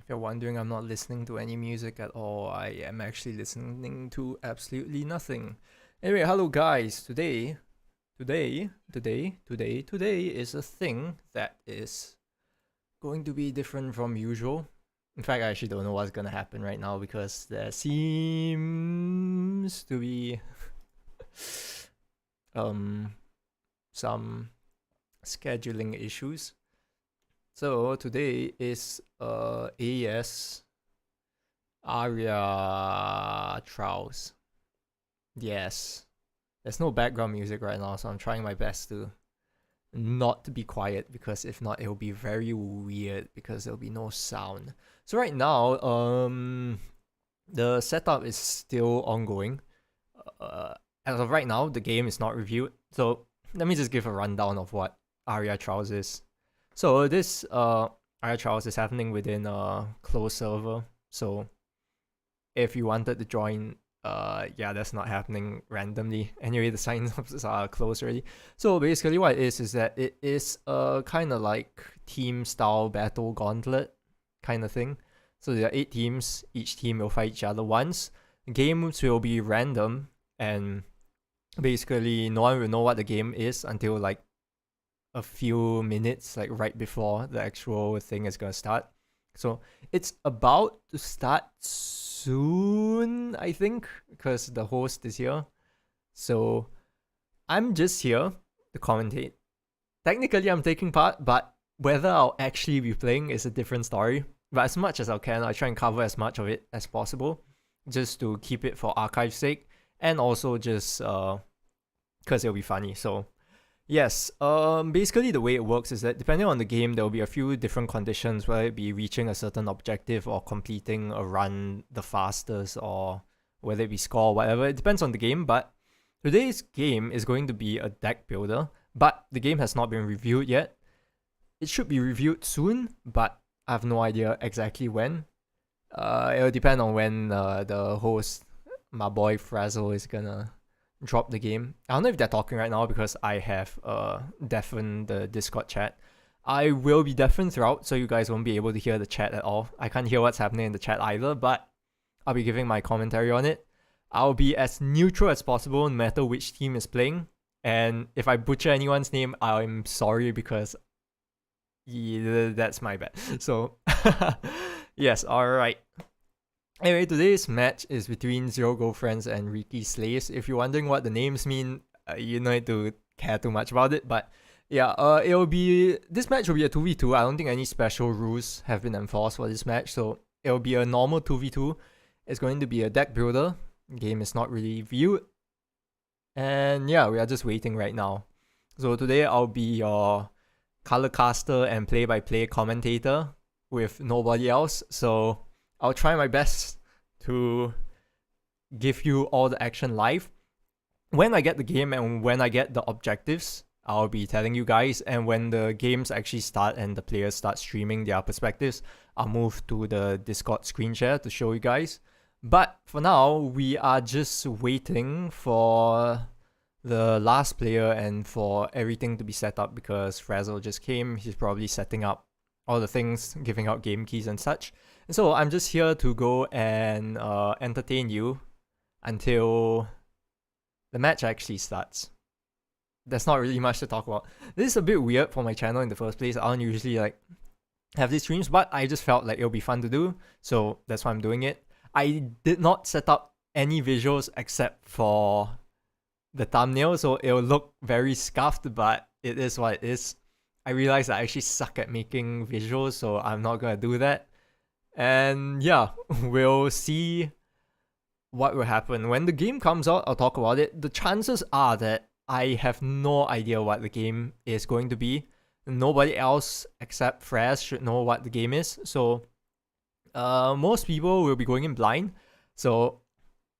If you're wondering, I'm not listening to any music at all. I am actually listening to absolutely nothing. Anyway, hello guys. Today is a thing that is going to be different from usual. In fact, I actually don't know what's gonna happen right now because there seems to be some scheduling issues. So today is AES Aria trials. Yes. There's no background music right now, so I'm trying my best to not be quiet, because if not it'll be very weird because there'll be no sound. So right now, the setup is still ongoing. As of right now, the game is not reviewed. So let me just give a rundown of what Aria trials is. So this Aria trials is happening within a closed server. So if you wanted to join, yeah, that's not happening randomly. Anyway, the sign-ups are closed already. So basically what it is that it is a kind of like team-style battle gauntlet kind of thing. So there are 8 teams. Each team will fight each other once. Games will be random, and basically no one will know what the game is until like a few minutes, like right before the actual thing is gonna start. So it's about to start soon, I think, because the host is here. So I'm just here to commentate. Technically I'm taking part, but whether I'll actually be playing is a different story. But as much as I can, I try and cover as much of it as possible, just to keep it for archive's sake, and also just because it'll be funny. So yes, basically the way it works is that depending on the game, there will be a few different conditions, whether it be reaching a certain objective or completing a run the fastest, or whether it be score, whatever. It depends on the game, but today's game is going to be a deck builder, but the game has not been reviewed yet. It should be reviewed soon, but I have no idea exactly when. It'll depend on when the host, my boy Frazzle, is gonna drop the game. I don't know if they're talking right now because I have deafened the Discord chat. I will be deafened throughout, so you guys won't be able to hear the chat at all. I can't hear what's happening in the chat either, but I'll be giving my commentary on it. I'll be as neutral as possible no matter which team is playing. And if I butcher anyone's name, I'm sorry, because that's my bad. So yes, alright. Anyway, today's match is between Zero Girlfriends and Ryki Slaves. If you're wondering what the names mean, you don't need to care too much about it. But yeah, this match will be a 2v2. I don't think any special rules have been enforced for this match, so it'll be a normal 2v2. It's going to be a deck builder. Game is not really viewed. And yeah, we are just waiting right now. So today I'll be your color caster and play-by-play commentator with nobody else. So I'll try my best to give you all the action live. When I get the game and when I get the objectives, I'll be telling you guys. And when the games actually start and the players start streaming their perspectives, I'll move to the Discord screen share to show you guys. But for now, we are just waiting for the last player and for everything to be set up, because Frazzle just came. He's probably setting up all the things, giving out game keys and such. And so I'm just here to go and entertain you until the match actually starts. There's not really much to talk about. This is a bit weird for my channel in the first place. I don't usually like have these streams, but I just felt like it'll be fun to do, so that's why I'm doing it. I did not set up any visuals except for the thumbnail, so it'll look very scuffed, but it is what it is. I realized I actually suck at making visuals, so I'm not gonna do that. And yeah, we'll see what will happen. When the game comes out, I'll talk about it. The chances are that I have no idea what the game is going to be. Nobody else except Fraz should know what the game is. So most people will be going in blind. So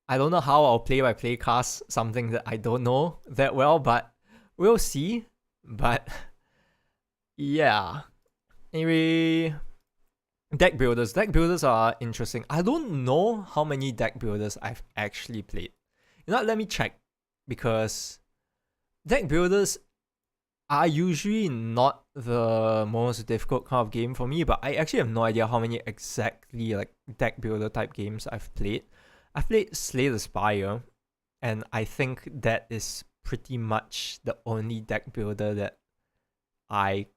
I don't know how I'll play-by-play cast something that I don't know that well, but we'll see. But yeah. Anyway, deck builders. Deck builders are interesting. I don't know how many deck builders I've actually played. You know what, let me check. Because deck builders are usually not the most difficult kind of game for me, but I actually have no idea how many exactly like deck builder type games I've played. I've played Slay the Spire, and I think that is pretty much the only deck builder that I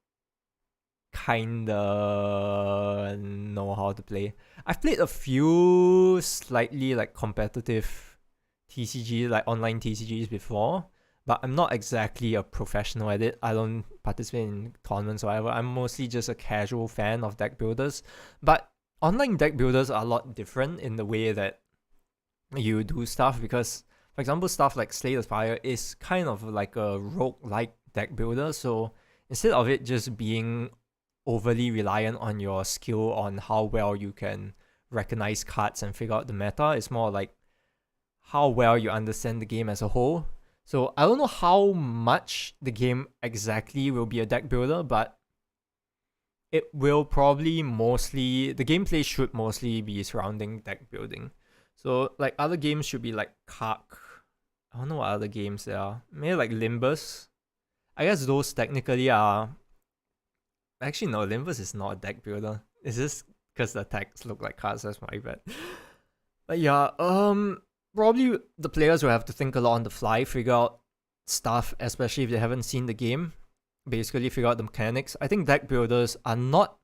kinda know how to play. I've played a few slightly like competitive TCG, like online TCGs before, but I'm not exactly a professional at it. I don't participate in tournaments or whatever. I'm mostly just a casual fan of deck builders. But online deck builders are a lot different in the way that you do stuff because, for example, stuff like Slay the Spire is kind of like a rogue-like deck builder. So instead of it just being overly reliant on your skill on how well you can recognize cards and figure out the meta, it's more like how well you understand the game as a whole. So I don't know how much the game exactly will be a deck builder, but it will probably mostly, the gameplay should mostly be surrounding deck building. So like other games should be like Kark. I don't know what other games there are. Maybe like Limbus. I guess those technically are... Actually no, Limbus is not a deck builder. It's just because the attacks look like cards, that's my bad. But yeah, probably the players will have to think a lot on the fly, figure out stuff, especially if they haven't seen the game. Basically figure out the mechanics. I think deck builders are not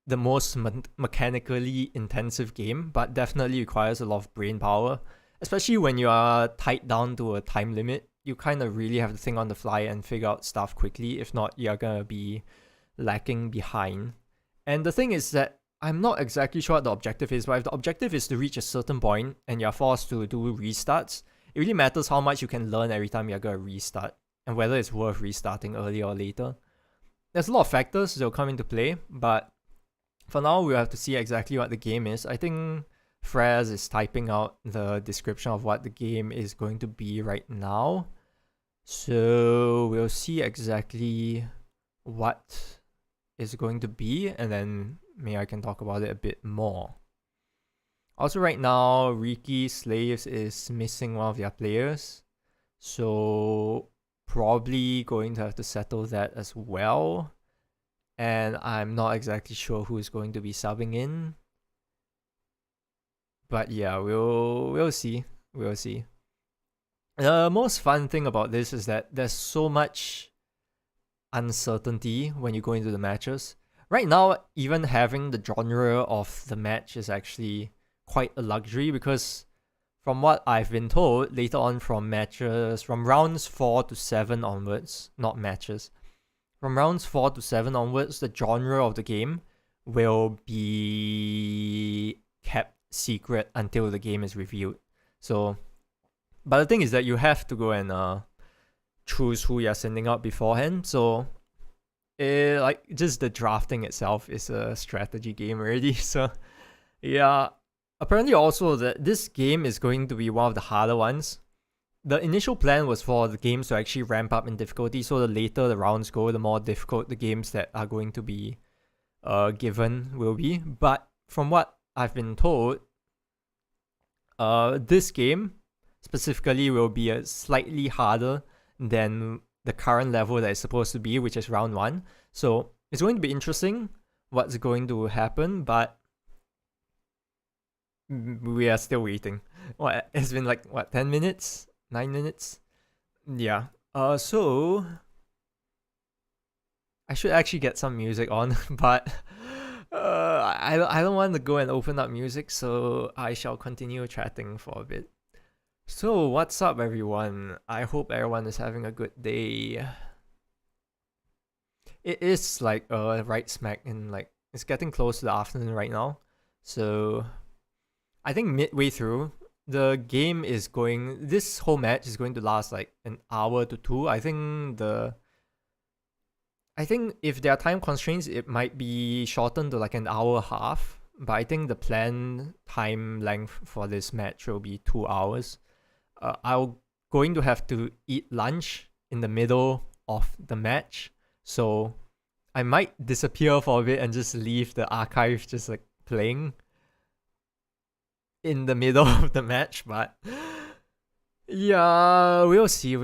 the most mechanically intensive game, but definitely requires a lot of brain power. Especially when you are tied down to a time limit, you kind of really have to think on the fly and figure out stuff quickly. If not, you're gonna be lacking behind. And the thing is that I'm not exactly sure what the objective is, but if the objective is to reach a certain point and you're forced to do restarts, it really matters how much you can learn every time you're gonna restart and whether it's worth restarting earlier or later. There's a lot of factors that will come into play, but for now we'll have to see exactly what the game is. I think Frez is typing out the description of what the game is going to be right now. So we'll see exactly what is going to be, and then maybe I can talk about it a bit more. Also right now, Ryki Slaves is missing one of their players, so probably going to have to settle that as well. And I'm not exactly sure who is going to be subbing in. But yeah, we'll see. We'll see. The most fun thing about this is that there's so much uncertainty when you go into the matches. Right now, even having the genre of the match is actually quite a luxury because from what I've been told, later on from matches, from rounds 4 to 7 onwards, not matches, from rounds 4 to 7 onwards, the genre of the game will be kept secret until the game is revealed. So, but the thing is that you have to go and choose who you're sending out beforehand. So, like just the drafting itself is a strategy game already. So, yeah. Apparently, also that this game is going to be one of the harder ones. The initial plan was for the games to actually ramp up in difficulty, so the later the rounds go, the more difficult the games that are going to be given will be. But from what I've been told, this game specifically will be a slightly harder than the current level that it's supposed to be, which is round 1. So it's going to be interesting what's going to happen, but we are still waiting. What, it's been like, what, 10 minutes? 9 minutes? Yeah. So I should actually get some music on, but I don't want to go and open up music, so I shall continue chatting for a bit. So what's up, everyone? I hope everyone is having a good day. It is like right smack in like, it's getting close to the afternoon right now, so I think midway through, the game is going, this whole match is going to last like an hour to 2. I think if there are time constraints, it might be shortened to like an hour and a half. But I think the planned time length for this match will be 2 hours. I'm going to have to eat lunch in the middle of the match. So I might disappear for a bit and just leave the archive just like playing in the middle of the match, but yeah, we'll see.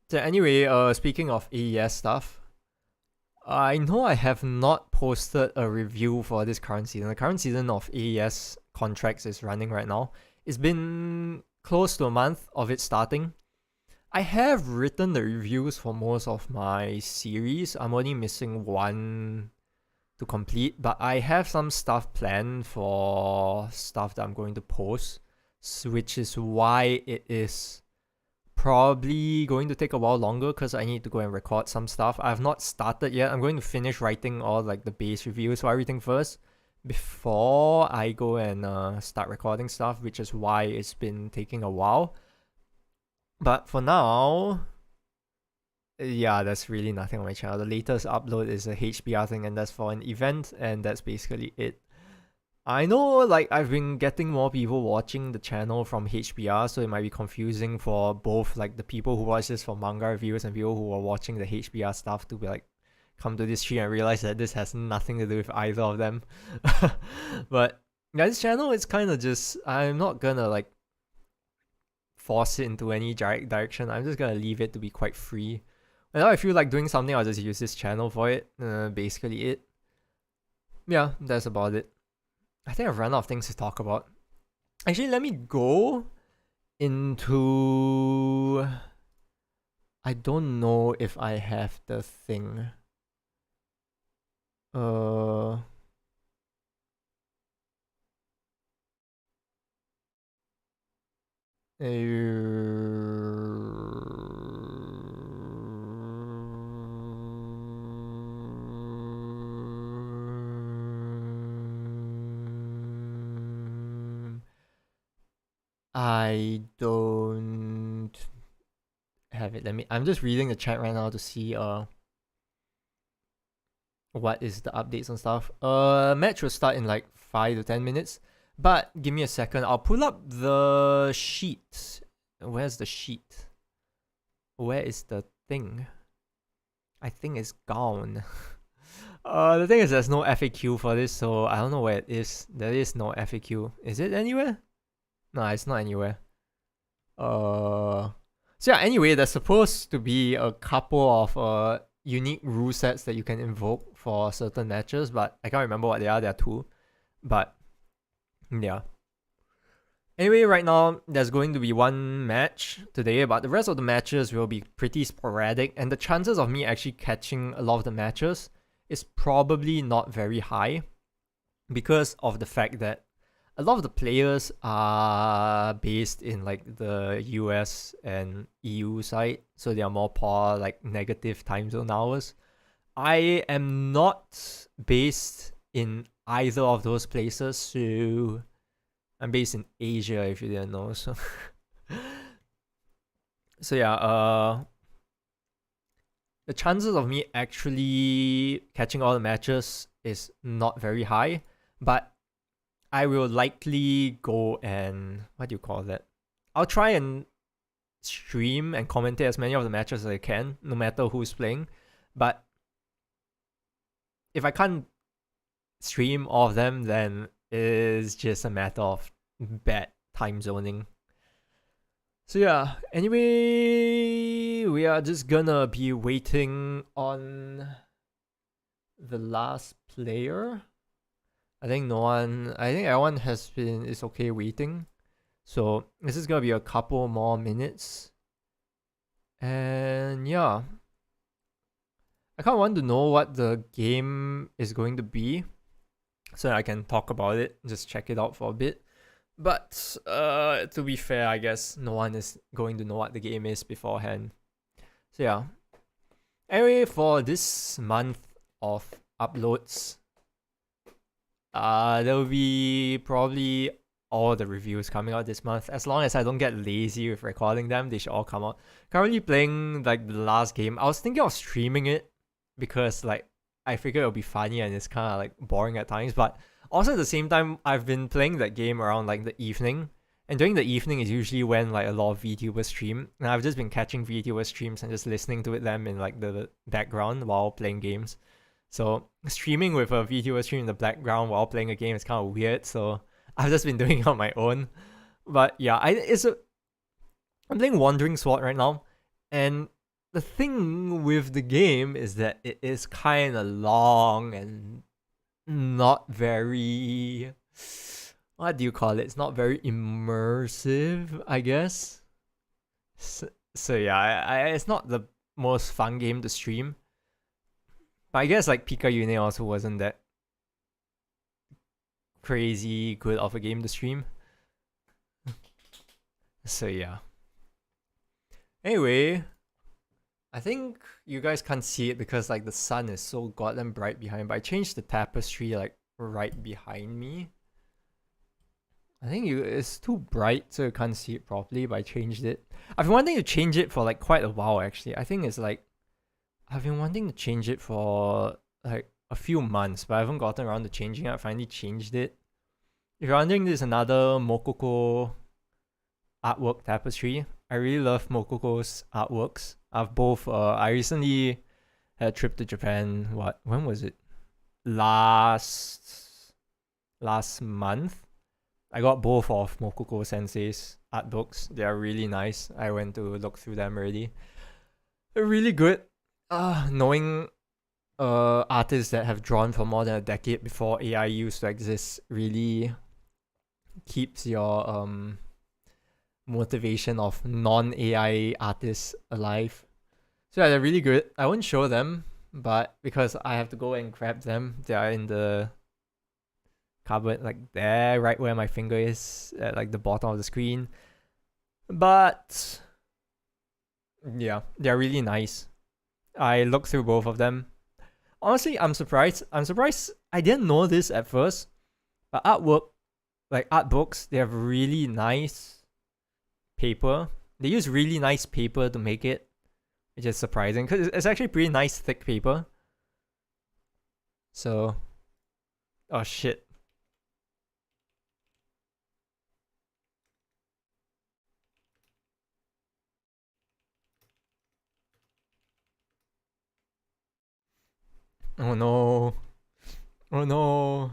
So anyway, speaking of AES stuff, I know I have not posted a review for this current season. The current season of AES contracts is running right now. It's been close to a month of it starting. I have written the reviews for most of my series. I'm only missing one to complete, but I have some stuff planned for stuff that I'm going to post, which is why it is probably going to take a while longer because I need to go and record some stuff. I have not started yet. I'm going to finish writing all like the base reviews for everything first before I go and start recording stuff, which is why it's been taking a while. But for now, yeah, that's really nothing on my channel. The latest upload is a HBR thing, and that's for an event, and that's basically it. I know, like, I've been getting more people watching the channel from HBR, so it might be confusing for both, like, the people who watch this for manga reviews and people who are watching the HBR stuff to be like, come to this stream and realize that this has nothing to do with either of them. But yeah, this channel is kind of just, I'm not gonna like force it into any direction. I'm just gonna leave it to be quite free. Whenever I feel like doing something, I'll just use this channel for it. Basically it. Yeah, that's about it. I think I've run out of things to talk about. Actually, let me go into... I don't know if I have the thing. I don't have it. I'm just reading the chat right now to see what is the updates and stuff. Match will start in like 5 to 10 minutes. But give me a second. I'll pull up the sheet. Where's the sheet? Where is the thing? I think it's gone. The thing is there's no FAQ for this, so I don't know where it is. There is no FAQ. Is it anywhere? No, it's not anywhere. So yeah, anyway, there's supposed to be a couple of unique rule sets that you can invoke for certain matches, but I can't remember what they are. There are 2. But yeah. Anyway, right now, there's going to be 1 match today, but the rest of the matches will be pretty sporadic, and the chances of me actually catching a lot of the matches is probably not very high because of the fact that a lot of the players are based in like the US and EU side, so they are more like negative time zone hours. I am not based in either of those places, so I'm based in Asia if you didn't know. So so yeah, the chances of me actually catching all the matches is not very high, but I will likely go and what do you call that? I'll try and stream and commentate as many of the matches as I can, no matter who's playing. But if I can't stream all of them, then it's just a matter of bad time zoning. So yeah, anyway, we are just gonna be waiting on the last player. I think everyone is okay waiting. So this is gonna be a couple more minutes. And yeah, I kind of want to know what the game is going to be, so I can talk about it, just check it out for a bit. But to be fair, I guess no one is going to know what the game is beforehand. So yeah. Anyway, for this month of uploads, there will be probably all the reviews coming out this month. As long as I don't get lazy with recording them, they should all come out. Currently playing like the last game. I was thinking of streaming it because like I figured it'll be funny and it's kind of like boring at times. But also at the same time, I've been playing that game around like the evening. And during the evening is usually when like a lot of VTubers stream. And I've just been catching VTuber streams and just listening to them in like the background while playing games. So streaming with a VTuber stream in the background while playing a game is kind of weird. So I've just been doing it on my own. But yeah, I'm playing Wandering Sword right now. And the thing with the game is that it is kind of long and not very, what do you call it? It's not very immersive, I guess. So yeah, it's not the most fun game to stream. But I guess like Pika Une also wasn't that crazy good of a game to stream. So yeah. Anyway, I think you guys can't see it because like the sun is so goddamn bright behind, but I changed the tapestry like right behind me. I think it's too bright so you can't see it properly, but I changed it. I've been wanting to change it for like quite a while actually. I think it's like I've been wanting to change it for like a few months, but I haven't gotten around to changing it. I finally changed it. If you're wondering, this is another Mokoko artwork tapestry. I really love Mokoko's artworks. I've both I recently had a trip to Japan. When was it? Last month. I got both of Mokoko Sensei's art books. They are really nice. I went to look through them already. They're really good. Knowing artists that have drawn for more than a decade before AI used to exist really keeps your motivation of non-AI artists alive. So yeah, they're really good. I won't show them, but because I have to go and grab them, they are in the cupboard like there, right where my finger is, at like the bottom of the screen. But yeah, they're really nice. I looked through both of them. Honestly, I'm surprised. I didn't know this at first, but artwork, like art books, they have really nice paper. They use really nice paper to make it, which is surprising because it's actually pretty nice thick paper. So, oh shit. Oh no. Oh no.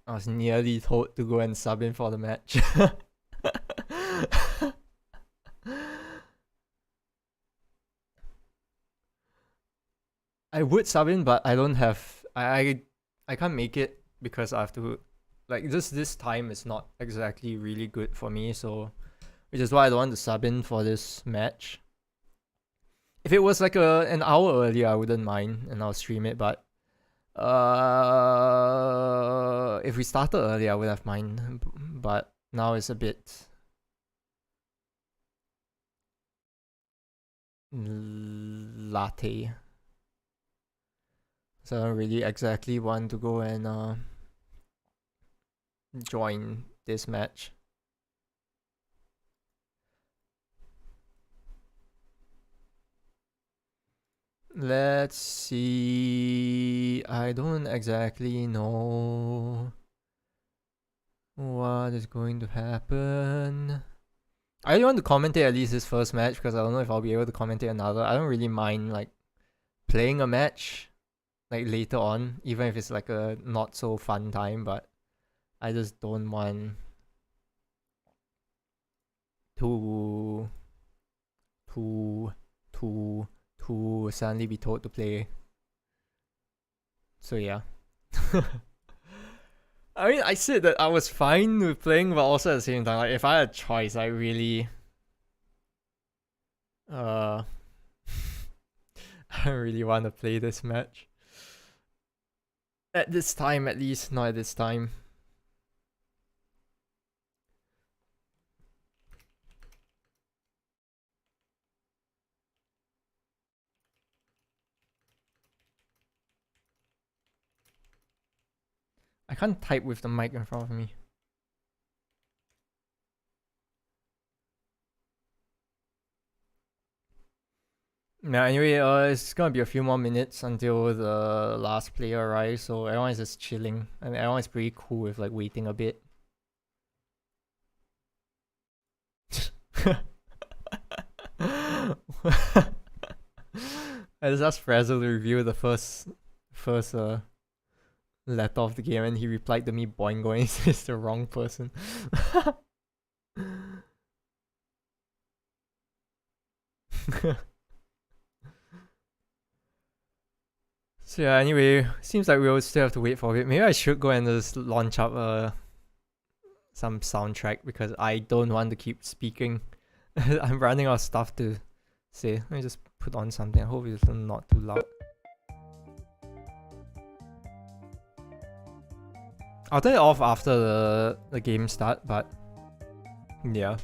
I was nearly told to go and sub in for the match. I would sub in, but I don't have. I can't make it because I have to. Like this time is not exactly really good for me, so which is why I don't want to sub in for this match. If it was like an hour earlier, I wouldn't mind and I'll stream it. But if we started earlier, I would have mind. But now it's a bit latte, so I don't really exactly want to go and join this match. Let's see. I don't exactly know what is going to happen. I really want to commentate at least this first match because I don't know if I'll be able to commentate another. I don't really mind like playing a match like later on, even if it's like a not so fun time, but I just don't want to suddenly be told to play. So yeah. I mean, I said that I was fine with playing, but also at the same time, like if I had a choice, I really I really want to play this match. At this time, at least, not at this time. I can't type with the mic in front of me. Yeah, anyway, it's gonna be a few more minutes until the last player arrives, so everyone is just chilling. I mean, everyone is pretty cool with like waiting a bit. I I just asked Frazzle to review the first letter of the game, and he replied to me boingo, and he says the wrong person. So yeah, anyway, seems like we will still have to wait for it. Maybe I should go and just launch up some soundtrack because I don't want to keep speaking. I'm running out of stuff to say. Let me just put on something. I hope it's not too loud. I'll turn it off after the game start, but yeah.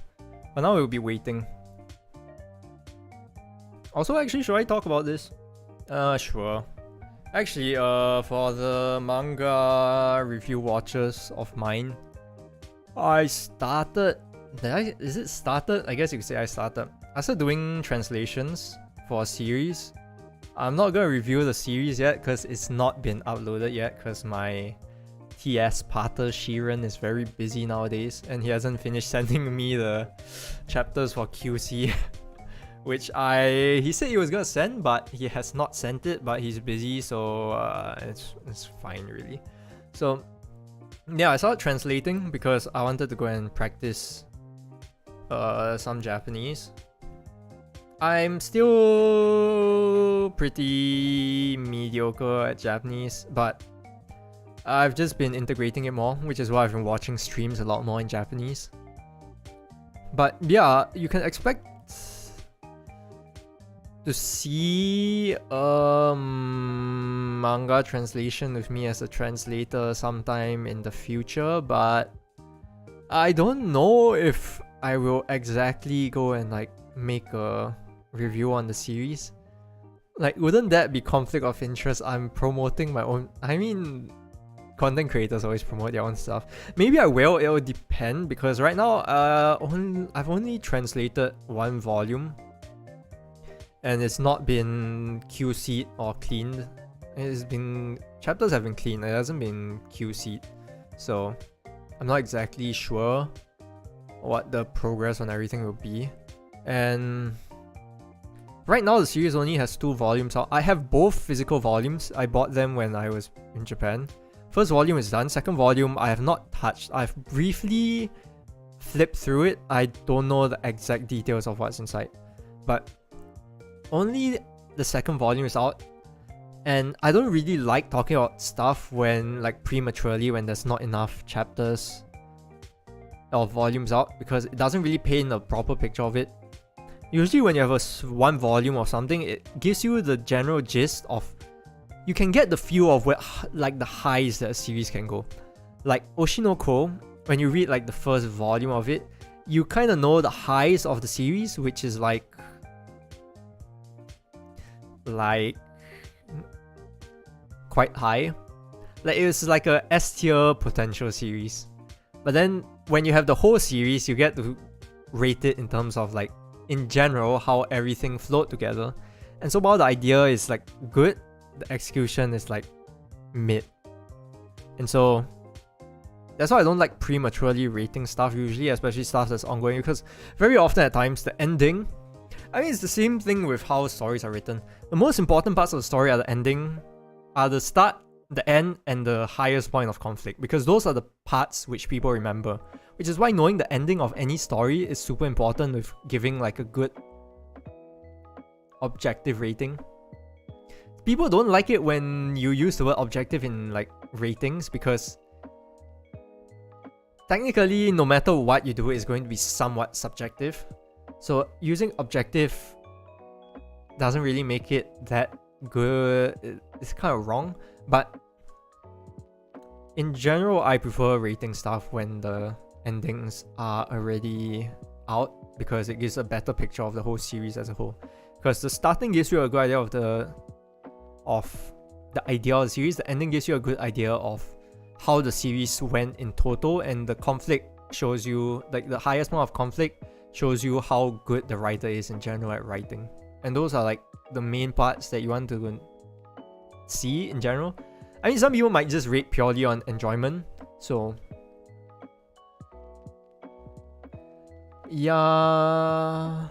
But now we'll be waiting. Also, actually, should I talk about this? Sure. Actually, for the manga review watchers of mine, I started. Is it started? I guess you could say I started. I started doing translations for a series. I'm not gonna review the series yet because it's not been uploaded yet because my TS Pater Sheeran is very busy nowadays and he hasn't finished sending me the chapters for QC. Which he said he was gonna send, but he has not sent it, but he's busy, so it's fine really. So yeah, I started translating because I wanted to go and practice some Japanese. I'm still pretty mediocre at Japanese, but I've just been integrating it more, which is why I've been watching streams a lot more in Japanese. But yeah, you can expect to see a manga translation with me as a translator sometime in the future, but I don't know if I will exactly go and like make a review on the series. Like, wouldn't that be conflict of interest? I'm promoting my own. I mean, content creators always promote their own stuff. Maybe I will. It will depend because right now, I've only translated one volume. And it's not been QC'd or cleaned. Chapters have been cleaned, it hasn't been QC'd. So I'm not exactly sure what the progress on everything will be. And right now the series only has 2 volumes out. I have both physical volumes. I bought them when I was in Japan. First volume is done. Second volume I have not touched. I've briefly flipped through it. I don't know the exact details of what's inside. But only the second volume is out, and I don't really like talking about stuff when like prematurely when there's not enough chapters or volumes out because it doesn't really paint a proper picture of it. Usually when you have one volume or something, it gives you the general gist of, you can get the feel of where like the highs that a series can go. Like Oshinoko, when you read like the first volume of it, you kind of know the highs of the series, which is like quite high. Like it was like a S tier potential series. But then when you have the whole series, you get to rate it in terms of like in general how everything flowed together. And so while the idea is like good, the execution is like mid. And so that's why I don't like prematurely rating stuff usually, especially stuff that's ongoing, because very often at times the ending, I mean, it's the same thing with how stories are written. The most important parts of the story are the ending, are the start, the end, and the highest point of conflict, because those are the parts which people remember. Which is why knowing the ending of any story is super important with giving like a good objective rating. People don't like it when you use the word objective in like ratings, because technically no matter what you do, it's going to be somewhat subjective. So using objective doesn't really make it that good. It's kind of wrong. But in general, I prefer rating stuff when the endings are already out, because it gives a better picture of the whole series as a whole. Because the starting gives you a good idea of the idea of the series, the ending gives you a good idea of how the series went in total, and the conflict shows you, like the highest amount of conflict shows you how good the writer is in general at writing. And those are like the main parts that you want to see in general. I mean, some people might just rate purely on enjoyment, so yeah.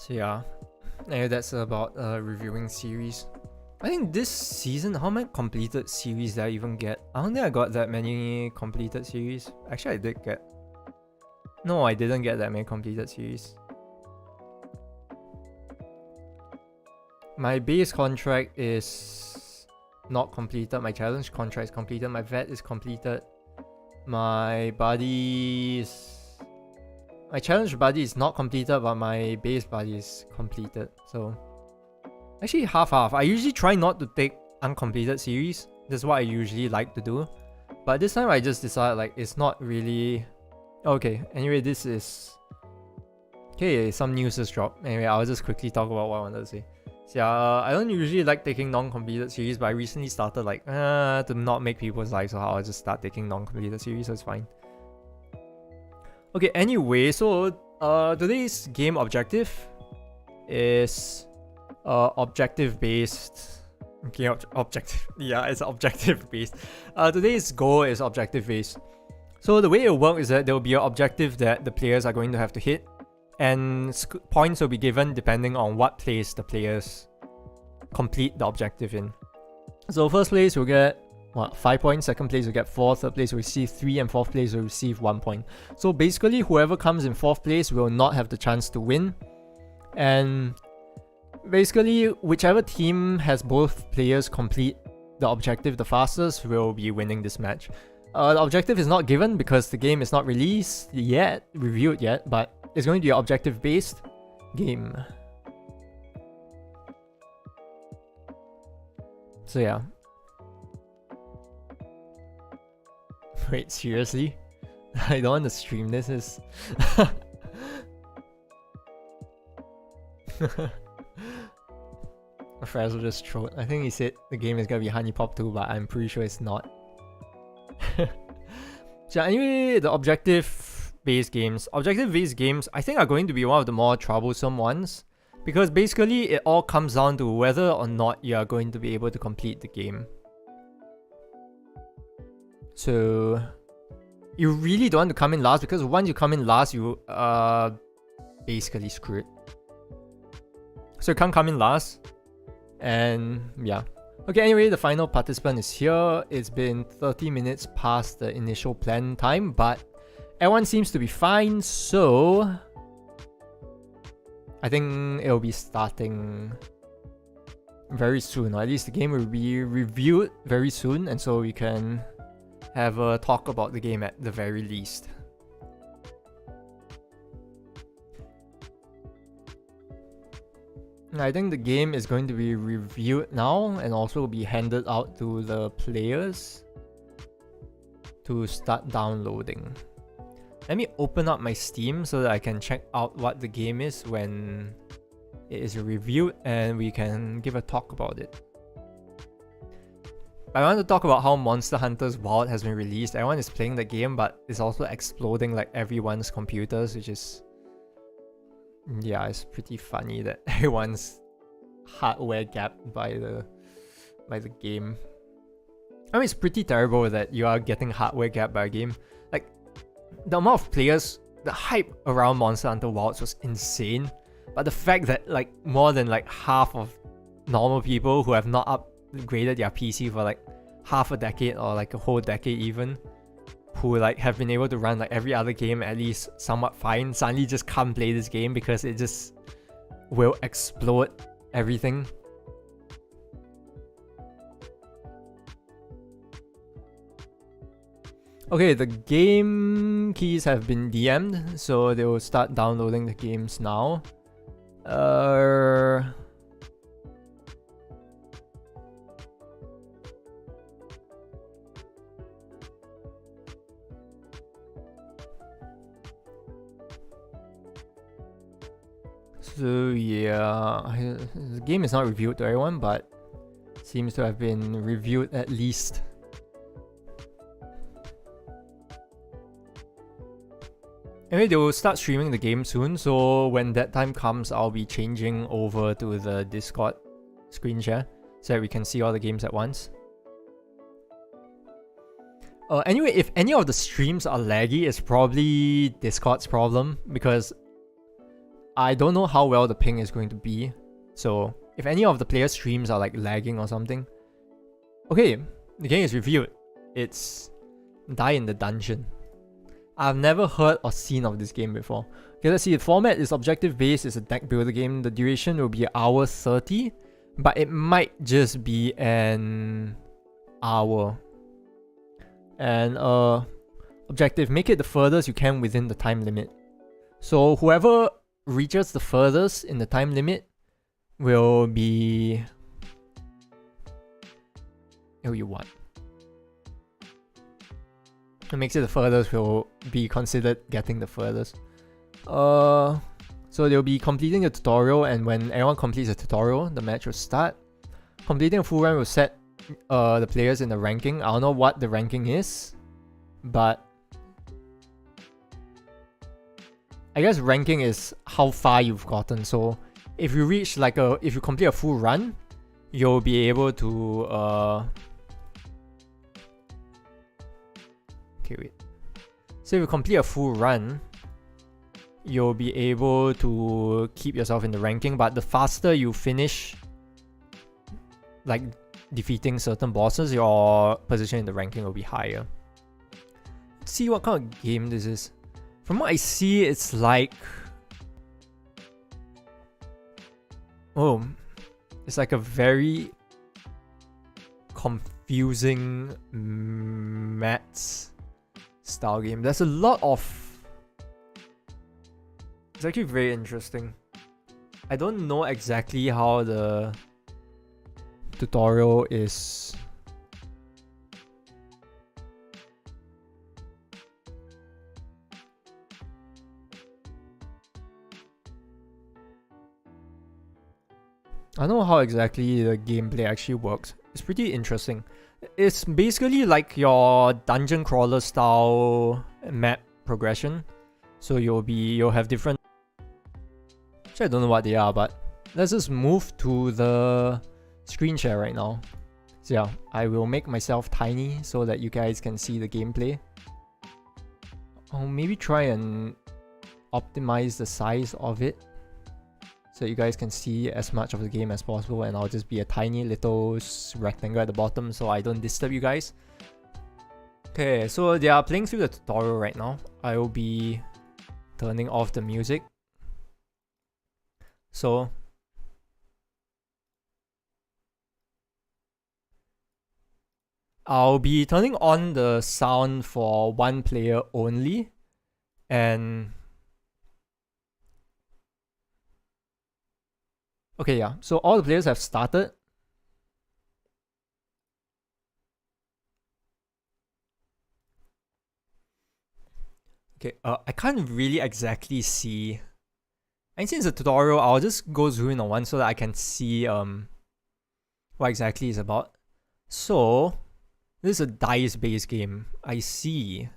So yeah, anyway, that's about reviewing series. I think this season, how many completed series did I even get? I don't think I got that many completed series. Actually, I did get. No, I didn't get that many completed series. My base contract is not completed. My challenge contract is completed. My vet is completed. My challenge buddy is not completed, but my base buddy is completed. So actually half-half. I usually try not to take uncompleted series. That's what I usually like to do. But this time I just decided like it's not really... Okay, anyway, this is... Okay, some news just dropped. Anyway, I'll just quickly talk about what I wanted to say. So yeah, I don't usually like taking non-completed series, but I recently started like, to not make people's lives so hard, I'll just start taking non-completed series, so it's fine. Okay, anyway, so today's game objective is objective based. Okay, objective. Yeah, it's objective based. Today's goal is objective based. So the way it will work is that there will be an objective that the players are going to have to hit, and points will be given depending on what place the players complete the objective in. So first place will get 5 points, second place will get 4, third place will receive 3, and fourth place will receive 1 point. So basically whoever comes in 4th place will not have the chance to win, and basically whichever team has both players complete the objective the fastest will be winning this match. The objective is not given because the game is not released yet, reviewed yet, but it's going to be an objective based game. So yeah. Wait, seriously? I don't want to stream this. Is Frazzle just trolled. I think he said the game is gonna be Honey Pop 2, but I'm pretty sure it's not. So anyway, the objective-based games. Objective-based games, I think, are going to be one of the more troublesome ones, because basically it all comes down to whether or not you are going to be able to complete the game. So you really don't want to come in last, because once you come in last, you are basically screwed. So you can't come in last, and yeah. Okay, anyway, the final participant is here. It's been 30 minutes past the initial plan time, but everyone seems to be fine, so I think it'll be starting very soon, or at least the game will be reviewed very soon, and so we can have a talk about the game at the very least. I think the game is going to be reviewed now and also be handed out to the players to start downloading. Let me open up my Steam so that I can check out what the game is when it is reviewed and we can give a talk about it. I want to talk about how Monster Hunter's Wild has been released. Everyone is playing the game, but it's also exploding like everyone's computers, which is... yeah, it's pretty funny that everyone's hardware gapped by the game. I mean, it's pretty terrible that you are getting hardware gapped by a game. Like, the amount of players, the hype around Monster Hunter Wilds was insane. But the fact that like more than like half of normal people who have not upgraded their PC for like half a decade or like a whole decade even, who like have been able to run like every other game at least somewhat fine, suddenly just can't play this game because it just will explode everything. Okay, the game keys have been DM'd, so they will start downloading the games now. So yeah, the game is not reviewed to everyone, but seems to have been reviewed at least. Anyway, they will start streaming the game soon, so when that time comes, I'll be changing over to the Discord screen share so that we can see all the games at once. Anyway, if any of the streams are laggy, it's probably Discord's problem, because I don't know how well the ping is going to be. So if any of the players' streams are like lagging or something. Okay, the game is revealed. It's Die in the Dungeon. I've never heard or seen of this game before. Okay, let's see. The format is objective based. It's a deck builder game. The duration will be 1:30, but it might just be an hour. And objective, make it the furthest you can within the time limit. So whoever reaches the furthest in the time limit will be... It'll be what? Who makes it the furthest will be considered getting the furthest. So they'll be completing the tutorial, and when everyone completes the tutorial, the match will start. Completing a full run will set the players in the ranking. I don't know what the ranking is, but I guess ranking is how far you've gotten. So if you reach like if you complete a full run, you'll be able to okay, wait. So if you complete a full run, you'll be able to keep yourself in the ranking, but the faster you finish like defeating certain bosses, your position in the ranking will be higher. Let's see what kind of game this is. From what I see, it's like... Oh, it's like a very confusing maths style game. There's a lot of... It's actually very interesting. I don't know exactly how the tutorial is. I don't know how exactly the gameplay actually works. It's pretty interesting. It's basically like your dungeon crawler style map progression. So you'll have different... Actually, I don't know what they are, but let's just move to the screen share right now. So yeah, I will make myself tiny so that you guys can see the gameplay. I'll maybe try and optimize the size of it so you guys can see as much of the game as possible, and I'll just be a tiny little rectangle at the bottom so I don't disturb you guys. Okay, so they are playing through the tutorial right now. I will be turning off the music. So I'll be turning on the sound for one player only, and okay, yeah, so all the players have started. Okay, I can't really exactly see. And since it's a tutorial, I'll just go zoom in on one so that I can see what exactly it's about. So this is a dice-based game. I see.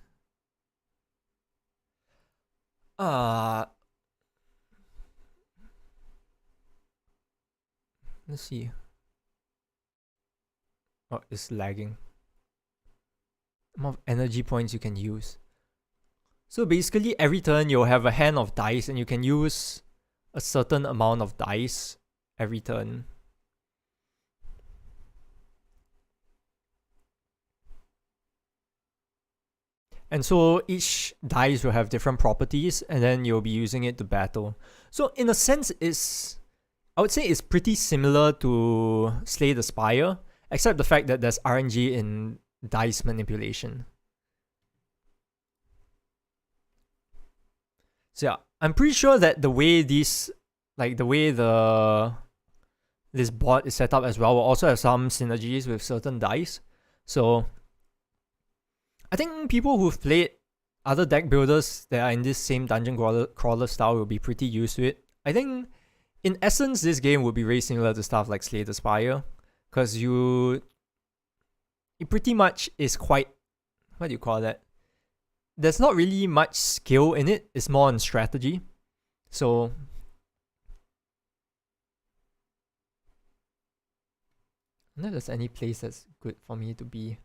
Let's see. Oh, it's lagging. Amount of energy points you can use. So basically, every turn you'll have a hand of dice, and you can use a certain amount of dice every turn. And so each dice will have different properties, and then you'll be using it to battle. So in a sense, I would say it's pretty similar to Slay the Spire, except the fact that there's RNG in dice manipulation. So yeah, I'm pretty sure that the way this board is set up as well will also have some synergies with certain dice. So I think people who've played other deck builders that are in this same dungeon crawler style will be pretty used to it. I think in essence this game would be very similar to stuff like Slay the Spire, because it pretty much is quite, what do you call that? There's not really much skill in it, it's more on strategy. So I don't know if there's any place that's good for me to be.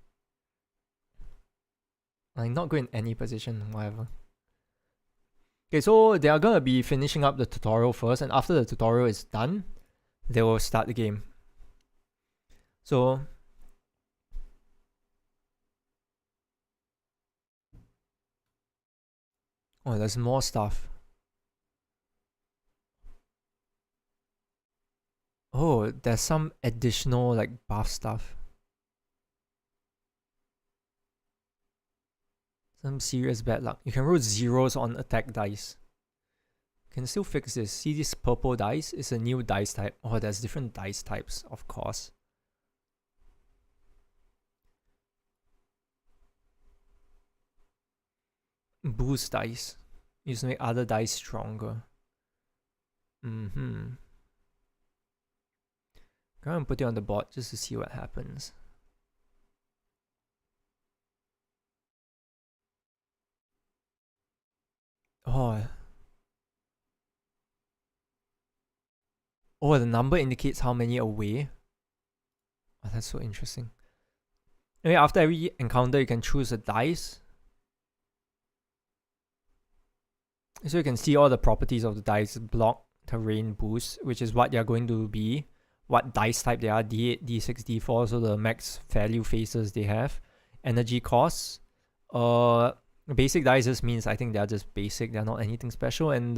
I'm not good in any position, whatever. Okay, so they are gonna be finishing up the tutorial first, and after the tutorial is done, they will start the game. So oh, there's more stuff. Oh, there's some additional like buff stuff. Some serious bad luck. You can roll zeros on attack dice. Can still fix this. See this purple dice? It's a new dice type. Oh, there's different dice types, of course. Boost dice. Used to make other dice stronger. Mm-hmm. Go and put it on the board just to see what happens. Oh. Oh, the number indicates how many away. Oh, that's so interesting. Anyway, after every encounter, you can choose a dice. So you can see all the properties of the dice: block, terrain, boost, which is what they're going to be, what dice type they are, D8, D6, D4, so the max value faces they have, energy costs. Basic dice just means I think they're just basic, they're not anything special, and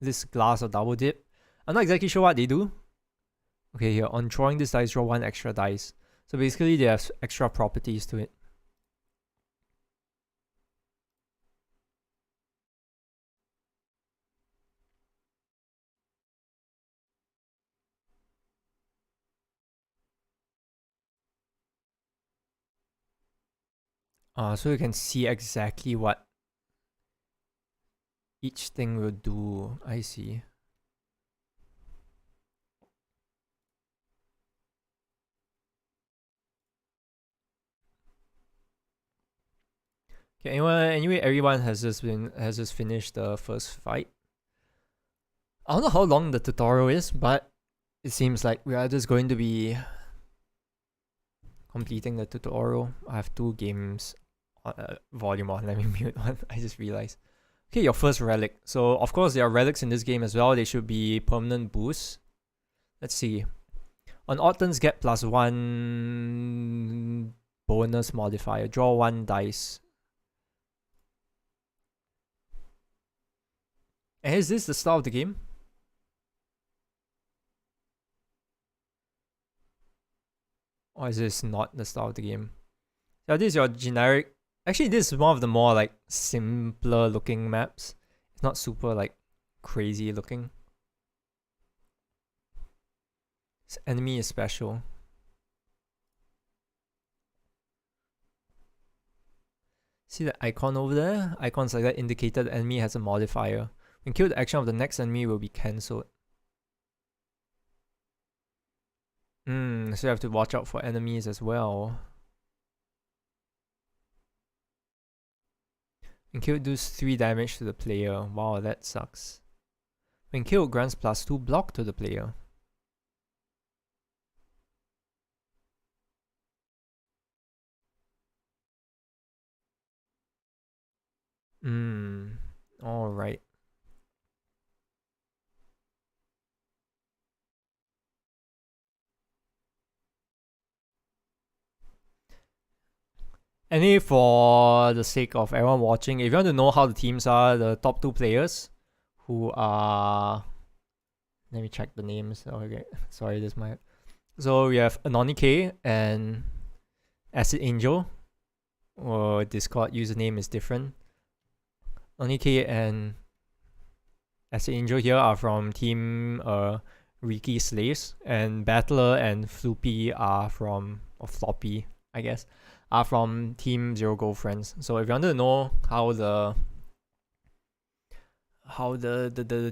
this glass or double dip, I'm not exactly sure what they do. Okay, here, on drawing this dice, draw one extra dice. So basically, they have extra properties to it. So you can see exactly what each thing will do. I see. Okay, anyway, everyone has just finished the first fight. I don't know how long the tutorial is, but it seems like we are just going to be completing the tutorial. I have two games volume on. Let me mute one. I just realized. Okay, your first relic. So of course there are relics in this game as well. They should be permanent boosts. Let's see. On odd turns, get +1 bonus modifier. Draw one dice. And is this the start of the game? Or is this not the start of the game? So this is your generic. Actually, this is one of the more like simpler looking maps. It's not super like crazy looking. This enemy is special. See the icon over there? Icons like that indicated the enemy has a modifier. When killed, the action of the next enemy will be cancelled. So you have to watch out for enemies as well. When killed, does 3 damage to the player. Wow, that sucks. When killed, grants +2 block to the player. Alright. Anyway, for the sake of everyone watching, if you want to know how the teams are, the top 2 players who are... Let me check the names. Okay, sorry, this might... So we have Anoni K and Acid Angel. Or Discord username is different. Anoni K and Acid Angel here are from team Ryki Slaves, and Battler and Floopy are from... or Floppy, I guess, are from Team Zero Gold Friends. So if you want to know how the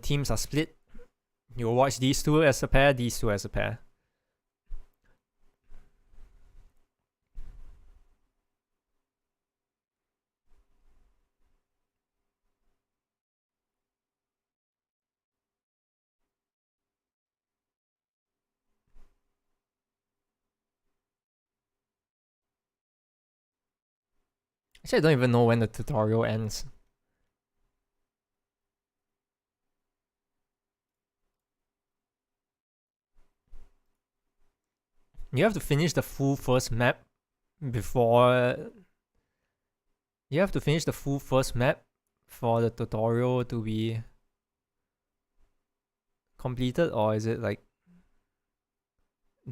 teams are split, you'll watch these two as a pair, these two as a pair. Actually, I don't even know when the tutorial ends. You have to finish the full first map before... You have to finish the full first map for the tutorial to be completed, or is it like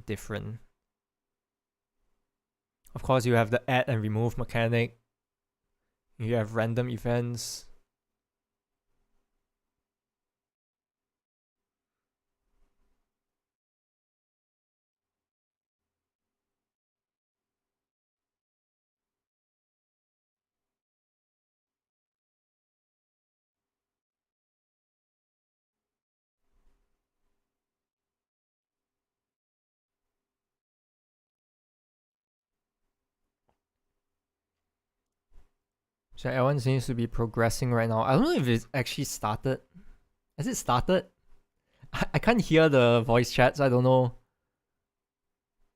different? Of course, you have the add and remove mechanic. You have random events. So everyone seems to be progressing right now. I don't know if it's actually started. Has it started? I can't hear the voice chat, so I don't know.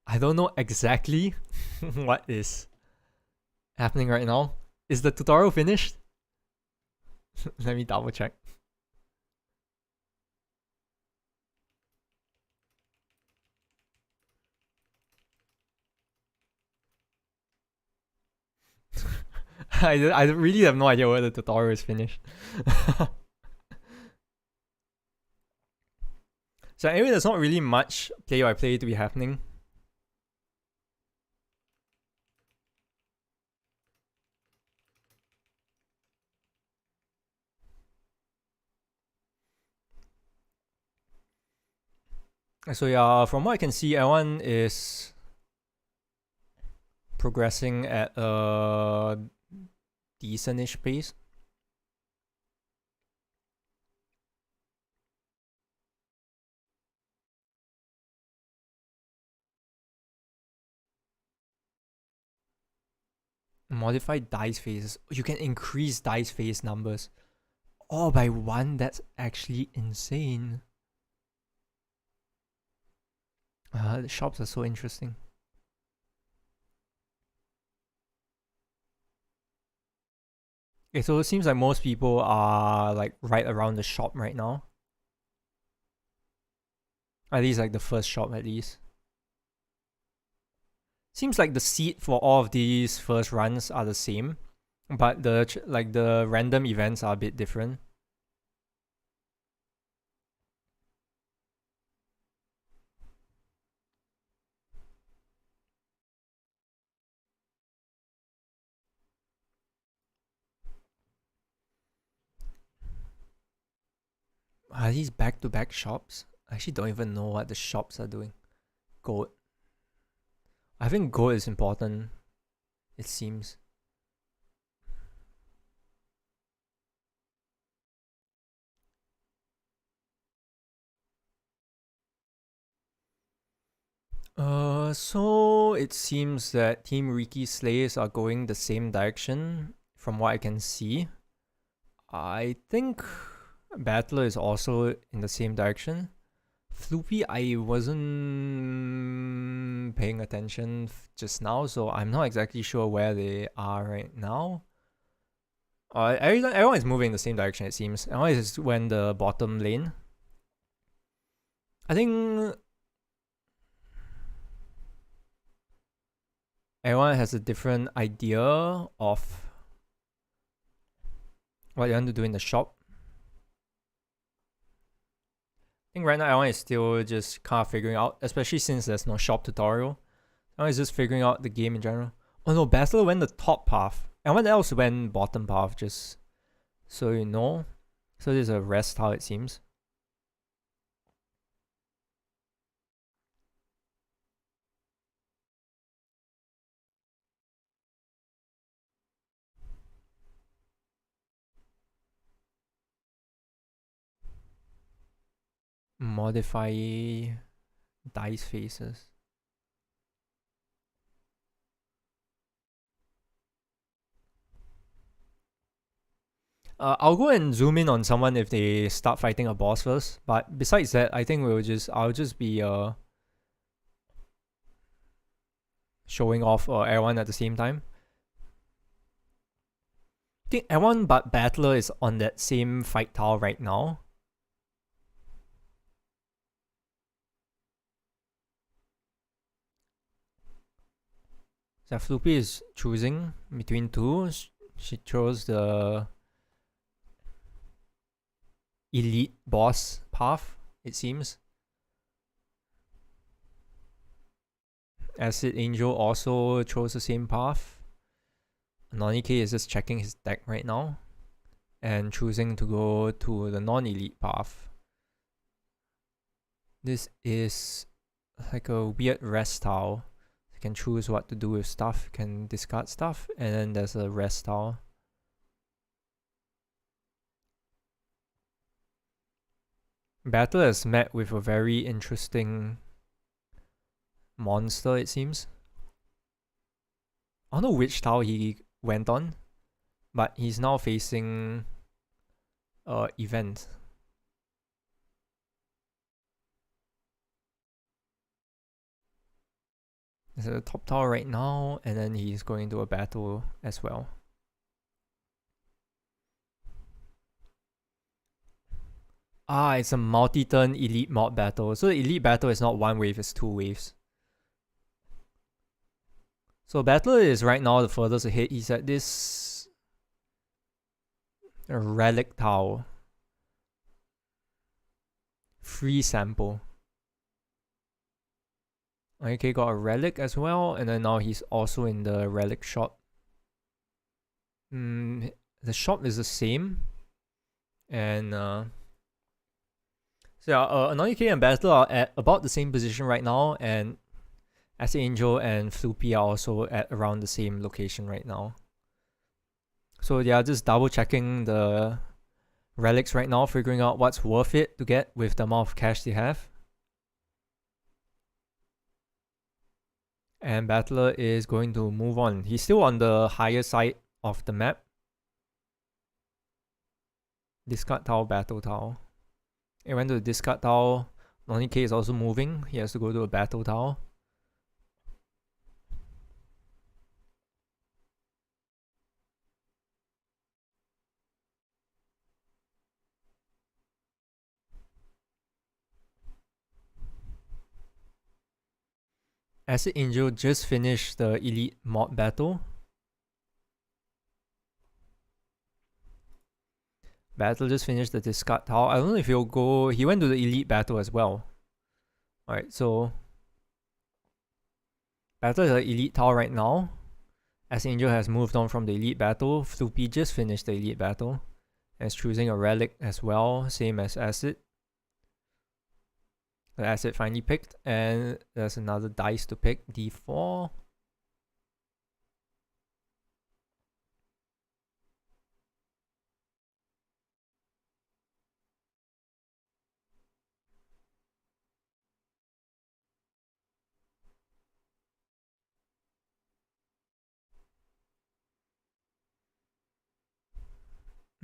I don't know exactly what is happening right now. Is the tutorial finished? Let me double check. I really have no idea whether the tutorial is finished. So anyway, there's not really much play-by-play to be happening. So yeah, from what I can see, everyone is progressing at a decent-ish pace. Modify dice phases. You can increase dice phase numbers. Oh, by one? That's actually insane. The shops are so interesting. Okay, so it seems like most people are like right around the shop right now. At least like the first shop at least. Seems like the seed for all of these first runs are the same, but the random events are a bit different. Are these back-to-back shops? I actually don't even know what the shops are doing. Gold. I think gold is important, it seems. So it seems that Team Ryki Slayers are going the same direction from what I can see. I think Battler is also in the same direction. Floopy, I wasn't paying attention just now, so I'm not exactly sure where they are right now. Everyone is moving in the same direction, it seems. Everyone is in the bottom lane. I think everyone has a different idea of what they want to do in the shop. I think right now everyone is still just kind of figuring out, especially since there's no shop tutorial. Everyone is just figuring out the game in general. Oh no, Battler went the top path. Everyone else went bottom path, just so you know. So there's a rest how it seems. Modify dice faces. I'll go and zoom in on someone if they start fighting a boss first. But besides that, I think I'll just be showing off everyone at the same time. I think everyone but Battler is on that same fight tile right now. So Floopy is choosing between two. She chose the elite boss path, it seems. Acid Angel also chose the same path. Nonike is just checking his deck right now and choosing to go to the non-elite path. This is like a weird rest tile. You can choose what to do with stuff, you can discard stuff, and then there's a rest tile. Battle is met with a very interesting monster, it seems. I don't know which tile he went on, but he's now facing event. He's at the top tower right now, and then he's going to a battle as well. It's a multi-turn elite mod battle. So the elite battle is not one wave, it's two waves. So Battler is right now the furthest ahead. He's at this relic tile. Free sample. Okay, got a relic as well, and then now he's also in the relic shop. The shop is the same. And so yeah, Anonike and Battler are at about the same position right now, and Acid Angel and Floopy are also at around the same location right now. So they are just double checking the relics right now, figuring out what's worth it to get with the amount of cash they have. And Battler is going to move on. He's still on the higher side of the map. Discard tile, battle tile. He went to the discard tile. Nonike is also moving. He has to go to a battle tile. Acid Angel just finished the elite mod battle. Battle just finished the discard tile. I don't know if he'll go. He went to the elite battle as well. Alright, so Battle is the elite tile right now. Acid Angel has moved on from the elite battle. Floopy just finished the elite battle and is choosing a relic as well, same as Acid. The Acid finally picked, and there's another dice to pick, D4.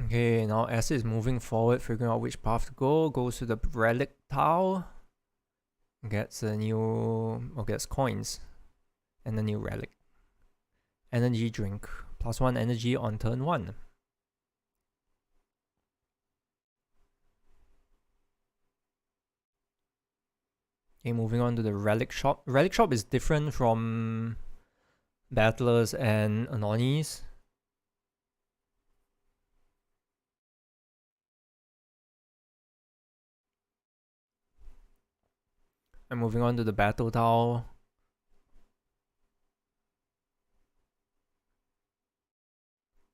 Okay, now Acid is moving forward, figuring out which path to go. Goes to the relic tile. Gets a new, or gets coins. And a new relic. Energy drink. +1 energy on turn 1. Okay, moving on to the relic shop. Relic shop is different from Battlers and Anonis. I'm moving on to the battle tile.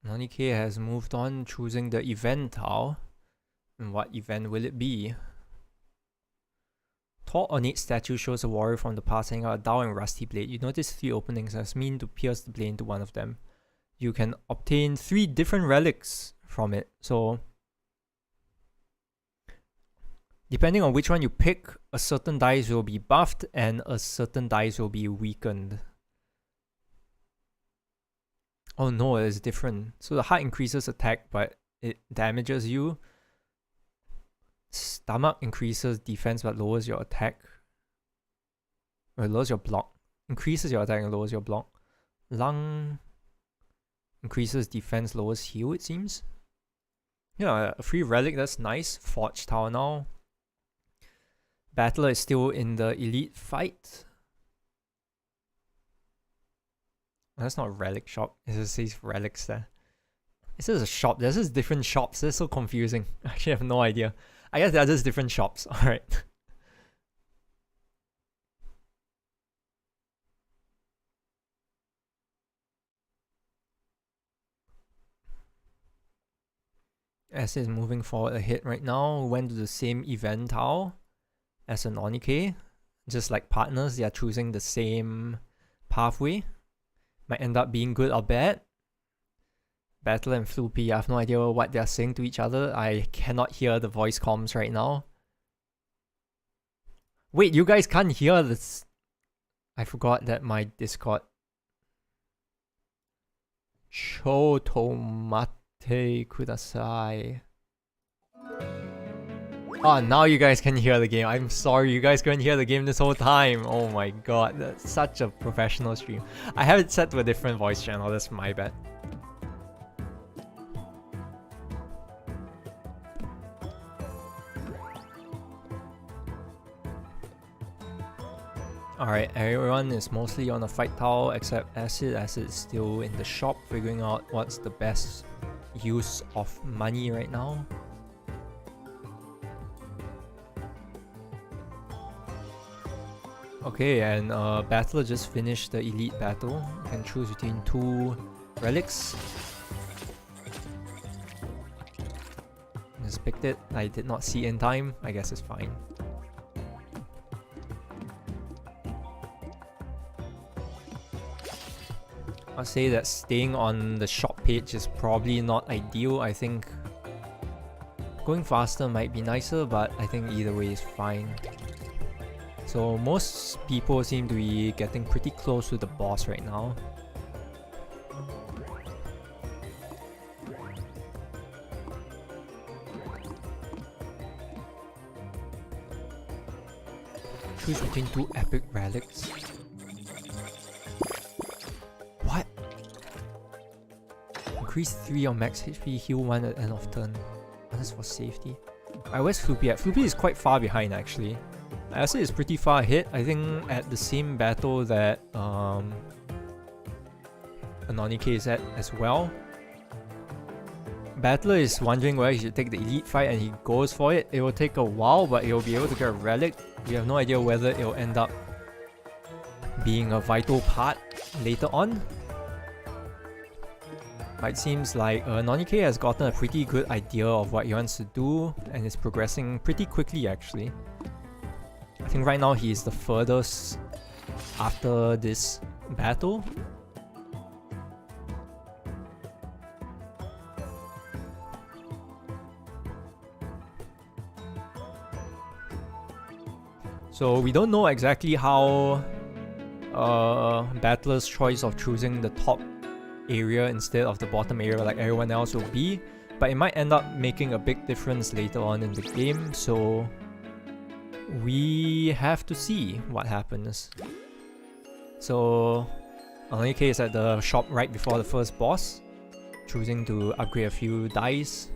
Nonike has moved on, choosing the event tile. And what event will it be? Tall ornate statue shows a warrior from the past hanging out a dao and rusty blade. You notice 3 openings as mean to pierce the blade into one of them. You can obtain 3 different relics from it. So depending on which one you pick, a certain dice will be buffed and a certain dice will be weakened. Oh no, it's different. So the heart increases attack, but it damages you. Stomach increases defense but lowers your attack. Or lowers your block. Increases your attack and lowers your block. Lung increases defense, lowers heal, it seems. Yeah, a free relic, that's nice. Forge Tower now. Battler is still in the elite fight. That's not a relic shop. It just says relics there. This is a shop. There's just different shops. This is so confusing. I actually have no idea. I guess they're just different shops. Alright. S is moving forward ahead right now. Went to the same event tile as an Onike. Just like partners, they are choosing the same pathway. Might end up being good or bad. Battle and Floopy, I have no idea what they are saying to each other. I cannot hear the voice comms right now. Wait, you guys can't hear this? I forgot that my Discord. Chotomate kudasai. Oh, now you guys can hear the game. I'm sorry, you guys couldn't hear the game this whole time. Oh my god, that's such a professional stream. I have it set to a different voice channel, that's my bad. Alright, everyone is mostly on a fight tile except Acid. Acid is still in the shop figuring out what's the best use of money right now. Okay, and Battler just finished the Elite Battle. You can choose between 2 relics. Just picked it. I did not see in time. I guess it's fine. I'll say that staying on the shop page is probably not ideal. I think going faster might be nicer, but I think either way is fine. So most people seem to be getting pretty close to the boss right now. Choose between 2 epic relics. What? Increase 3 on max HP, heal 1 at end of turn. That's for safety. Alright, where's Floopy at? Floopy is quite far behind actually. Acid is pretty far ahead. I think at the same battle that Anonike is at as well. Battler is wondering whether he should take the elite fight and he goes for it. It will take a while, but he'll be able to get a relic. We have no idea whether it'll end up being a vital part later on. But it seems like Anonike has gotten a pretty good idea of what he wants to do and is progressing pretty quickly actually. I think right now he is the furthest after this battle. So we don't know exactly how Battler's choice of choosing the top area instead of the bottom area like everyone else will be, but it might end up making a big difference later on in the game, so we have to see what happens. So Anonike is at the shop right before the first boss, choosing to upgrade a few dice.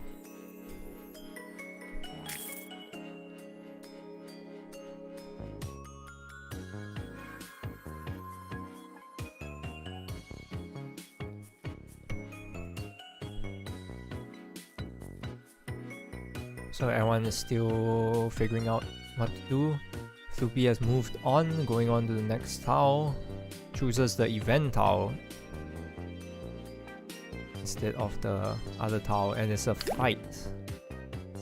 So everyone is still figuring out what to do. Floopy has moved on, going on to the next tile. Chooses the event tile instead of the other tile, and it's a fight.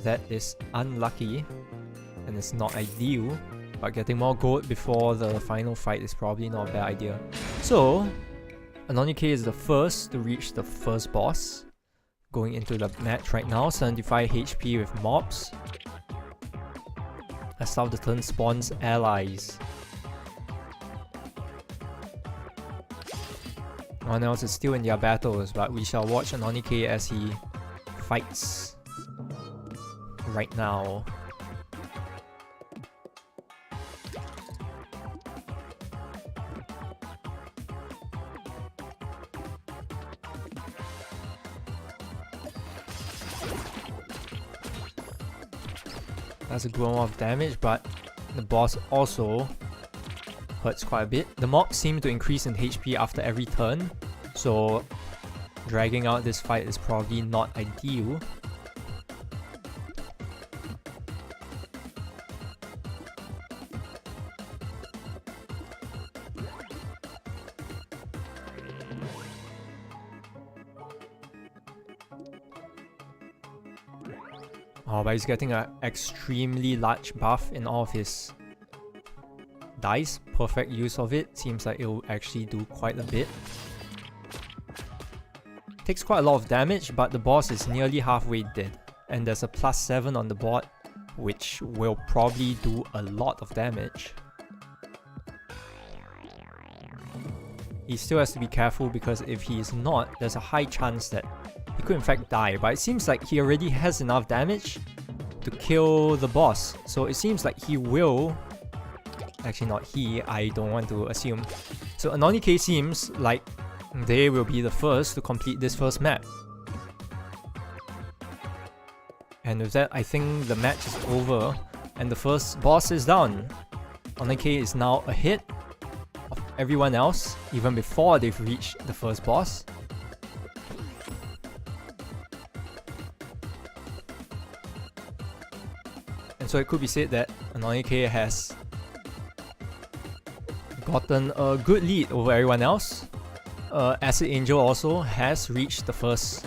That is unlucky and it's not ideal, but getting more gold before the final fight is probably not a bad idea. So Anonike is the first to reach the first boss. Going into the match right now, 75 HP with mobs. As start of the turn spawns allies. No one else is still in their battles, but we shall watch Anonike as he fights right now. That's a good amount of damage, but the boss also hurts quite a bit. The mobs seem to increase in HP after every turn, So dragging out this fight is probably not ideal. Oh, but he's getting an extremely large buff in all of his dice. Perfect use of it. Seems like it will actually do quite a bit. Takes quite a lot of damage, but the boss is nearly halfway dead. And there's a +7 on the board, which will probably do a lot of damage. He still has to be careful because if he is not, there's a high chance that he could in fact die, but it seems like he already has enough damage to kill the boss. So it seems like he will... Actually not he, I don't want to assume. So Anonike seems like they will be the first to complete this first map. And with that, I think the match is over and the first boss is down. Anonike is now ahead of everyone else, even before they've reached the first boss. So it could be said that Anonike has gotten a good lead over everyone else. Acid Angel also has reached the first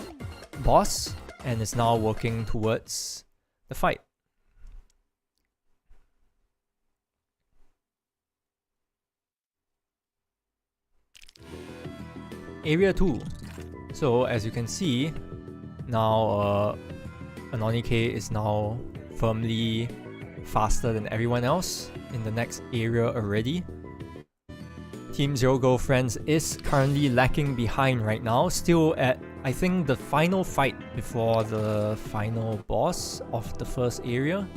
boss and is now working towards the fight. Area 2. So as you can see, now Anonike is now firmly faster than everyone else in the next area already. Team Zero Girlfriends is currently lacking behind right now, still at I think the final fight before the final boss of the first area.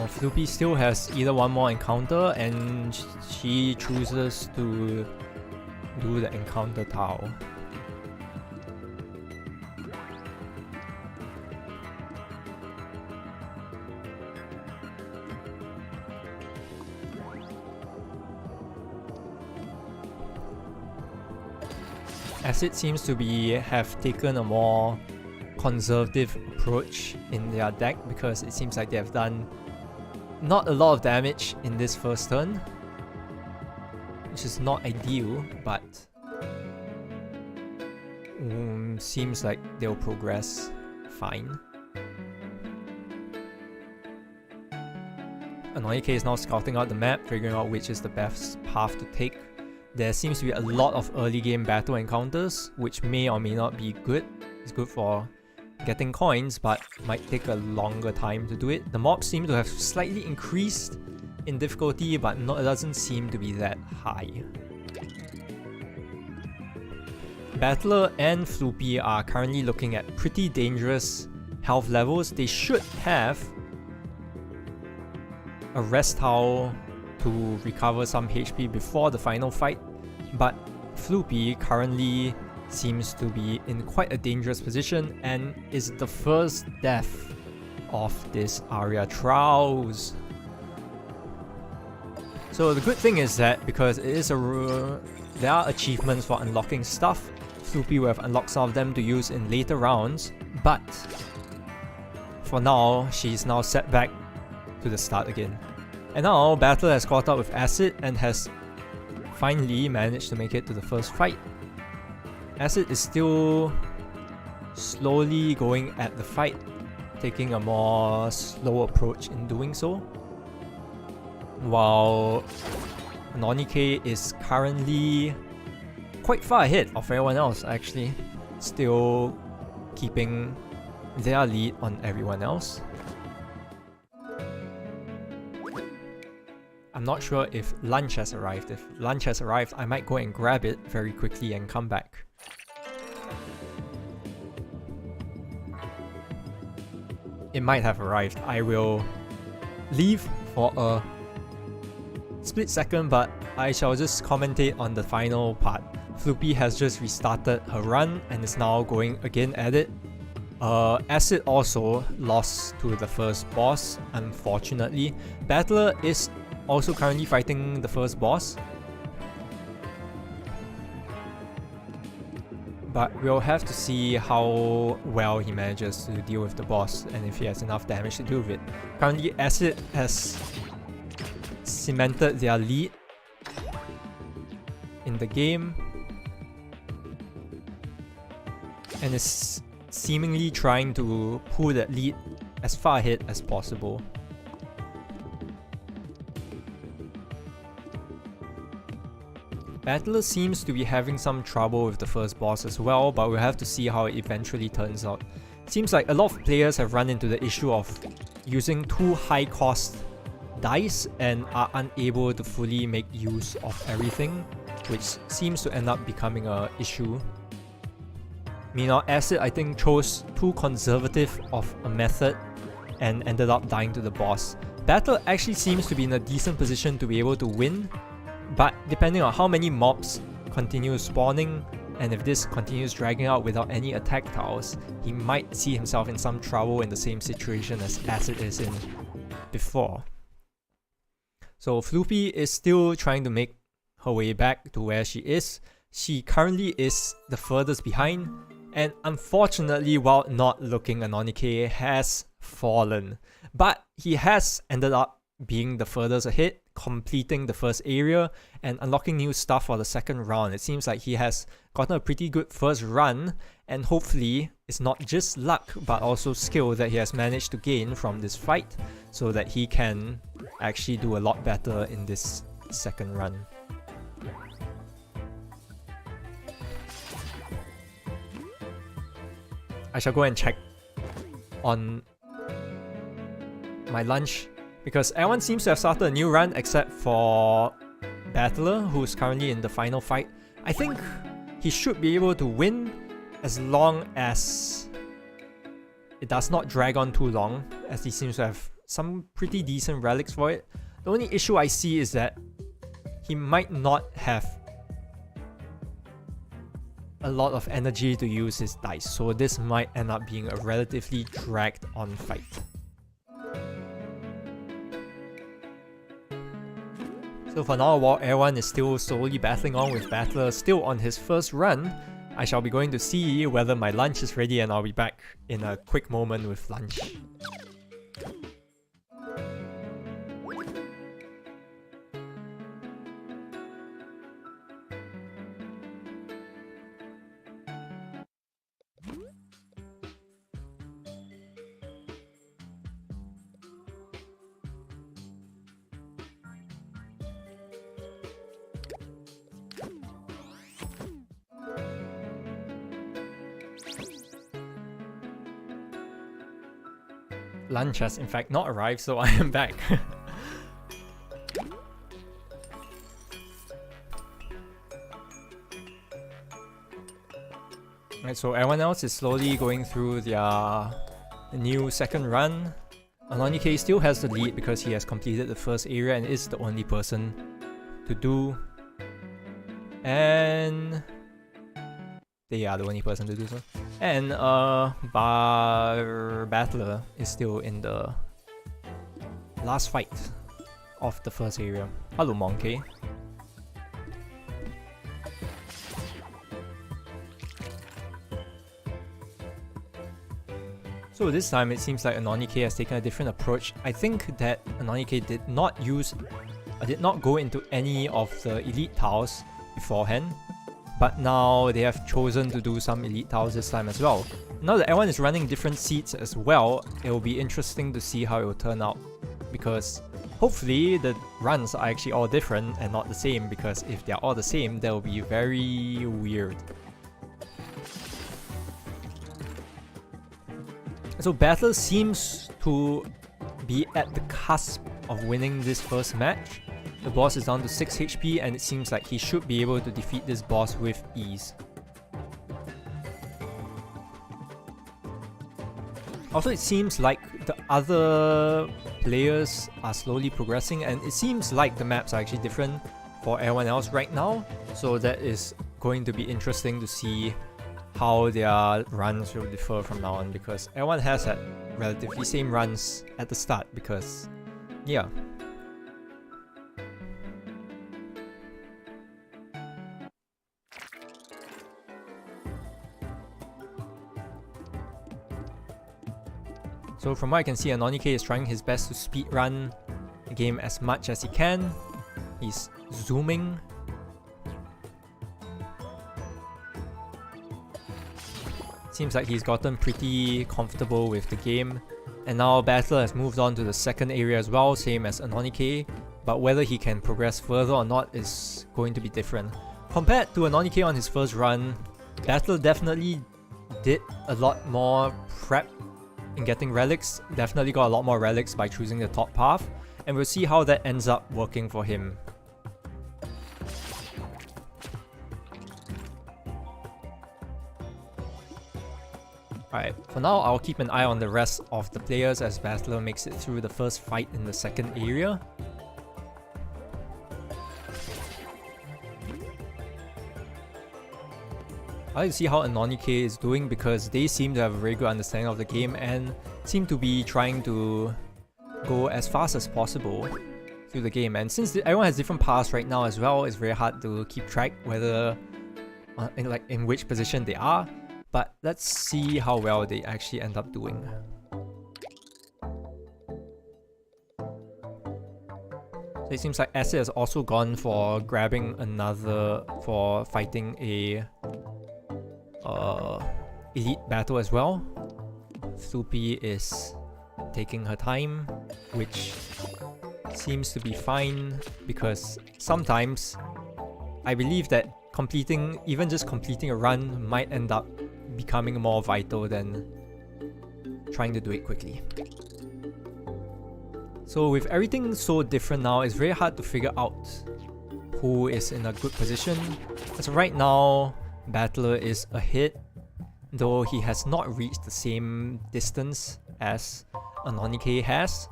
Floopy still has either one more encounter and she chooses to do the encounter Tao. Acid seems to have taken a more conservative approach in their deck because it seems like they have done not a lot of damage in this first turn, which is not ideal, but seems like they'll progress fine. Anonike is now scouting out the map, figuring out which is the best path to take. There seems to be a lot of early game battle encounters, which may or may not be good. It's good for getting coins, but might take a longer time to do it. The mobs seem to have slightly increased in difficulty, but it doesn't seem to be that high. Battler and Floopy are currently looking at pretty dangerous health levels. They should have a rest towel to recover some HP before the final fight, but Floopy currently seems to be in quite a dangerous position and is the first death of this Aria trials. So the good thing is that because it is there are achievements for unlocking stuff, Floopy will have unlocked some of them to use in later rounds, but for now she's now set back to the start again. And now Battler has caught up with Acid and has finally managed to make it to the first fight. Acid is still slowly going at the fight, taking a more slow approach in doing so, while Anonike is currently quite far ahead of everyone else actually, still keeping their lead on everyone else. I'm not sure if lunch has arrived. If lunch has arrived, I might go and grab it very quickly and come back. It might have arrived. I will leave for a split second, but I shall just commentate on the final part. Floopy has just restarted her run and is now going again at it. Acid also lost to the first boss, unfortunately. Battler is also currently fighting the first boss, but we'll have to see how well he manages to deal with the boss and if he has enough damage to deal with it. Currently, Acid has cemented their lead in the game and is seemingly trying to pull that lead as far ahead as possible. Battler seems to be having some trouble with the first boss as well, but we'll have to see how it eventually turns out. Seems like a lot of players have run into the issue of using too high cost dice and are unable to fully make use of everything, which seems to end up becoming an issue. Meanwhile, Acid, I think, chose too conservative of a method and ended up dying to the boss. Battler actually seems to be in a decent position to be able to win, but depending on how many mobs continue spawning, and if this continues dragging out without any attack tiles, he might see himself in some trouble in the same situation as Acid is in before. So Floopy is still trying to make her way back to where she is. She currently is the furthest behind, and unfortunately, while not looking, Anonike has fallen. But he has ended up being the furthest ahead, completing the first area and unlocking new stuff for the second round. It seems like he has gotten a pretty good first run, and hopefully it's not just luck but also skill that he has managed to gain from this fight so that he can actually do a lot better in this second run. I shall go and check on my lunch because everyone seems to have started a new run except for Battler, who's currently in the final fight. I think he should be able to win as long as it does not drag on too long, as he seems to have some pretty decent relics for it. The only issue I see is that he might not have a lot of energy to use his dice, so this might end up being a relatively dragged on fight. So for now, while everyone is still slowly battling on with Battler still on his first run, I shall be going to see whether my lunch is ready, and I'll be back in a quick moment with lunch. Lunch has in fact not arrived, so I am back. Right, so everyone else is slowly going through their new second run. Anonike still has the lead because he has completed the first area and is the only person to do. And they are the only person to do so. And Battler is still in the last fight of the first area. Hello, Monkey. So this time it seems like Anonike has taken a different approach. I think that Anonike did not go into any of the elite tiles beforehand, but now they have chosen to do some elite tiles this time as well. Now that everyone is running different seeds as well, it will be interesting to see how it will turn out, because hopefully the runs are actually all different and not the same, because if they're all the same, that will be very weird. So Battler seems to be at the cusp of winning this first match. The boss is down to 6 HP and it seems like he should be able to defeat this boss with ease. Also, it seems like the other players are slowly progressing, and it seems like the maps are actually different for everyone else right now. So that is going to be interesting to see how their runs will differ from now on, because everyone has had relatively same runs at the start, because yeah. So from what I can see, Anonike is trying his best to speedrun the game as much as he can. He's zooming. Seems like he's gotten pretty comfortable with the game. And now Battler has moved on to the second area as well, same as Anonike. But whether he can progress further or not is going to be different. Compared to Anonike on his first run, Battler definitely did a lot more prep in getting relics. Definitely got a lot more relics by choosing the top path. And we'll see how that ends up working for him. Alright, for now I'll keep an eye on the rest of the players as Battler makes it through the first fight in the second area. I like to see how Anonike is doing, because they seem to have a very good understanding of the game and seem to be trying to go as fast as possible through the game. And since everyone has different paths right now as well, it's very hard to keep track whether in which position they are. But let's see how well they actually end up doing. So it seems like Acid has also gone for grabbing for fighting a elite battle as well. Floopy is taking her time, which seems to be fine, because sometimes I believe that even just completing a run might end up becoming more vital than trying to do it quickly. So with everything so different now, it's very hard to figure out who is in a good position. As of right now, Battler is ahead, though he has not reached the same distance as Anonike has.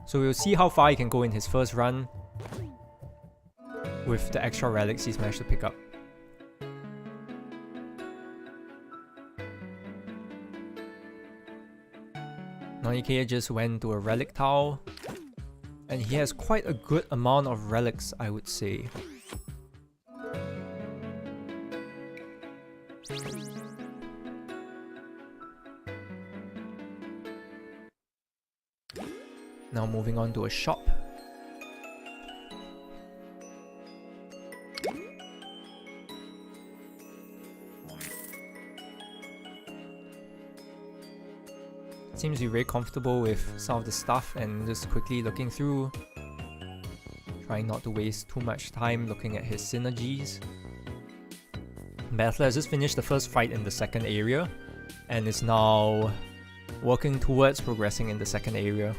So we'll see how far he can go in his first run with the extra relics he's managed to pick up. Anonike just went to a relic tile, and he has quite a good amount of relics, I would say. Now moving on to a shop. Seems to be very comfortable with some of the stuff and just quickly looking through. Trying not to waste too much time looking at his synergies. Battler has just finished the first fight in the second area and is now working towards progressing in the second area.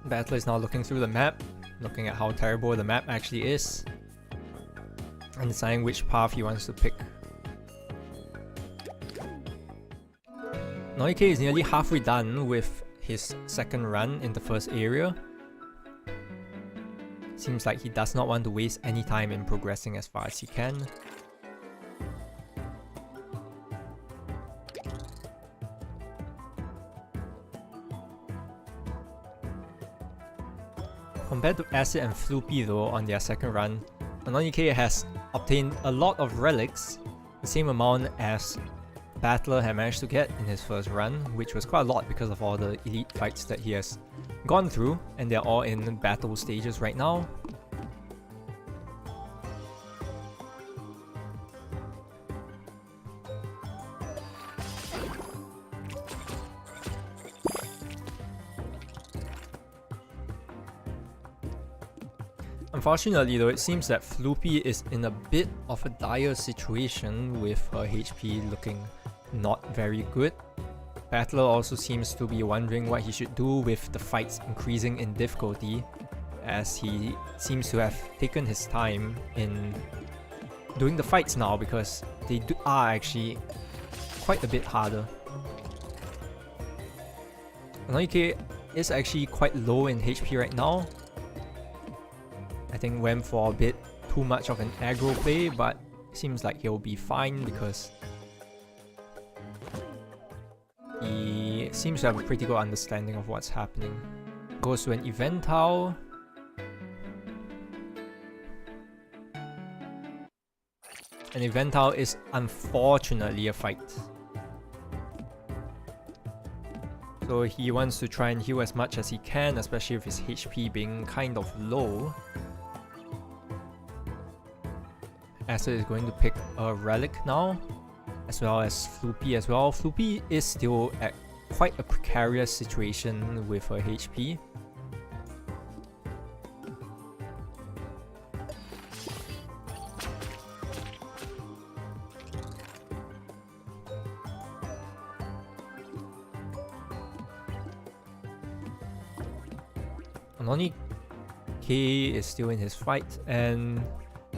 Battler is now looking through the map, looking at how terrible the map actually is, and deciding which path he wants to pick. Anonike is nearly halfway done with his second run in the first area. Seems like he does not want to waste any time in progressing as far as he can. Compared to Acid and Floopy though on their second run, Anonike has obtained a lot of relics, the same amount as Battler had managed to get in his first run, which was quite a lot because of all the elite fights that he has gone through, and they're all in battle stages right now. Unfortunately though, it seems that Floopy is in a bit of a dire situation with her HP looking not very good. Battler also seems to be wondering what he should do with the fights increasing in difficulty, as he seems to have taken his time in doing the fights now because they are actually quite a bit harder. Ryki is actually quite low in HP right now. I think went for a bit too much of an aggro play, but seems like he'll be fine because he seems to have a pretty good understanding of what's happening. Goes to an Eventile. An Eventile is unfortunately a fight. So he wants to try and heal as much as he can, especially with his HP being kind of low. Acid is going to pick a Relic now, as well as Floopy as well. Floopy is still at quite a precarious situation with her HP. Noni K is still in his fight, and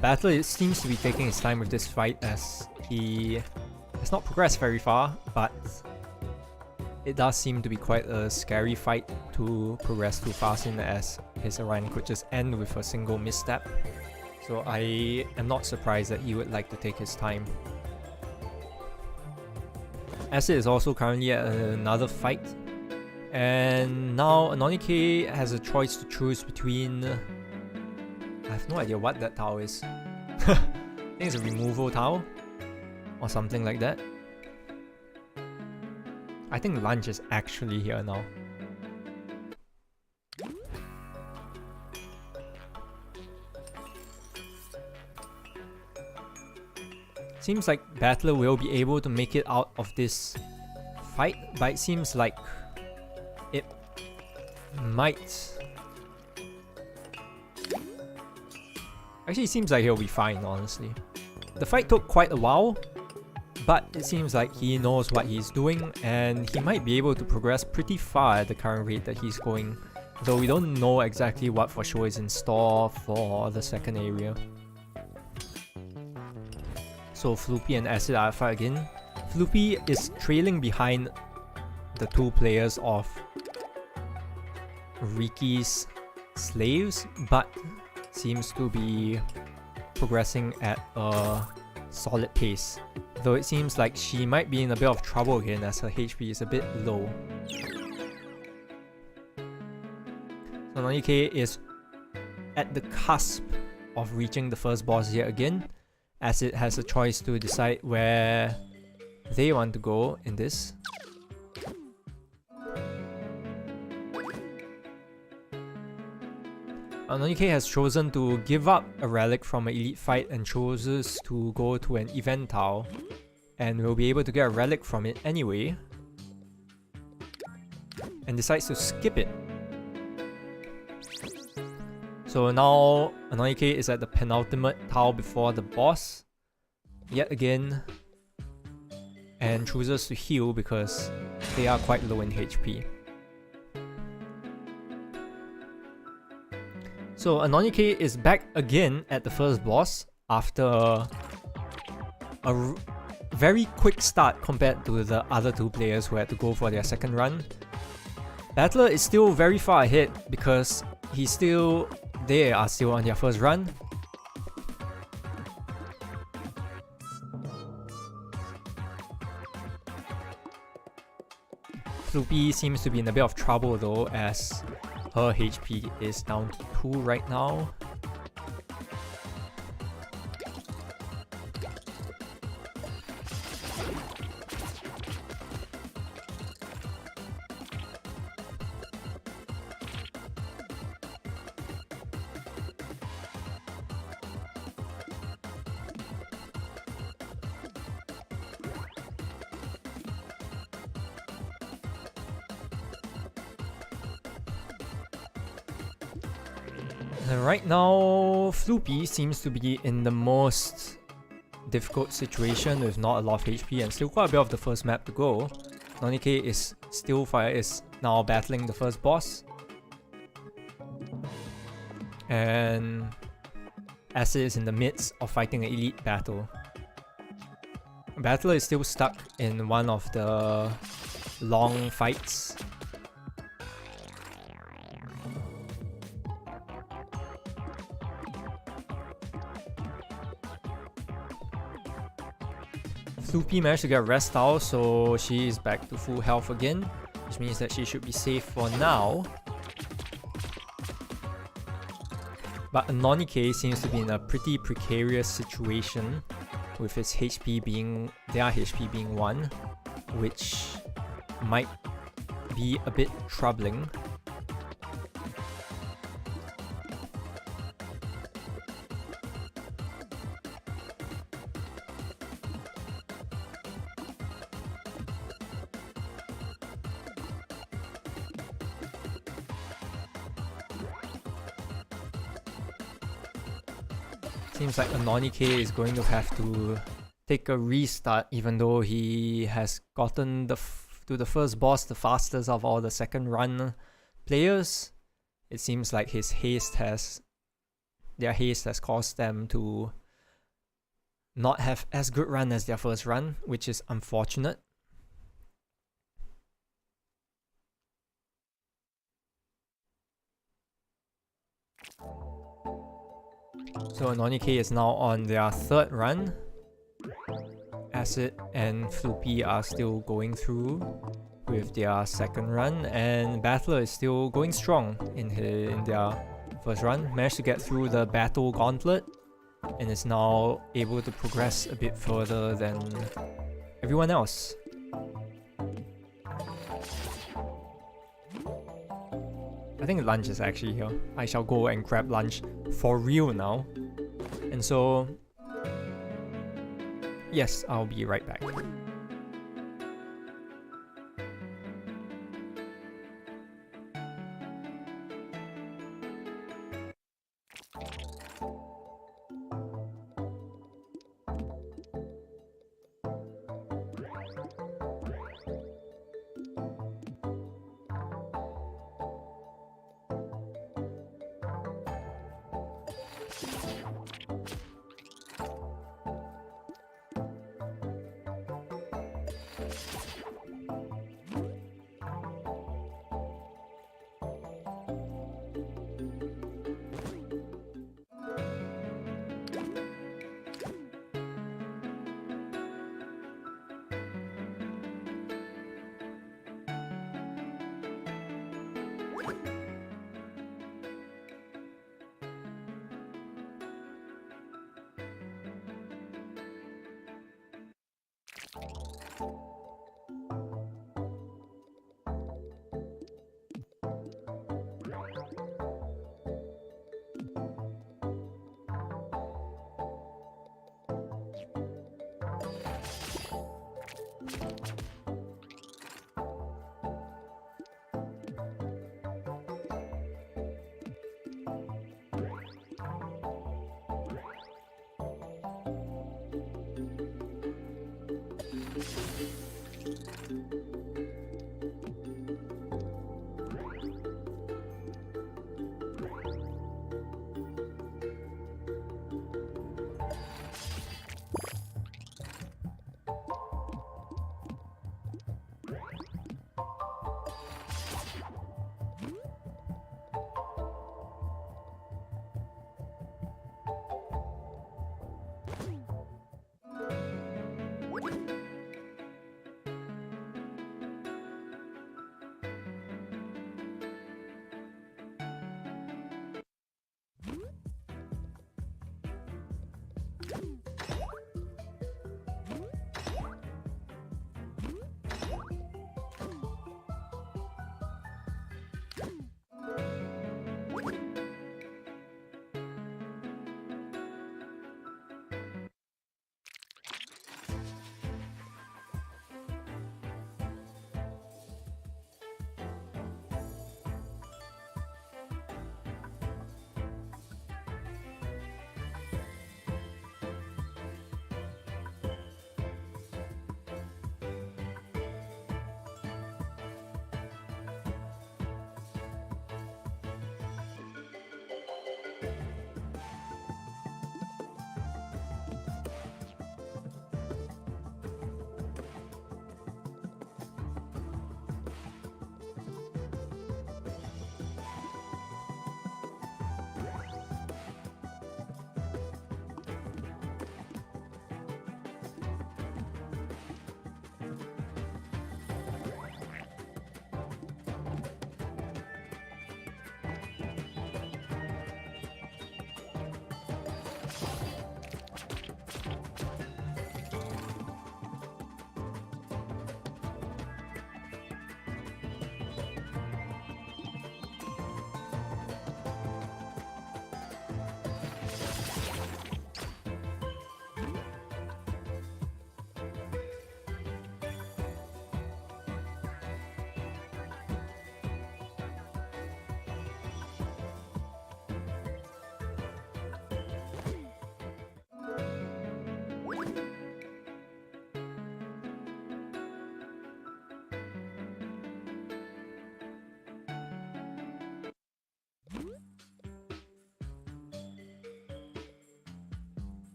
Battler it seems to be taking his time with this fight as he has not progressed very far, but it does seem to be quite a scary fight to progress too fast in, as his Orion could just end with a single misstep. So I am not surprised that he would like to take his time. Acid is also currently at another fight, and now Anonike has a choice to choose between... I have no idea what that tile is. I think it's a removal tile or something like that. I think lunch is actually here now. Seems like Battler will be able to make it out of this fight, but it seems like it might... Actually, it seems like he'll be fine, honestly. The fight took quite a while, but it seems like he knows what he's doing and he might be able to progress pretty far at the current rate that he's going, though we don't know exactly what for sure is in store for the second area. So Floopy and Acid are at fight again. Floopy is trailing behind the two players of Ryki's slaves, but seems to be progressing at a solid pace, though it seems like she might be in a bit of trouble again as her HP is a bit low. So Nonike is at the cusp of reaching the first boss yet again, as it has a choice to decide where they want to go in this. Anonike has chosen to give up a relic from an elite fight and chooses to go to an event tile, and will be able to get a relic from it anyway, and decides to skip it. So now Anonike is at the penultimate tile before the boss yet again, and chooses to heal because they are quite low in HP. So Anonike is back again at the first boss after a very quick start compared to the other two players who had to go for their second run. Battler is still very far ahead because they are still on their first run. Floopy seems to be in a bit of trouble though, as her HP is down to 2 right now. Right now, Floopy seems to be in the most difficult situation with not a lot of HP and still quite a bit of the first map to go. Nonike is now battling the first boss. And Acid is in the midst of fighting an elite battle. Battler is still stuck in one of the long fights. Floopy managed to get a rest out, so she is back to full health again, which means that she should be safe for now. But Nonike seems to be in a pretty precarious situation with their HP being 1, which might be a bit troubling. Seems like Nonike is going to have to take a restart, even though he has gotten to the first boss the fastest of all the second run players. It seems like their haste has caused them to not have as good run as their first run, which is unfortunate. So Nonike is now on their third run. Acid and Floopy are still going through with their second run, and Battler is still going strong in their first run. Managed to get through the battle gauntlet and is now able to progress a bit further than everyone else. I think lunch is actually here. I shall go and grab lunch for real now. And so, yes, I'll be right back.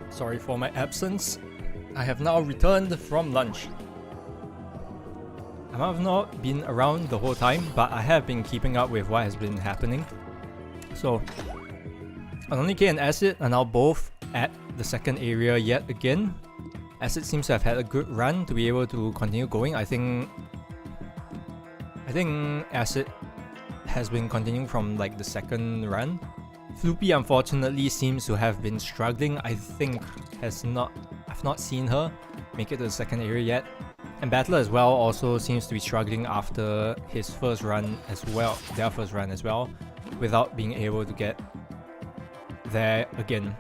Sorry for my absence. I have now returned from lunch. I might have not been around the whole time, but I have been keeping up with what has been happening. So, Anonike and Acid are now both at the second area yet again. Acid seems to have had a good run to be able to continue going. I think Acid has been continuing from like the second run. Floopy unfortunately seems to have been struggling. I think I've not seen her make it to the second area yet. And Battler as well also seems to be struggling after his first run as well, their first run as well, without being able to get there again.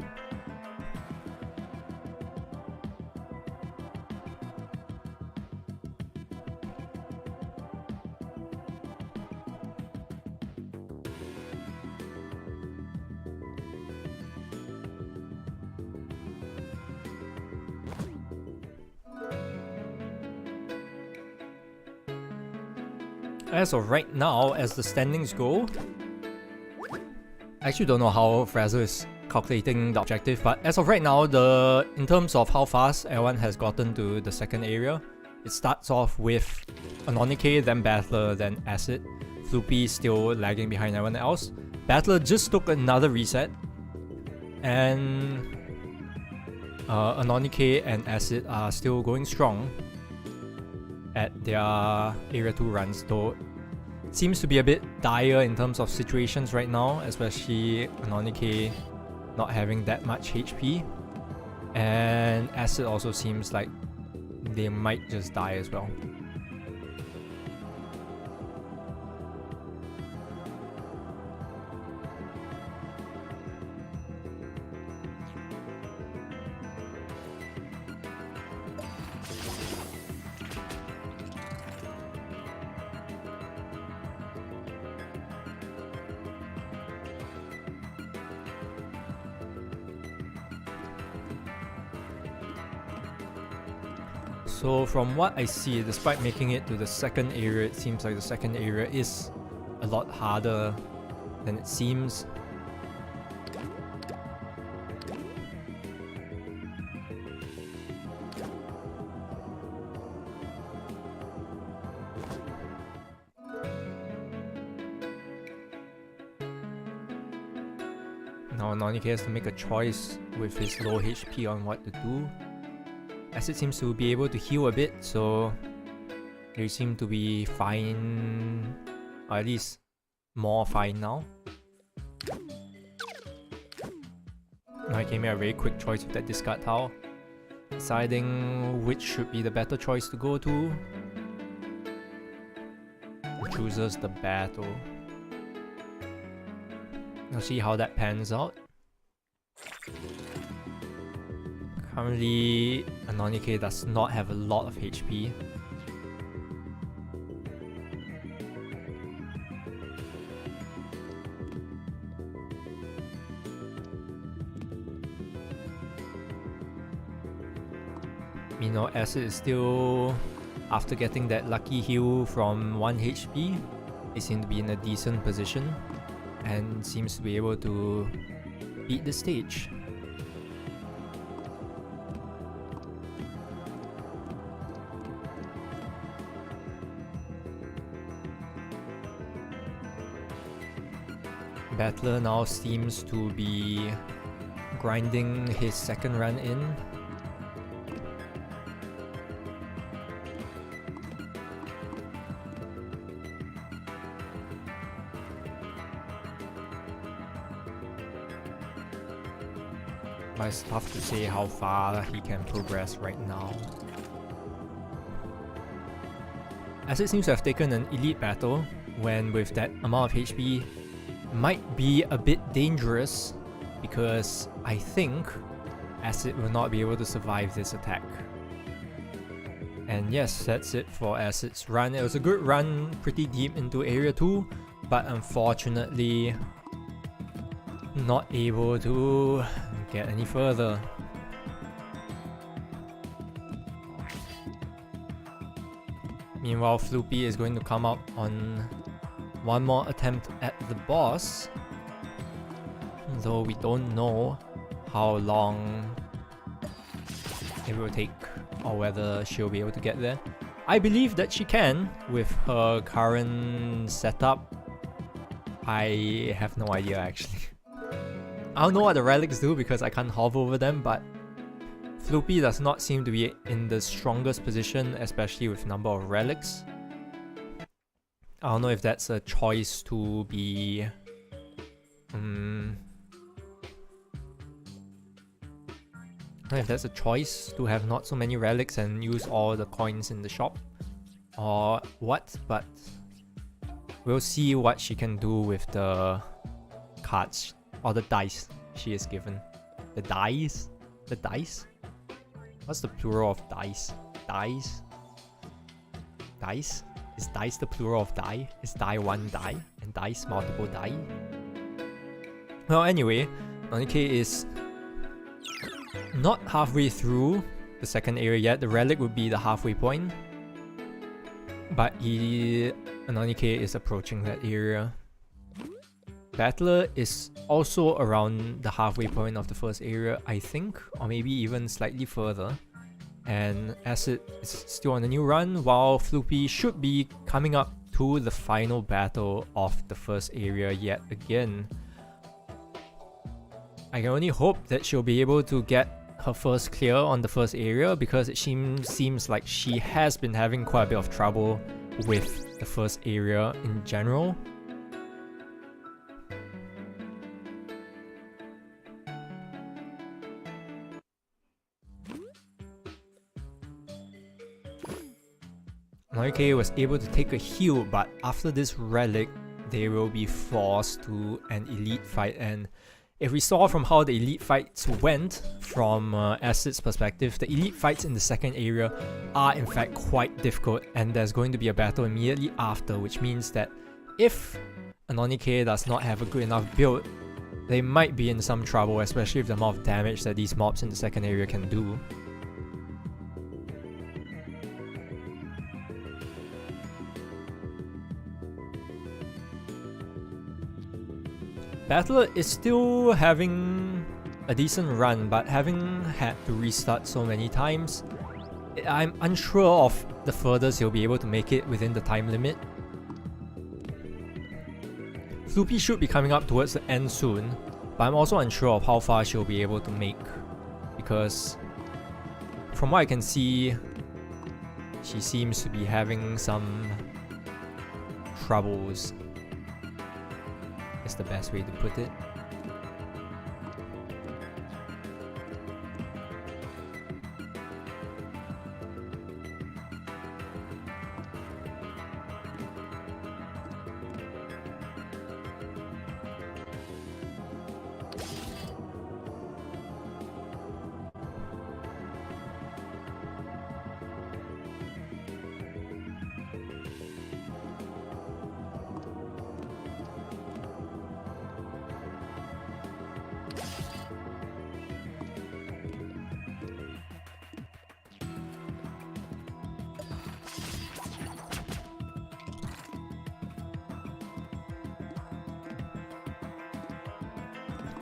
As of right now, as the standings go, I actually don't know how Frazzle is calculating the objective, but as of right now, in terms of how fast everyone has gotten to the second area, it starts off with Anonike, then Battler, then Acid. Floopy still lagging behind everyone else. Battler just took another reset, and Anonike and Acid are still going strong at their Area 2 runs, though it seems to be a bit dire in terms of situations right now, especially Anonike not having that much HP, and Acid also seems like they might just die as well. So from what I see, despite making it to the second area, it seems like the second area is a lot harder than it seems. Now Anonike has to make a choice with his low HP on what to do. Acid seems to be able to heal a bit, so they seem to be fine, or at least more fine now. Anonike made a very quick choice with that discard tile, deciding which should be the better choice to go to. He chooses the battle. We'll see how that pans out. Currently, Anonike does not have a lot of HP. Meanwhile, Acid is still, after getting that lucky heal from 1 HP, he seems to be in a decent position and seems to be able to beat the stage. Battler now seems to be grinding his second run in. But it's tough to say how far he can progress right now. Acid seems to have taken an elite battle when with that amount of HP might be a bit dangerous, because I think Acid will not be able to survive this attack. And yes, that's it for Acid's run. It was a good run, pretty deep into Area 2, but unfortunately not able to get any further. Meanwhile, Floopy is going to come up on one more attempt at the boss, though we don't know how long it will take or whether she'll be able to get there. I believe that she can with her current setup. I have no idea actually. I don't know what the relics do because I can't hover over them, but Floopy does not seem to be in the strongest position, especially with number of relics. I don't know if that's a choice to be... I don't know if that's a choice to have not so many relics and use all the coins in the shop or what, but we'll see what she can do with the cards or the dice she is given. The dice? The dice? What's the plural of dice? Dice? Dice? Is dice the plural of die? Is die one die? And dice multiple die? Well, anyway, Nonike is not halfway through the second area yet. The relic would be the halfway point. But Nonike is approaching that area. Battler is also around the halfway point of the first area, I think, or maybe even slightly further. And Acid is still on a new run, while Floopy should be coming up to the final battle of the first area yet again. I can only hope that she'll be able to get her first clear on the first area, because it seems like she has been having quite a bit of trouble with the first area in general. Ryki was able to take a heal, but after this relic, they will be forced to an elite fight. And if we saw from how the elite fights went from Acid's perspective, the elite fights in the second area are in fact quite difficult, and there's going to be a battle immediately after, which means that if Nonike does not have a good enough build, they might be in some trouble, especially with the amount of damage that these mobs in the second area can do. Battler is still having a decent run, but having had to restart so many times, I'm unsure of the furthest he'll be able to make it within the time limit. Floopy should be coming up towards the end soon, but I'm also unsure of how far she'll be able to make, because from what I can see, she seems to be having some troubles. Is the best way to put it.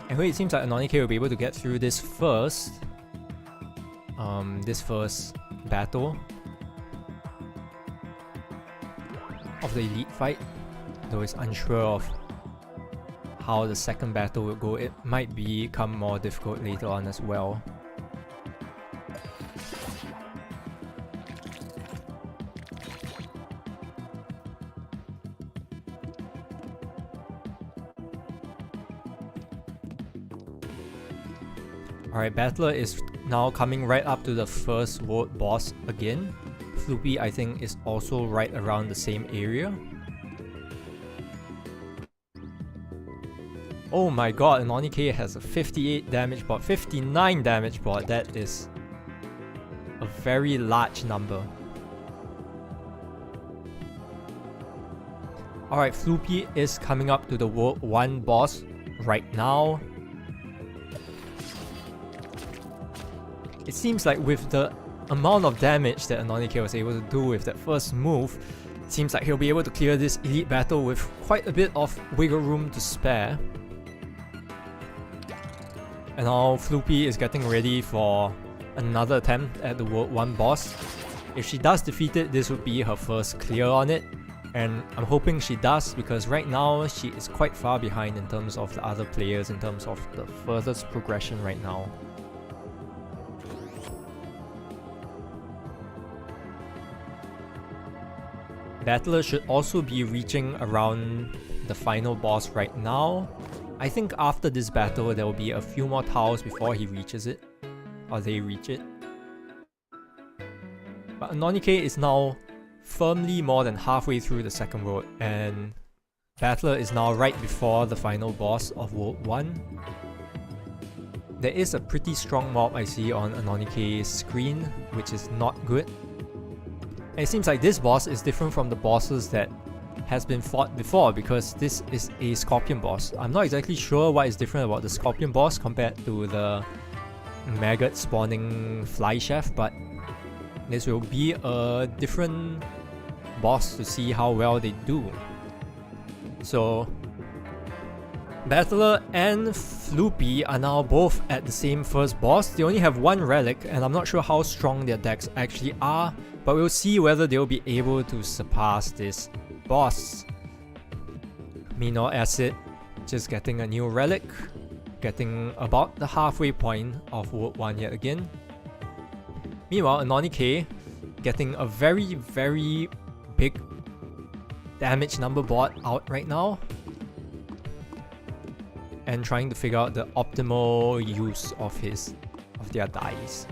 Anyway, it seems like Nonike will be able to get through this first battle of the elite fight, though it's unsure of how the second battle will go. It might become more difficult later on as well. Alright, Battler is now coming right up to the first world boss again. Floopy, I think, is also right around the same area. Oh my god, Nonike has a 58 damage bot, 59 damage bot. That is a very large number. Alright, Floopy is coming up to the World 1 boss right now. It seems like with the amount of damage that Nonike was able to do with that first move, it seems like he'll be able to clear this elite battle with quite a bit of wiggle room to spare. And now Floopy is getting ready for another attempt at the World 1 boss. If she does defeat it, this would be her first clear on it. And I'm hoping she does, because right now she is quite far behind in terms of the other players, in terms of the furthest progression right now. Battler should also be reaching around the final boss right now. I think after this battle there will be a few more tiles before he reaches it, or they reach it. But Anonike is now firmly more than halfway through the second world, and Battler is now right before the final boss of World 1. There is a pretty strong mob I see on Anonike's screen, which is not good. And it seems like this boss is different from the bosses that has been fought before, because this is a Scorpion boss. I'm not exactly sure what is different about the Scorpion boss compared to the maggot spawning fly chef, but this will be a different boss to see how well they do. So Battler and Floopy are now both at the same first boss. They only have one relic, and I'm not sure how strong their decks actually are, but we'll see whether they'll be able to surpass this boss. Minor Acid just getting a new relic, getting about the halfway point of World 1 yet again. Meanwhile, Anonike getting a very, very big damage number board out right now, and trying to figure out the optimal use of their dice.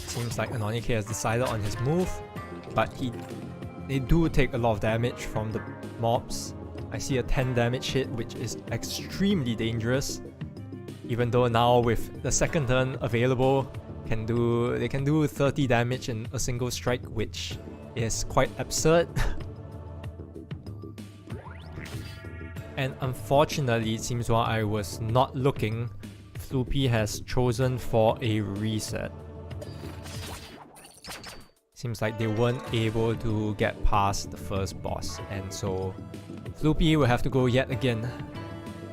Seems like Anonike has decided on his move, but they do take a lot of damage from the mobs. I see a 10 damage hit, which is extremely dangerous. Even though now with the second turn available, they can do 30 damage in a single strike, which is quite absurd. And unfortunately, it seems while I was not looking, Floopy has chosen for a reset. Seems like they weren't able to get past the first boss, and so Floopy will have to go yet again.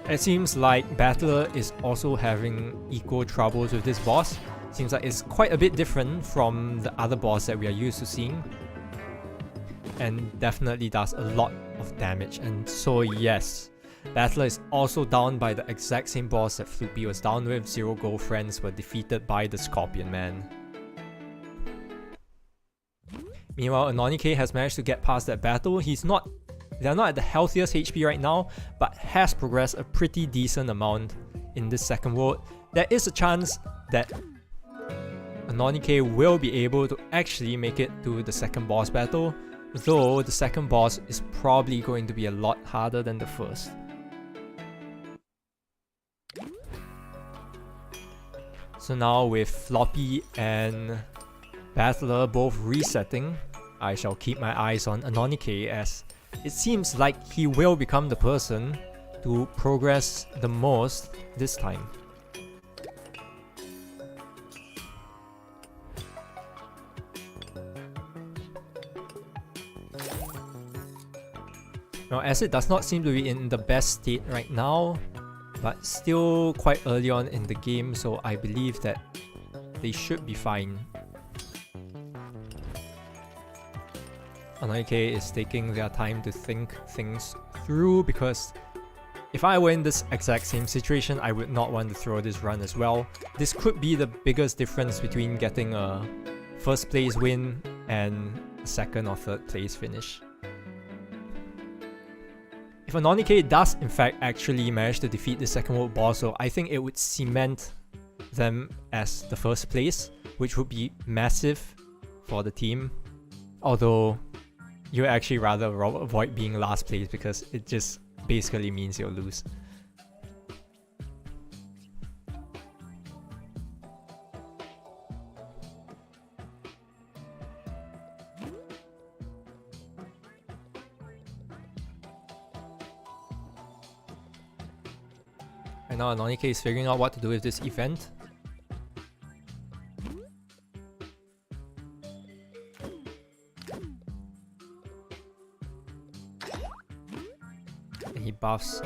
It seems like Battler is also having equal troubles with this boss. Seems like it's quite a bit different from the other boss that we are used to seeing, and definitely does a lot of damage. And so yes, Battler is also down by the exact same boss that Floopy was down with. Zero Gold Friends were defeated by the Scorpion Man. Meanwhile, Anonike has managed to get past that battle. They're not at the healthiest HP right now, but has progressed a pretty decent amount in this second world. There is a chance that Anonike will be able to actually make it to the second boss battle, though the second boss is probably going to be a lot harder than the first. So now with Floppy and Battler both resetting, I shall keep my eyes on Anonike, as it seems like he will become the person to progress the most this time. Now, Acid does not seem to be in the best state right now, but still quite early on in the game, so I believe that they should be fine. Anonike is taking their time to think things through, because if I were in this exact same situation, I would not want to throw this run as well. This could be the biggest difference between getting a first place win and a second or third place finish. If Anonike does in fact actually manage to defeat the second world boss, so I think it would cement them as the first place, which would be massive for the team. Although you would actually rather avoid being last place, because it just basically means you'll lose. And now Anonike is figuring out what to do with this event. he buffs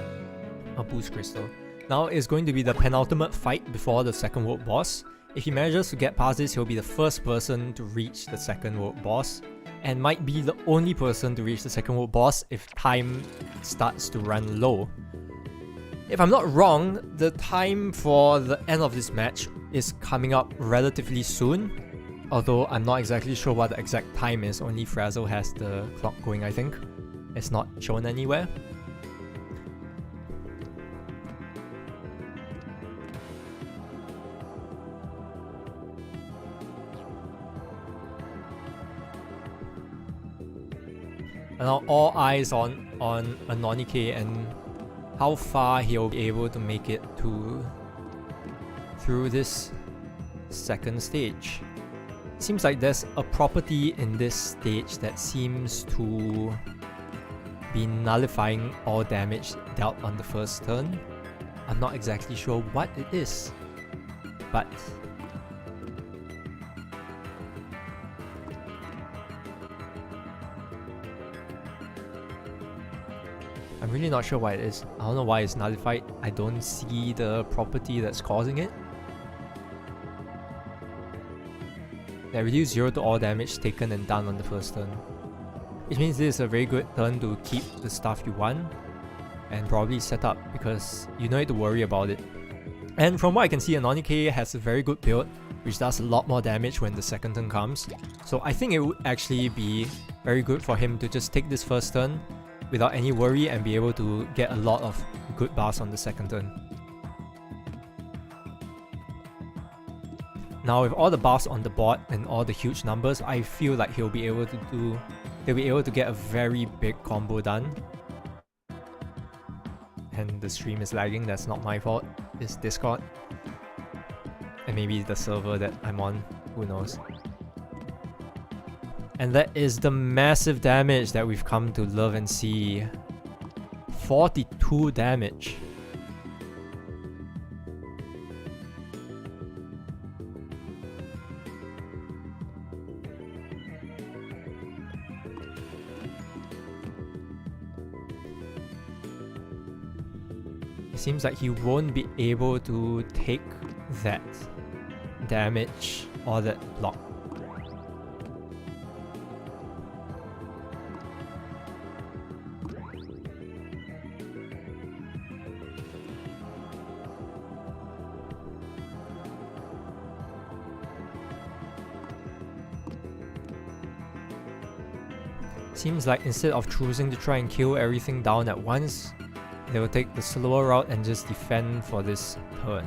a boost crystal. Now it's going to be the penultimate fight before the second world boss. If he manages to get past this, he'll be the first person to reach the second world boss, and might be the only person to reach the second world boss if time starts to run low. If I'm not wrong, the time for the end of this match is coming up relatively soon, although I'm not exactly sure what the exact time is. Only Frazzle has the clock going, I think. It's not shown anywhere. And now all eyes on Anonike and how far he'll be able to make it through this second stage. Seems like there's a property in this stage that seems to be nullifying all damage dealt on the first turn. I'm not exactly sure what it is, but I'm really not sure why it is. I don't know why it's nullified. I don't see the property that's causing it. They reduce 0 to all damage taken and done on the first turn, which means this is a very good turn to keep the stuff you want and probably set up because you don't need to worry about it. And from what I can see, Anonike has a very good build which does a lot more damage when the second turn comes. So I think it would actually be very good for him to just take this first turn without any worry and be able to get a lot of good buffs on the second turn. Now with all the buffs on the board and all the huge numbers, I feel like he'll be able to get a very big combo done. And the stream is lagging, that's not my fault, it's Discord. And maybe the server that I'm on, who knows. And that is the massive damage that we've come to love and see. 42 damage. It seems like he won't be able to take that damage or that block. Seems like instead of choosing to try and kill everything down at once, they will take the slower route and just defend for this turn.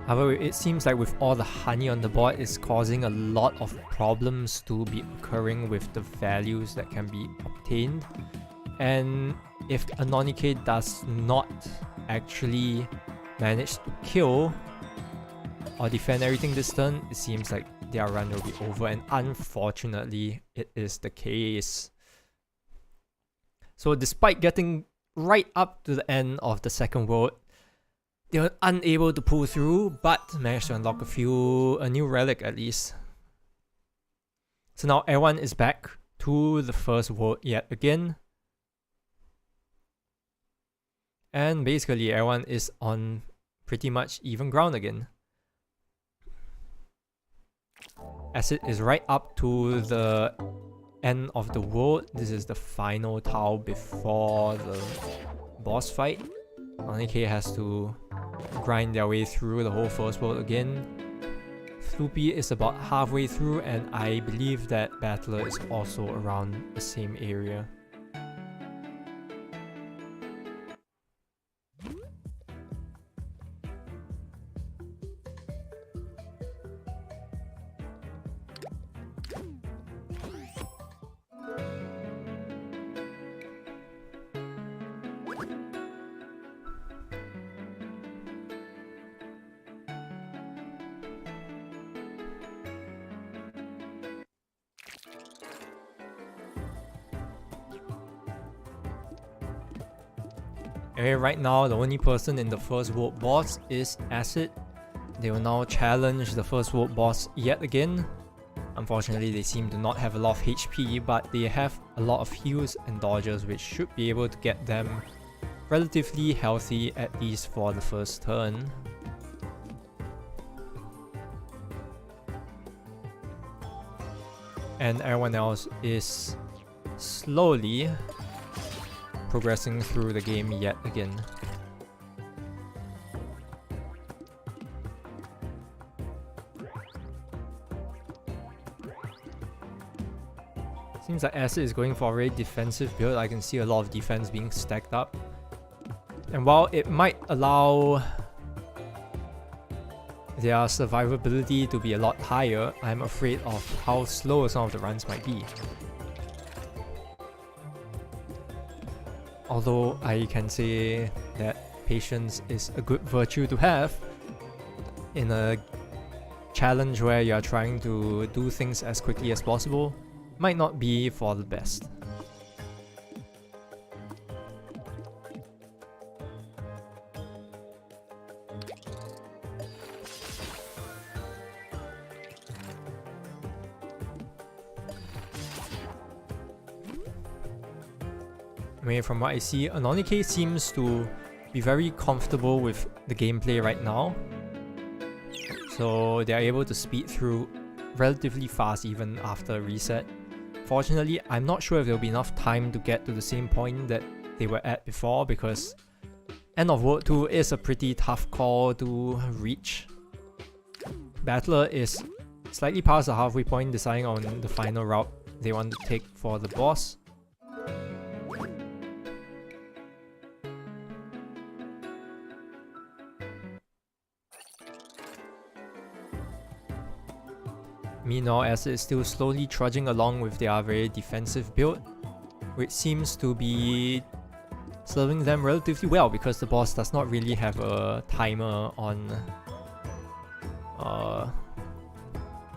However, it seems like with all the honey on the board, it's causing a lot of problems to be occurring with the values that can be obtained. And if Anonike does not actually manage to kill or defend everything this turn, it seems like their run will be over, and unfortunately, it is the case. So despite getting right up to the end of the second world, they were unable to pull through, but managed to unlock a new relic at least. So now everyone is back to the first world yet again. And basically everyone is on pretty much even ground again. Acid is right up to the end of the world. This is the final tile before the boss fight. Anonike has to grind their way through the whole first world again. Floopy is about halfway through, and I believe that Battler is also around the same area. Anyway, right now the only person in the first world boss is Acid. They will now challenge the first world boss yet again. Unfortunately, they seem to not have a lot of HP, but they have a lot of heals and dodges, which should be able to get them relatively healthy, at least for the first turn. And everyone else is slowly progressing through the game yet again. Seems like Acid is going for a very defensive build. I can see a lot of defense being stacked up. And while it might allow their survivability to be a lot higher, I'm afraid of how slow some of the runs might be. Although I can say that patience is a good virtue to have in a challenge where you are trying to do things as quickly as possible, might not be for the best. I mean, from what I see, Anonike seems to be very comfortable with the gameplay right now. So they are able to speed through relatively fast even after reset. Fortunately, I'm not sure if there will be enough time to get to the same point that they were at before, because End of World 2 is a pretty tough call to reach. Battler is slightly past the halfway point, deciding on the final route they want to take for the boss. Meanwhile, Acid is still slowly trudging along with their very defensive build, which seems to be serving them relatively well because the boss does not really have a timer on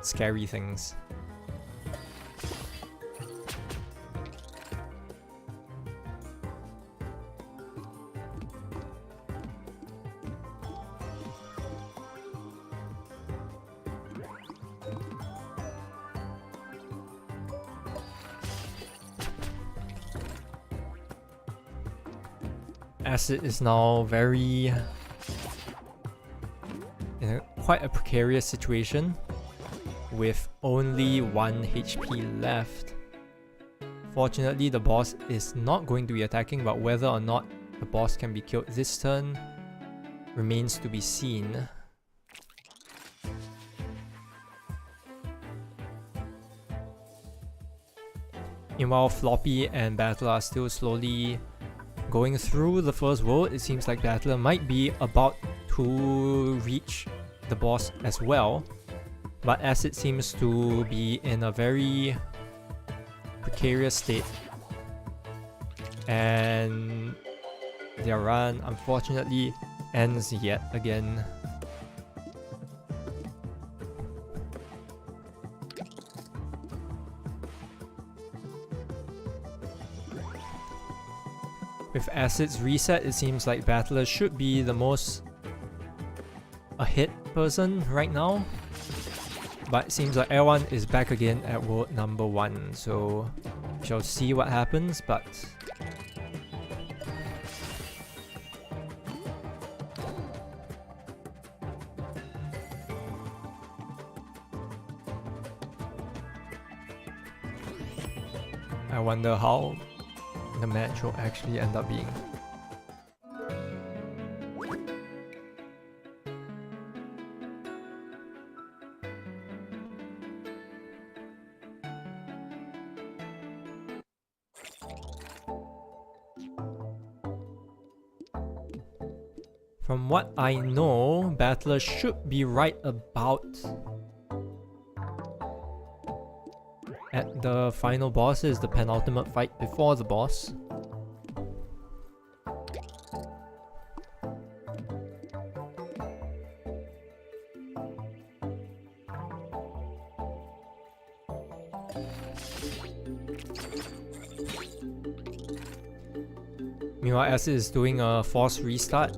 scary things. Acid is now very in quite a precarious situation with only 1 HP left. Fortunately, the boss is not going to be attacking, but whether or not the boss can be killed this turn remains to be seen. Meanwhile, Floppy and Battler are still slowly going through the first world. It seems like Battler might be about to reach the boss as well, but Acid seems to be in a very precarious state, and their run unfortunately ends yet again. With Acid's reset, it seems like Battler should be the most ahead person right now. But it seems like everyone is back again at world number 1, so we shall see what happens, but I wonder how the match will actually end up being. From what I know, Battler should be right about at the final boss. Is the penultimate fight before the boss. Meanwhile, Acid is doing a forced restart.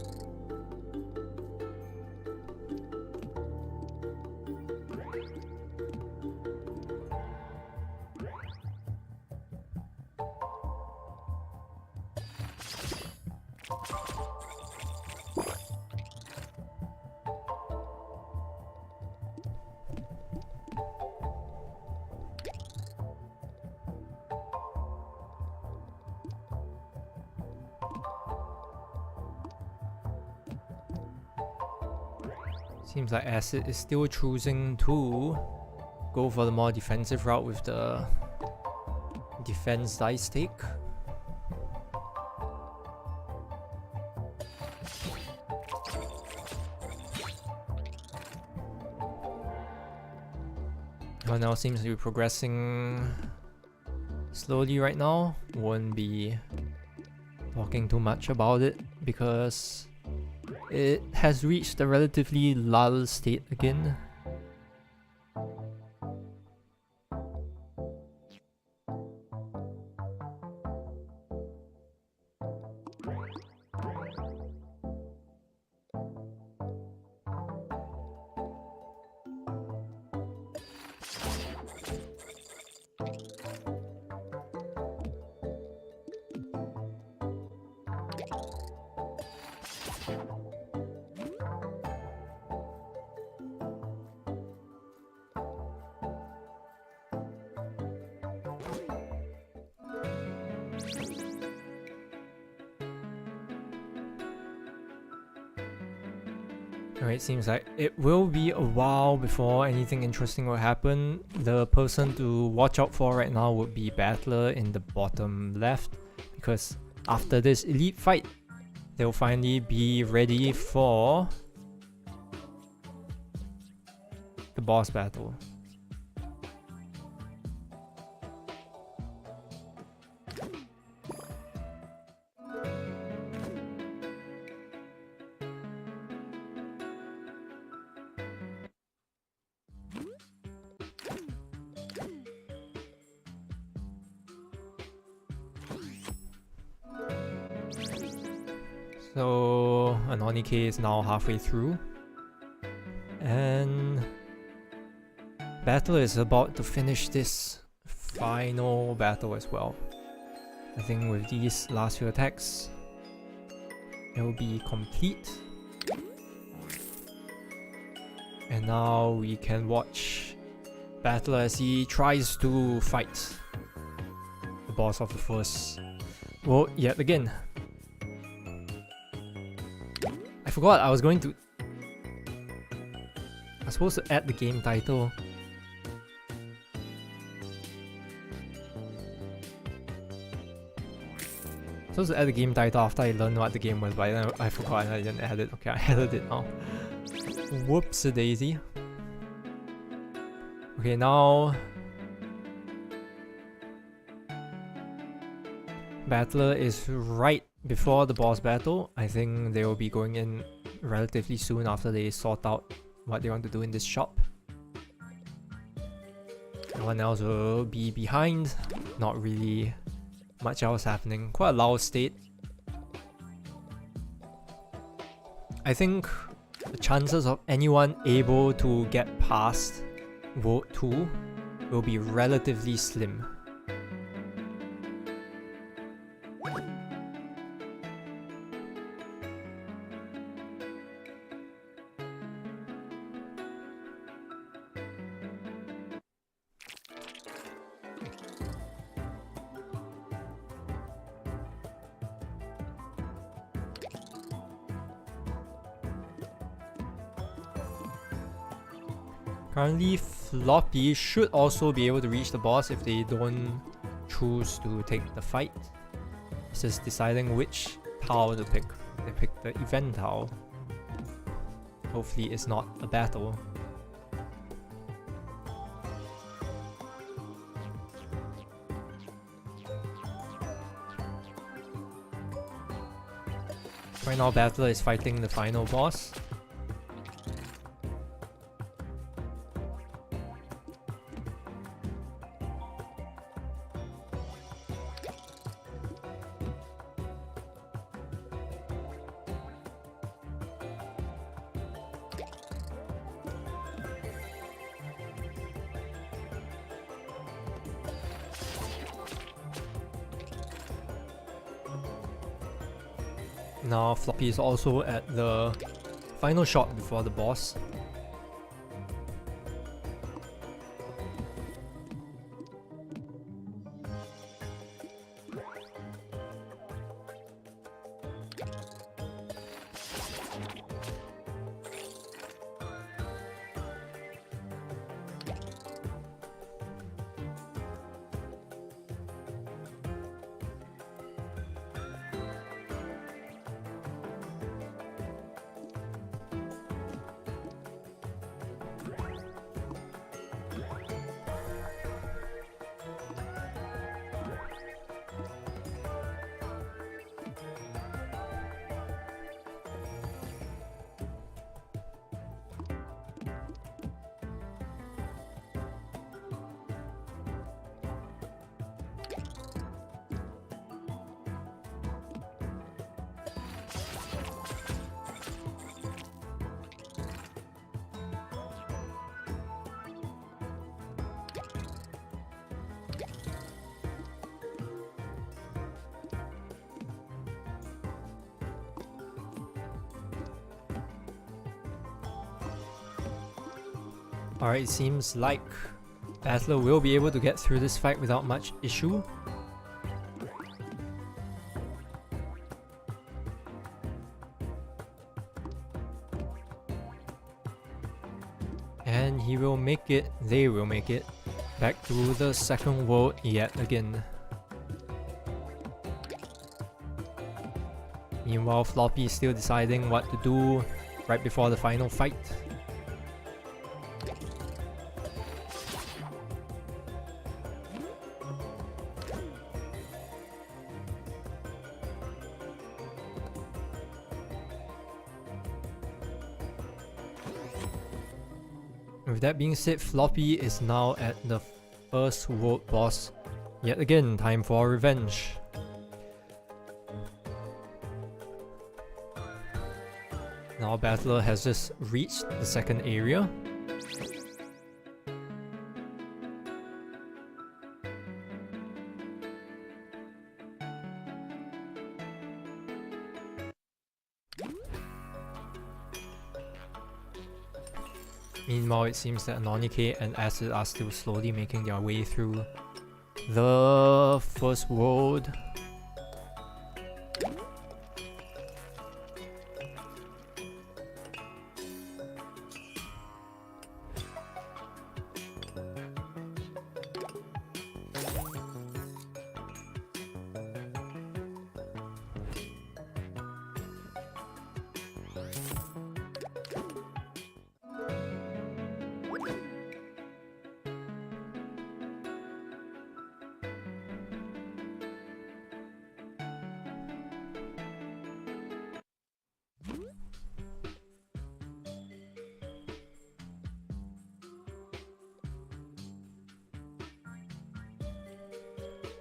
Seems like Acid is still choosing to go for the more defensive route with the defense dice take. Everyone else seems to be progressing slowly right now. Won't be talking too much about it because it has reached a relatively lull state again. Alright, seems like it will be a while before anything interesting will happen. The person to watch out for right now would be Battler in the bottom left, because after this elite fight, they'll finally be ready for the boss battle. So Anonike is now halfway through, and Battler is about to finish this final battle as well. I think with these last few attacks, it will be complete. And now we can watch Battler as he tries to fight the boss of the first world yet again. I forgot I was supposed to add the game title. Supposed to add the game title after I learned what the game was, but then I forgot and I didn't add it. Okay, I added it now. Whoops-a-daisy. Okay, now Battler is right before the boss battle. I think they will be going in relatively soon after they sort out what they want to do in this shop. Everyone else will be behind. Not really much else happening. Quite a loud state. I think the chances of anyone able to get past Vote 2 will be relatively slim. Currently, Floppy should also be able to reach the boss if they don't choose to take the fight. It's just deciding which tile to pick. They pick the event tile. Hopefully it's not a battle. Right now, Battler is fighting the final boss. Now Floppy is also at the final shot before the boss. Alright, it seems like Battler will be able to get through this fight without much issue. And he will make it, they will make it, back to the second world yet again. Meanwhile, Floppy is still deciding what to do right before the final fight. With that being said, Floppy is now at the first world boss. Yet again, time for revenge. Now Battler has just reached the second area. Meanwhile, it seems that Anonike and Acid are still slowly making their way through the first world.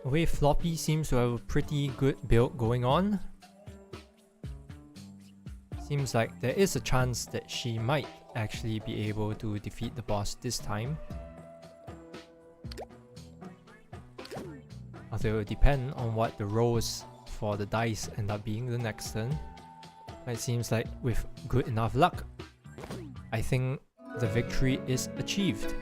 The way Floppy seems to have a pretty good build going on. Seems like there is a chance that she might actually be able to defeat the boss this time. Although it will depend on what the rolls for the dice end up being the next turn. But it seems like with good enough luck, I think the victory is achieved.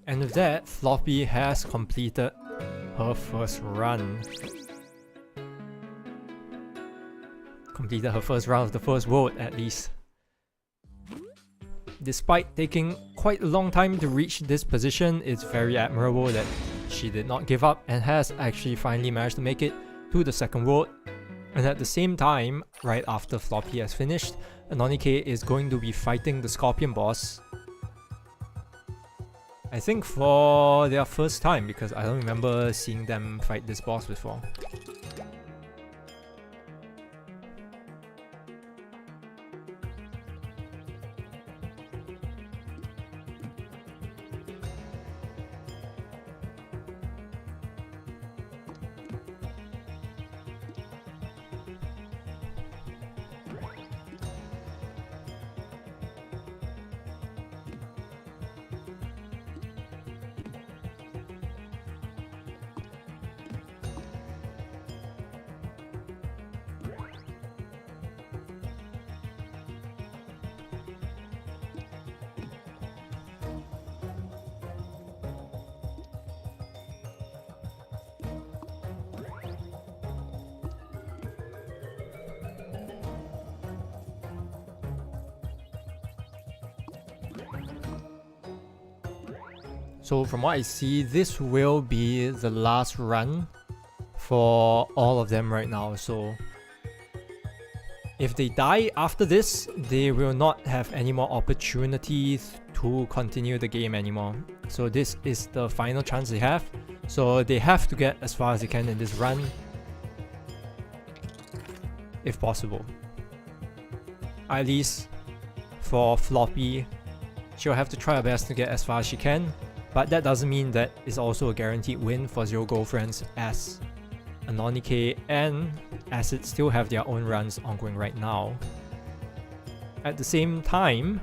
And with that, Floppy has completed her first run. Completed her first round of the first world at least. Despite taking quite a long time to reach this position, it's very admirable that she did not give up and has actually finally managed to make it to the second world. And at the same time, right after Floppy has finished, Anonike is going to be fighting the Scorpion boss. I think for their first time, because I don't remember seeing them fight this boss before. So from what I see, this will be the last run for all of them right now. So if they die after this, they will not have any more opportunities to continue the game anymore. So this is the final chance they have. So they have to get as far as they can in this run, if possible. At least for Floppy, she'll have to try her best to get as far as she can, but that doesn't mean that it's also a guaranteed win for Zero Girlfriends, as Anonike and Acid still have their own runs ongoing right now. At the same time,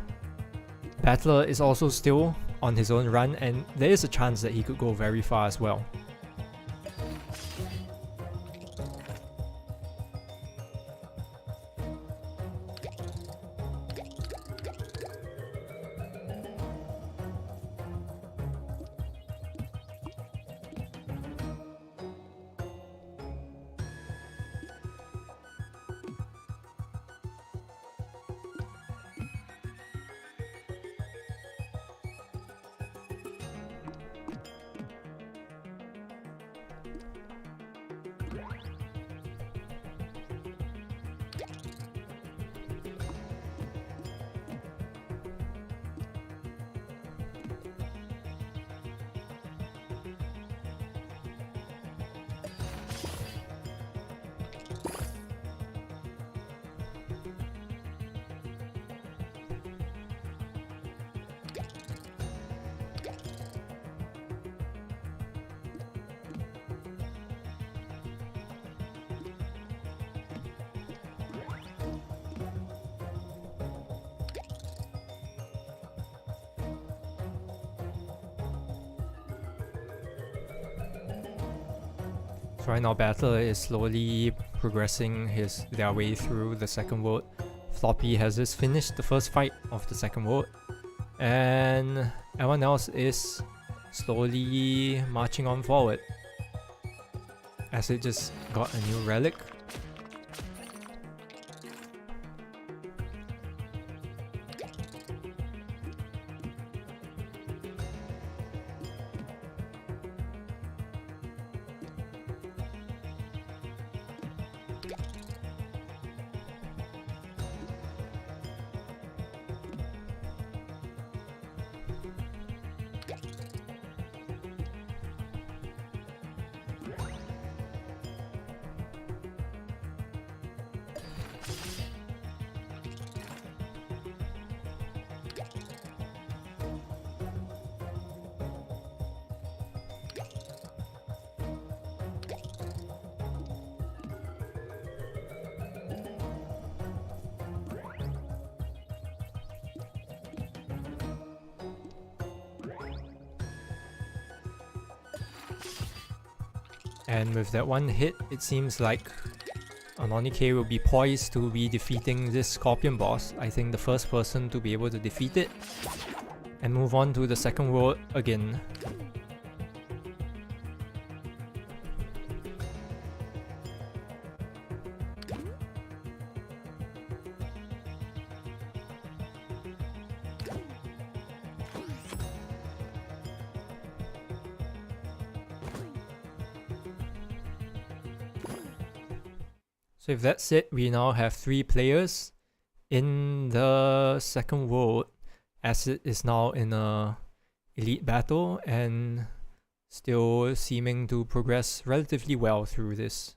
Battler is also still on his own run, and there is a chance that he could go very far as well. So right now Battler is slowly progressing their way through the second world. Floppy has just finished the first fight of the second world, and everyone else is slowly marching on forward. Acid just got a new relic. And with that one hit, it seems like Anonike will be poised to be defeating this Scorpion boss. I think the first person to be able to defeat it and move on to the second world again. So if that's it, we now have 3 players in the second world. Acid is now in a elite battle and still seeming to progress relatively well through this.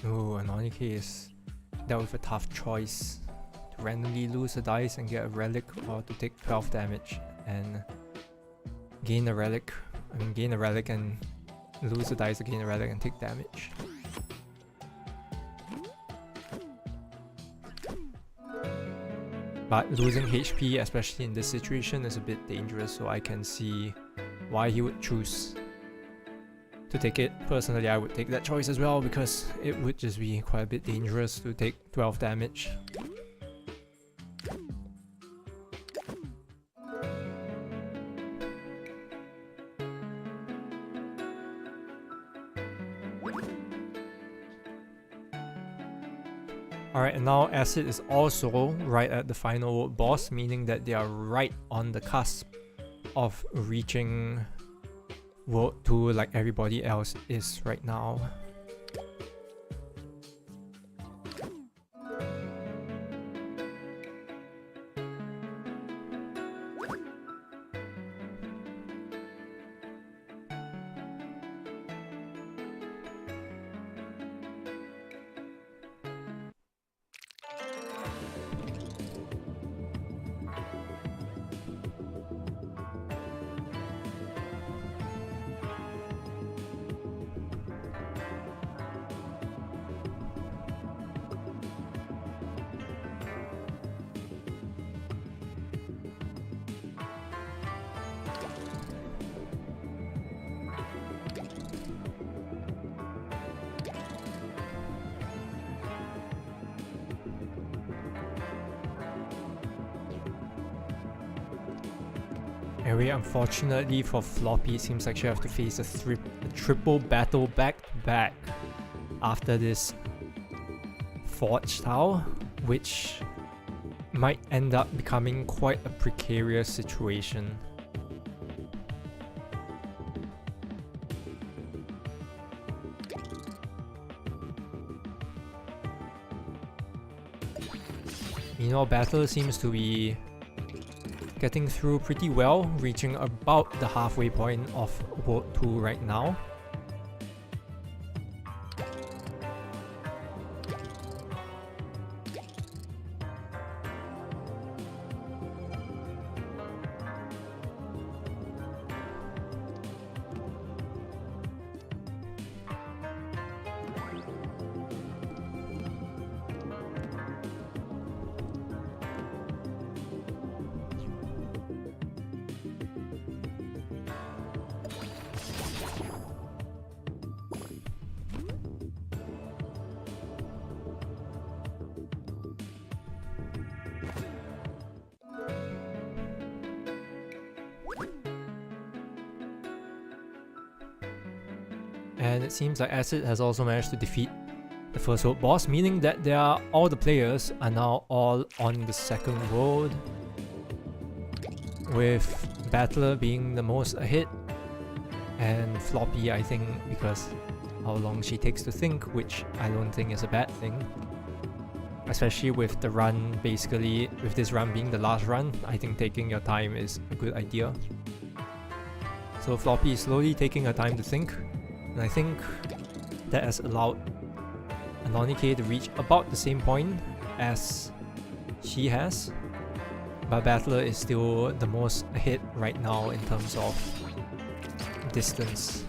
Ooh, Anonike is dealt with a tough choice. To randomly lose a dice and get a relic, or to take 12 damage and gain a relic. I mean, gain a relic and lose a dice to gain a relic and take damage. But losing HP, especially in this situation, is a bit dangerous, so I can see why he would choose to take it. Personally, I would take that choice as well, because it would just be quite a bit dangerous to take 12 damage. Alright, and now Acid is also right at the final boss, meaning that they are right on the cusp of reaching World 2 like everybody else is right now. Anyway, unfortunately for Floppy, it seems like she have to face a triple battle back to back after this Forge Tile, which might end up becoming quite a precarious situation. Meanwhile, Battle seems to be getting through pretty well, reaching about the halfway point of World 2 right now. And it seems like Acid has also managed to defeat the first world boss, meaning that all the players are now all on the second world, with Battler being the most ahead, and Floppy, I think, because how long she takes to think, which I don't think is a bad thing. Especially with the run, basically, with this run being the last run, I think taking your time is a good idea. So Floppy is slowly taking her time to think, and I think that has allowed Anonike to reach about the same point as she has. But Battler is still the most ahead right now in terms of distance.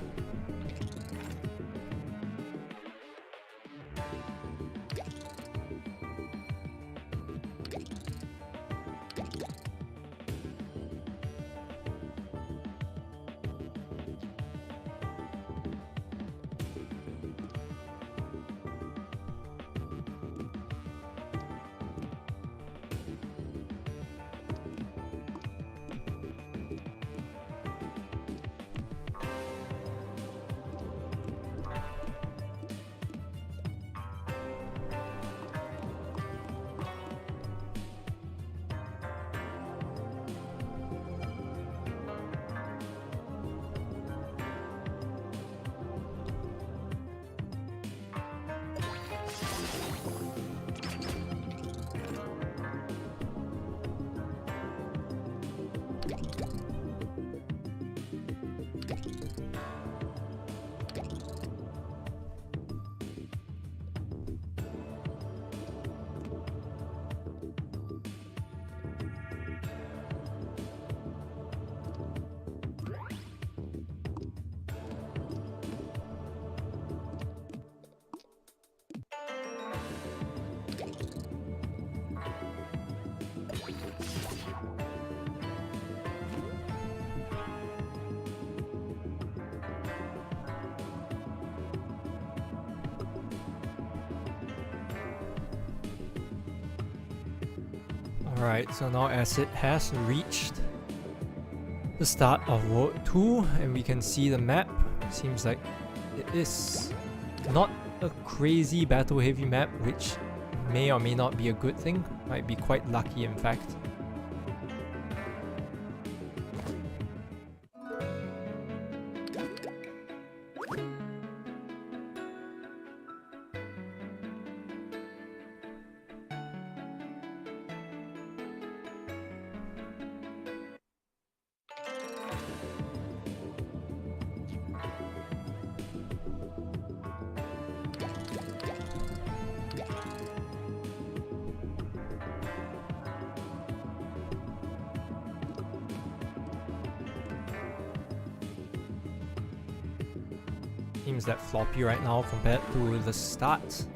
Alright, so now as it has reached the start of World 2 and we can see the map, seems like it is not a crazy battle heavy map, which may or may not be a good thing, might be quite lucky in fact. Seems that floppy right now compared to the start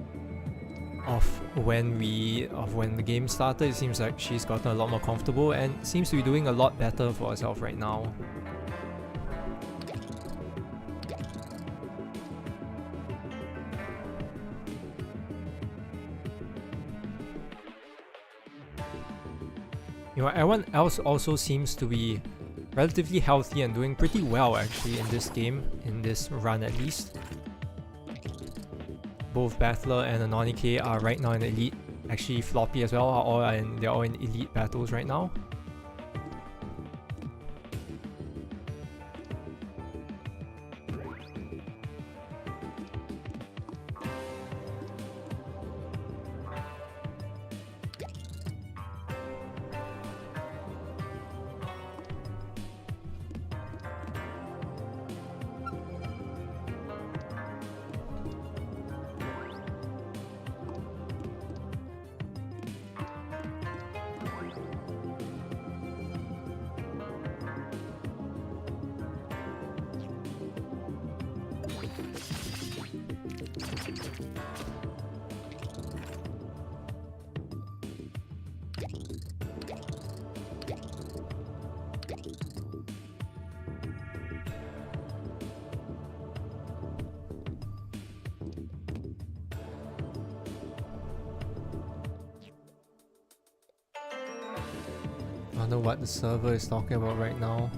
of when the game started. It seems like she's gotten a lot more comfortable and seems to be doing a lot better for herself right now. You know, everyone else also seems to be relatively healthy and doing pretty well actually in this game, in this run at least. Both Battler and Anonike are right now in Elite. Actually, Floppy as well, they're all in Elite battles right now. I wonder what the server is talking about right now.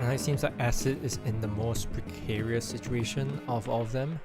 And it seems like Acid is in the most precarious situation of all of them.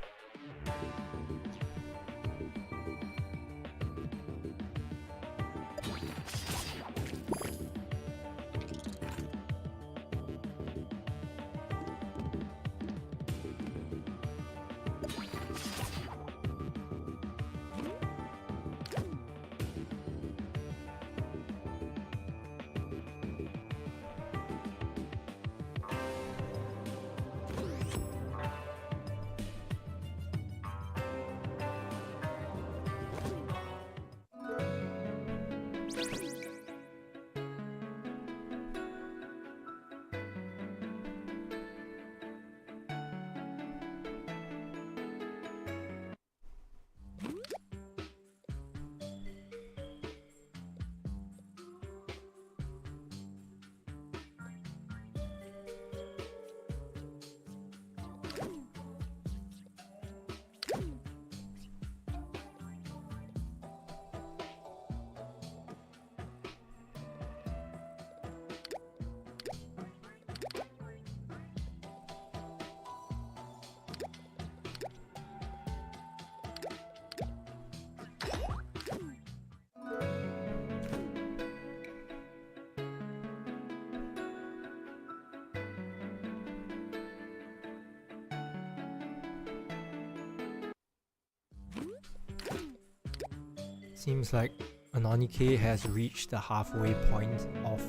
Seems like Anonike has reached the halfway point of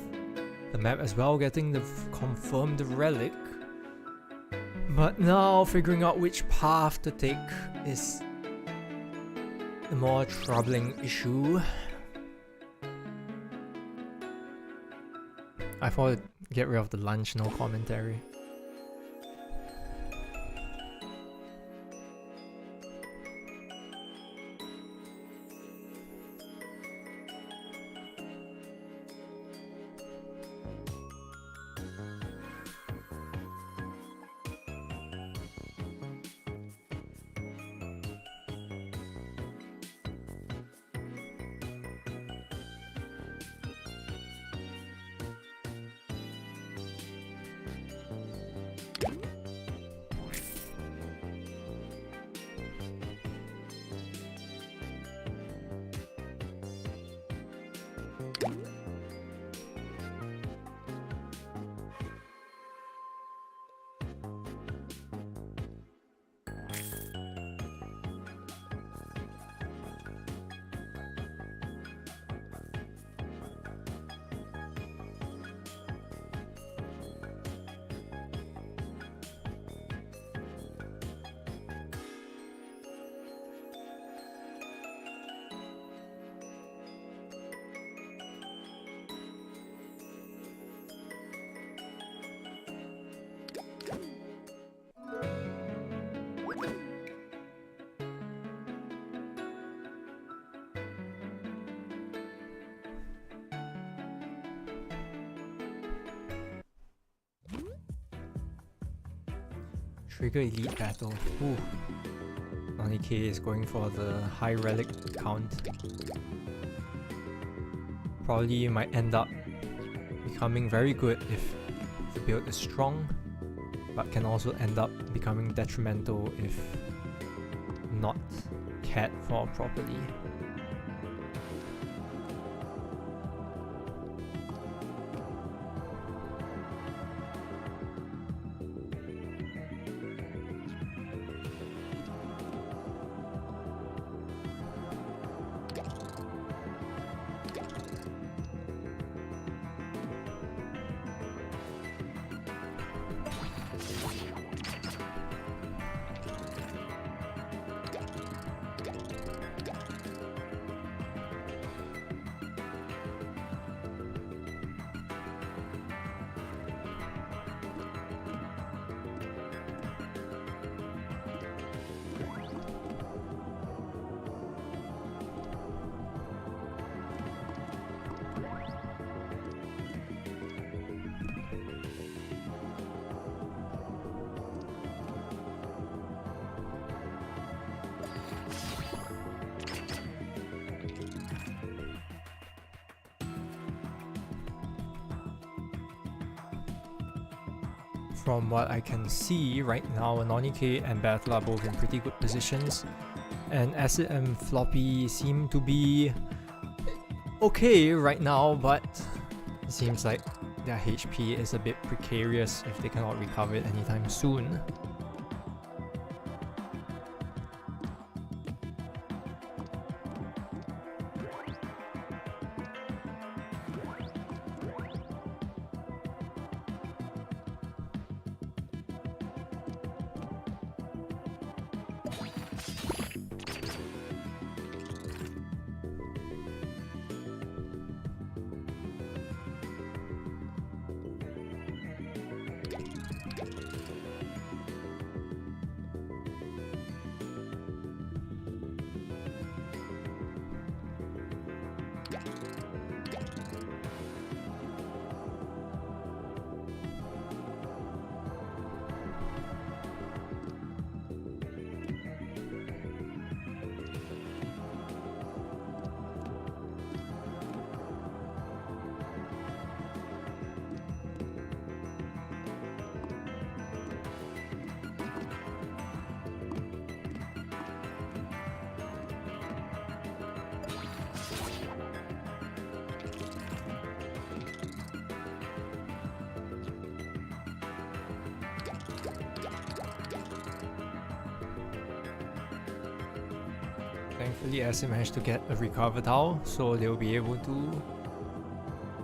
the map as well, getting the confirmed relic. But now figuring out which path to take is the more troubling issue. I thought get rid of the lunch, no commentary. Trigger Elite Battle. Ooh. K is going for the high relic count. Probably might end up becoming very good if the build is strong, but can also end up becoming detrimental if not cared for properly. From what I can see right now, K and Battle are both in pretty good positions, and Acid and Floppy seem to be okay right now, but it seems like their HP is a bit precarious if they cannot recover it anytime soon. Thankfully, Acid managed to get a recover towel, so they'll be able to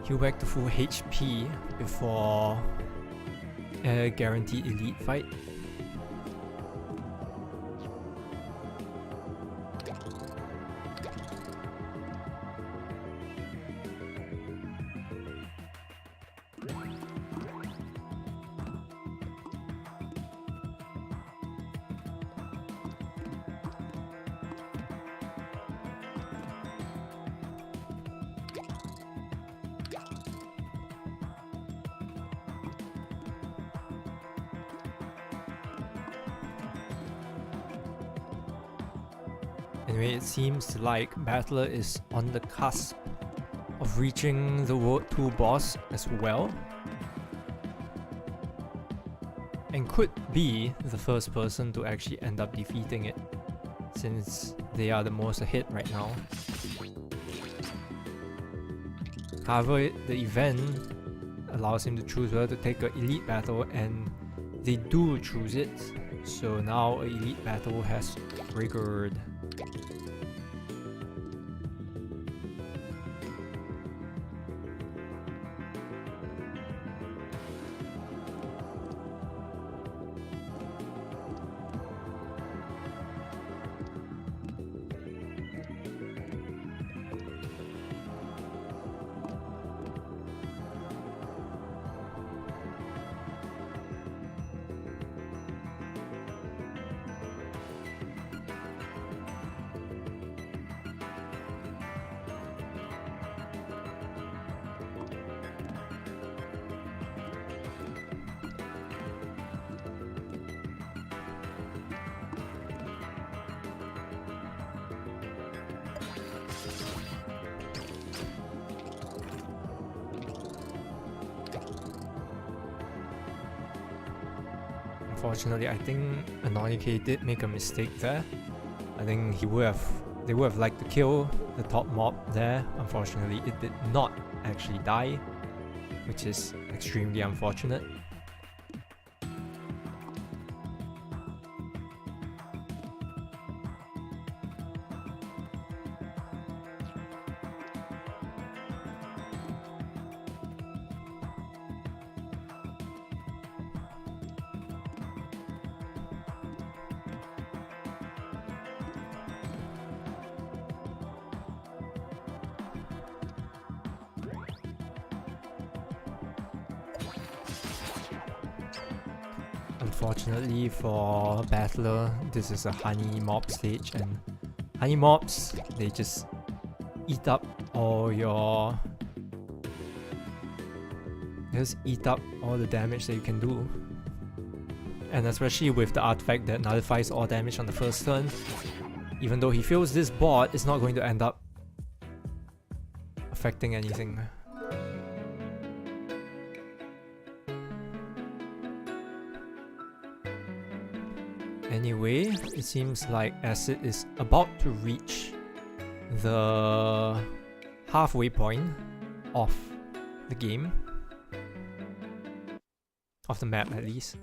heal back to full HP before a guaranteed elite fight. Anyway, it seems like Battler is on the cusp of reaching the World 2 boss as well, and could be the first person to actually end up defeating it, since they are the most ahead right now. However, the event allows him to choose whether to take an elite battle, and they do choose it, so now an elite battle has triggered. Unfortunately, I think Anonike did make a mistake there. I think they would have liked to kill the top mob there. Unfortunately, it did not actually die, which is extremely unfortunate. Unfortunately for Battler, this is a honey mob stage, and honey mobs, they just eat up all your... just eat up all the damage that you can do. And especially with the artifact that nullifies all damage on the first turn, even though he feels this board is not going to end up affecting anything. Anyway, it seems like Acid is about to reach the halfway point of the game. Of the map, at least.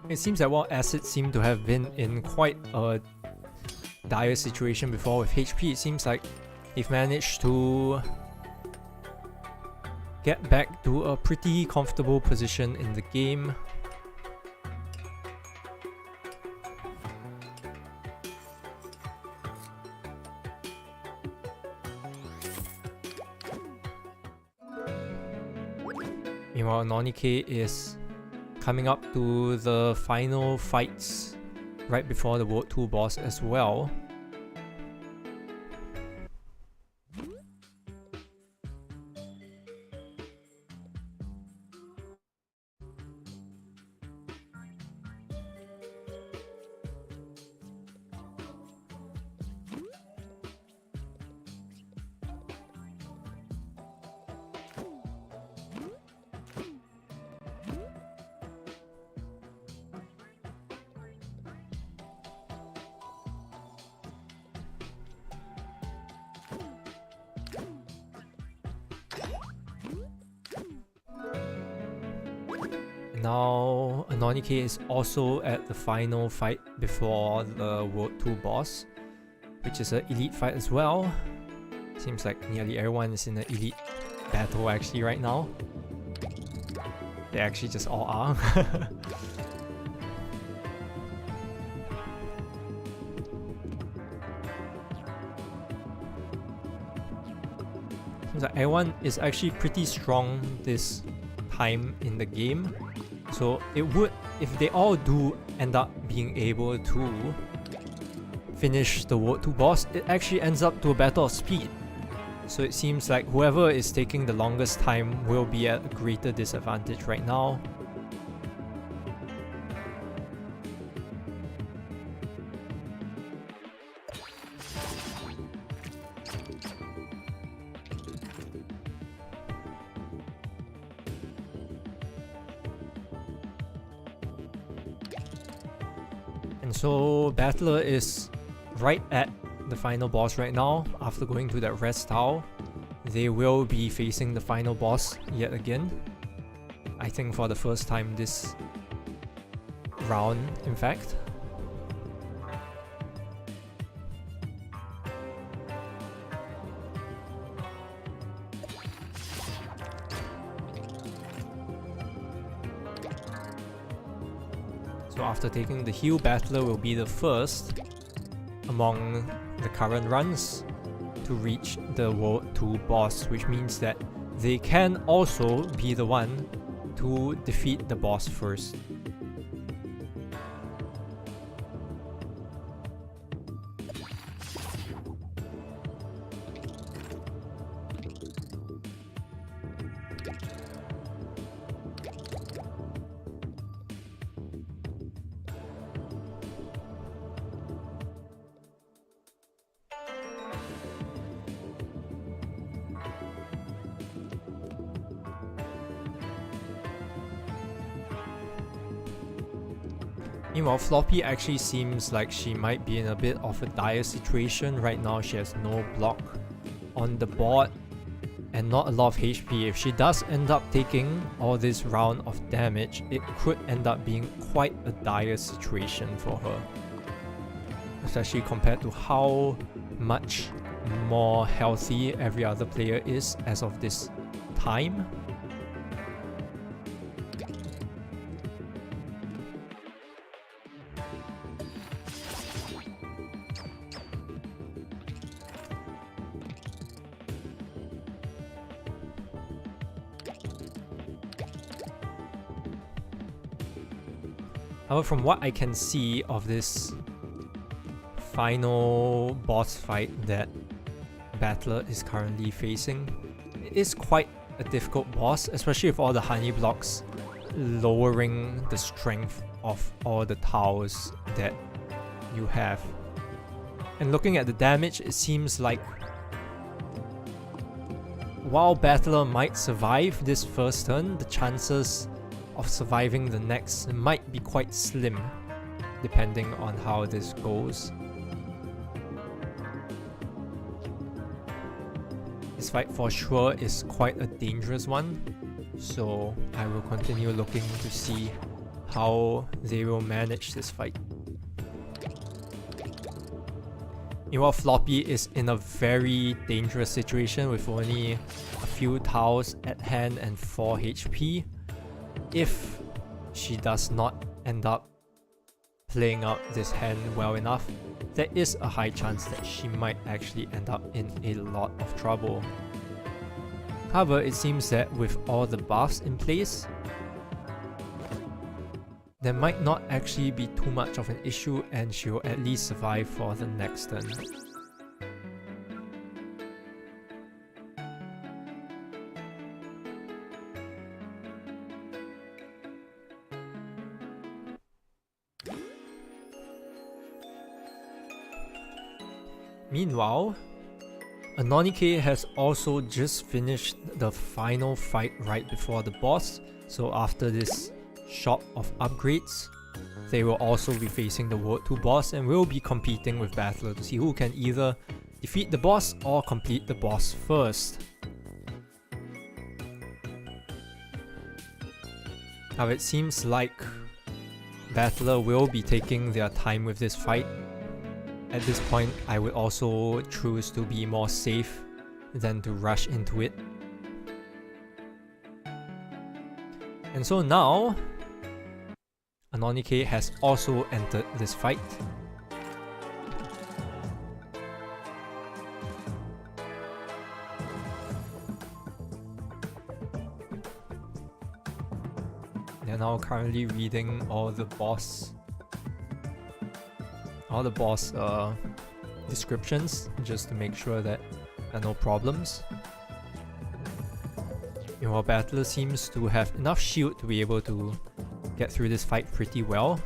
It seems that while Acid seemed to have been in quite a dire situation before with HP, it seems like they've managed to get back to a pretty comfortable position in the game. Meanwhile, Nonike is coming up to the final fights right before the World 2 boss as well. now Anonike is also at the final fight before the World 2 boss, which is an elite fight as well. Seems like nearly everyone is in an elite battle actually right now. They actually just all are. Seems like everyone is actually pretty strong this time in the game. So it would, if they all do end up being able to finish the World 2 boss, it actually ends up to a battle of speed. So it seems like whoever is taking the longest time will be at a greater disadvantage right now. And so Battler is right at the final boss right now. After going to that rest tower, they will be facing the final boss yet again. I think for the first time this round, in fact. So after taking the heal, Battler will be the first among the current runs to reach the World 2 boss, which means that they can also be the one to defeat the boss first. Meanwhile, Floppy actually seems like she might be in a bit of a dire situation. Right now she has no block on the board and not a lot of HP. If she does end up taking all this round of damage, it could end up being quite a dire situation for her. Especially compared to how much more healthy every other player is as of this time. However, from what I can see of this final boss fight that Battler is currently facing, it is quite a difficult boss, especially with all the honey blocks lowering the strength of all the towers that you have. And looking at the damage, it seems like while Battler might survive this first turn, the chances of surviving the next might be quite slim, depending on how this goes. This fight for sure is quite a dangerous one, so I will continue looking to see how they will manage this fight. Meanwhile, Floppy is in a very dangerous situation with only a few towers at hand and 4 HP. If she does not end up playing out this hand well enough, there is a high chance that she might actually end up in a lot of trouble. However, it seems that with all the buffs in place, there might not actually be too much of an issue and she will at least survive for the next turn. Meanwhile, Anonike has also just finished the final fight right before the boss, so after this shot of upgrades, they will also be facing the World 2 boss and will be competing with Battler to see who can either defeat the boss or complete the boss first. Now it seems like Battler will be taking their time with this fight. At this point, I would also choose to be more safe than to rush into it. And so now, Anonike has also entered this fight. They're now currently reading all the boss descriptions, just to make sure that there are no problems. Meanwhile, Battler seems to have enough shield to be able to get through this fight pretty well.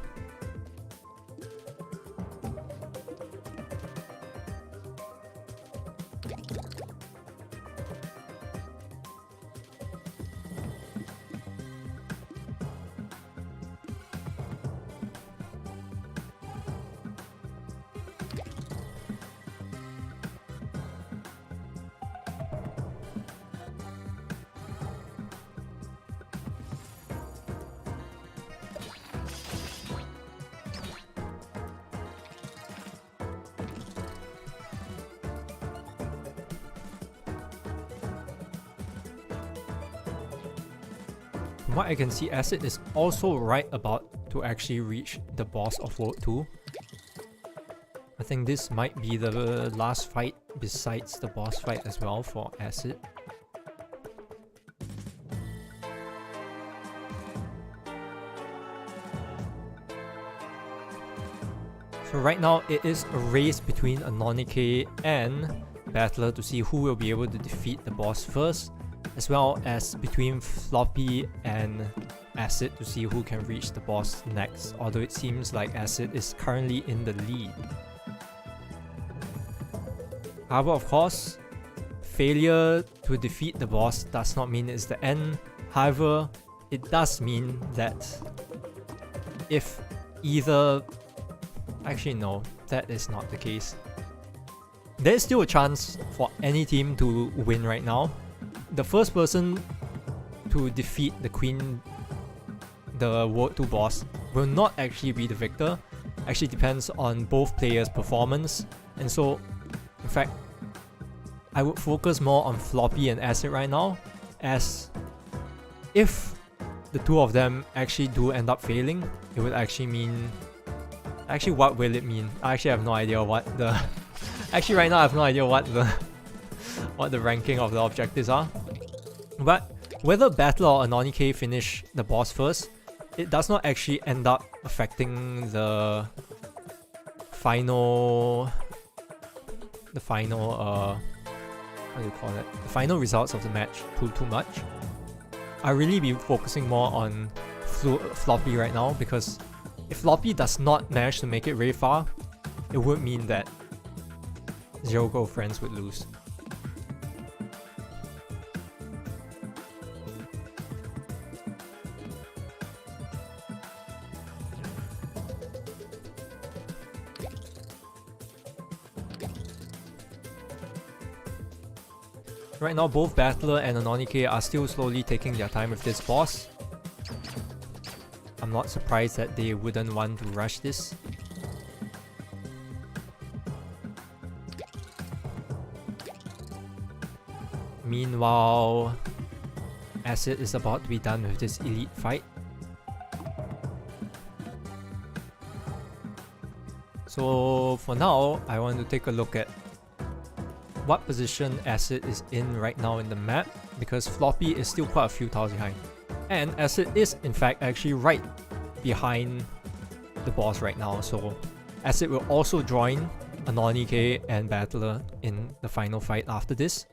From what I can see, Acid is also right about to actually reach the boss of World 2. I think this might be the last fight besides the boss fight as well for Acid. So right now it is a race between Anonike and Battler to see who will be able to defeat the boss first, as well as between Floppy and Acid to see who can reach the boss next, although it seems like Acid is currently in the lead. However, of course, failure to defeat the boss does not mean it's the end. However, it does mean that if either... Actually no, that is not the case. There is still a chance for any team to win right now. The first person to defeat the World 2 boss will not actually be the victor. Actually depends on both players' performance. And so, in fact, I would focus more on Floppy and Acid right now, as if the two of them actually do end up failing, it would actually mean... Actually, what will it mean? I actually have no idea what the... Actually, right now I have no idea what the ranking of the objectives are. But whether Battler or Anonike finish the boss first, it does not actually end up affecting the final... how do you call it? The final results of the match too much. I'll really be focusing more on Floppy right now, because if Floppy does not manage to make it very far, it would mean that Zero Girlfriends would lose. Right now, both Battler and Anonike are still slowly taking their time with this boss. I'm not surprised that they wouldn't want to rush this. Meanwhile, Acid is about to be done with this elite fight. So for now, I want to take a look at what position Acid is in right now in the map, because Floppy is still quite a few tiles behind. And Acid is in fact actually right behind the boss right now, so Acid will also join Anonike and Battler in the final fight after this.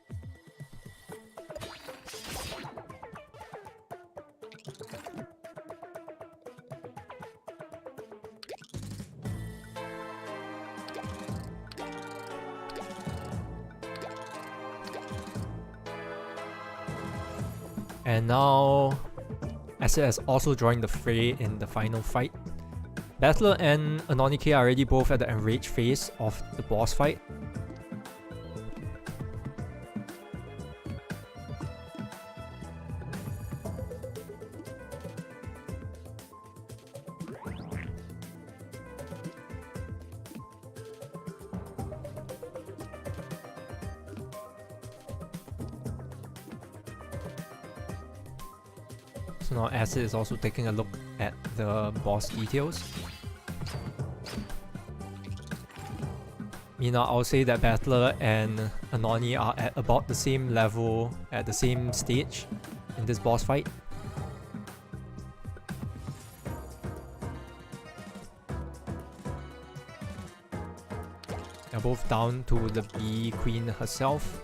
And now, Acid has also joined the fray in the final fight. Battler and Anonike are already both at the enraged phase of the boss fight. So now Acid is also taking a look at the boss details. Meanwhile, I'll say that Battler and Anoni are at about the same level, at the same stage in this boss fight. They're both down to the Bee Queen herself.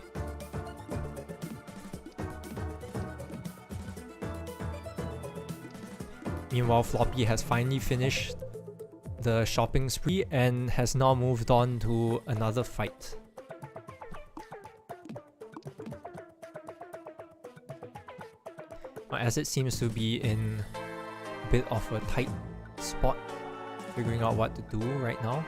Meanwhile, Floppy has finally finished the shopping spree and has now moved on to another fight. As it seems to be in a bit of a tight spot, figuring out what to do right now.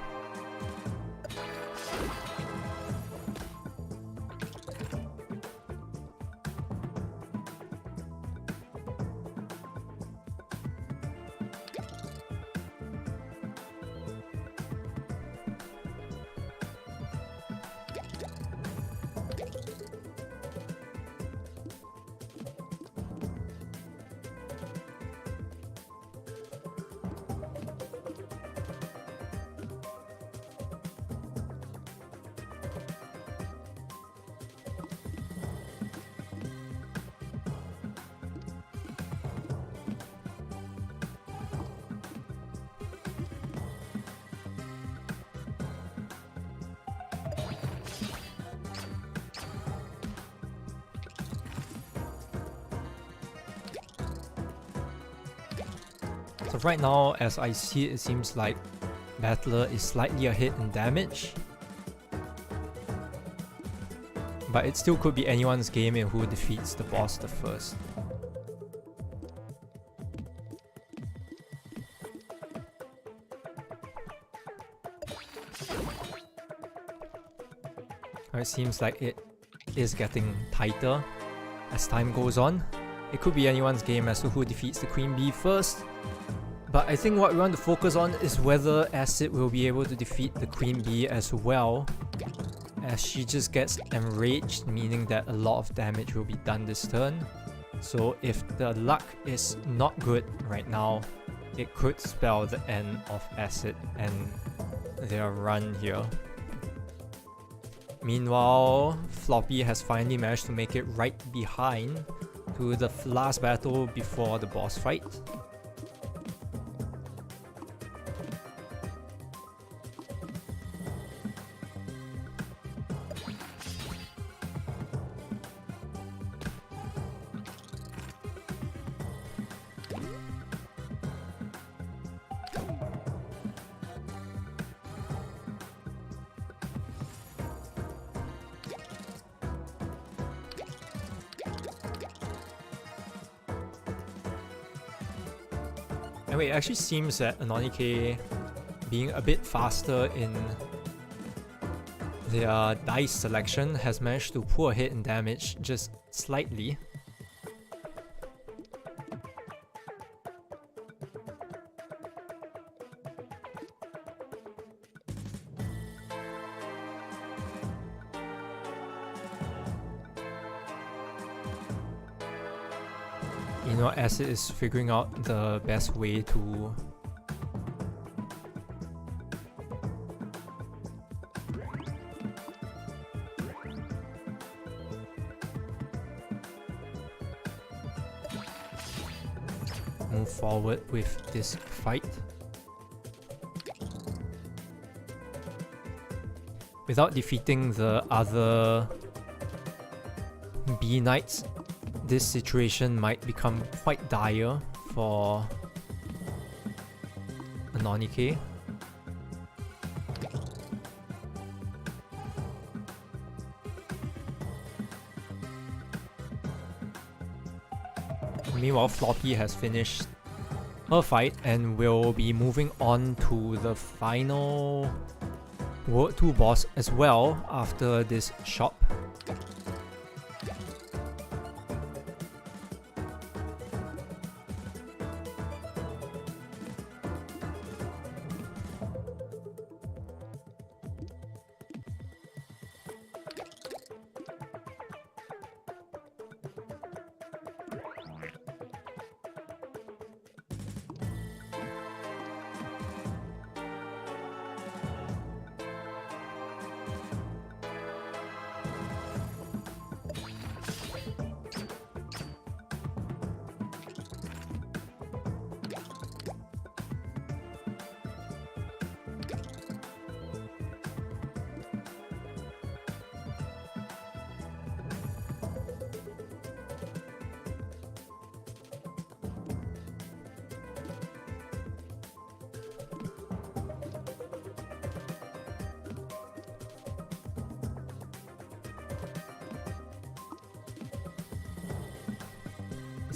So right now, as I see it, it seems like Battler is slightly ahead in damage. But it still could be anyone's game in who defeats the boss the first. It seems like it is getting tighter as time goes on. It could be anyone's game as to who defeats the Queen Bee first. But I think what we want to focus on is whether Acid will be able to defeat the Queen Bee as well, as she just gets enraged, meaning that a lot of damage will be done this turn. So if the luck is not good right now, it could spell the end of Acid and their run here. Meanwhile, Floppy has finally managed to make it right behind to the last battle before the boss fight. Anyway, it actually seems that Anonike being a bit faster in their dice selection has managed to pull ahead in damage just slightly. You know, Acid is figuring out the best way to move forward with this fight. Without defeating the other Bee Knights, this situation might become quite dire for Anonike. Meanwhile, Floppy has finished her fight and will be moving on to the final World 2 boss as well after this shop.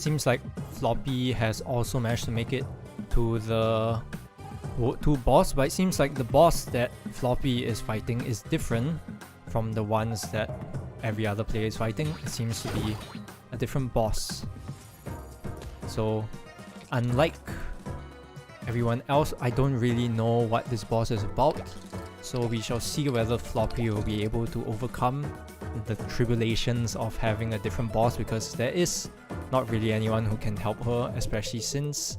seems like Floppy has also managed to make it to the World 2 boss, but it seems like the boss that Floppy is fighting is different from the ones that every other player is fighting. It seems to be a different boss. So unlike everyone else, I don't really know what this boss is about. So we shall see whether Floppy will be able to overcome the tribulations of having a different boss, because there is not really anyone who can help her, especially since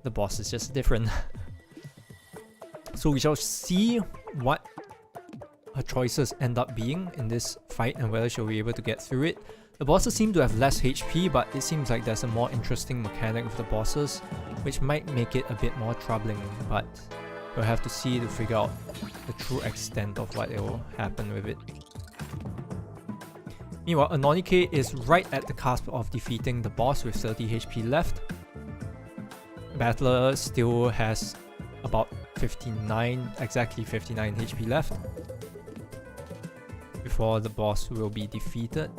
the boss is just different. So we shall see what her choices end up being in this fight and whether she'll be able to get through it. The bosses seem to have less HP, but it seems like there's a more interesting mechanic with the bosses, which might make it a bit more troubling, but we'll have to see to figure out the true extent of what will happen with it. Meanwhile, Anonike is right at the cusp of defeating the boss with 30 HP left. Battler still has about 59, exactly 59 HP left before the boss will be defeated.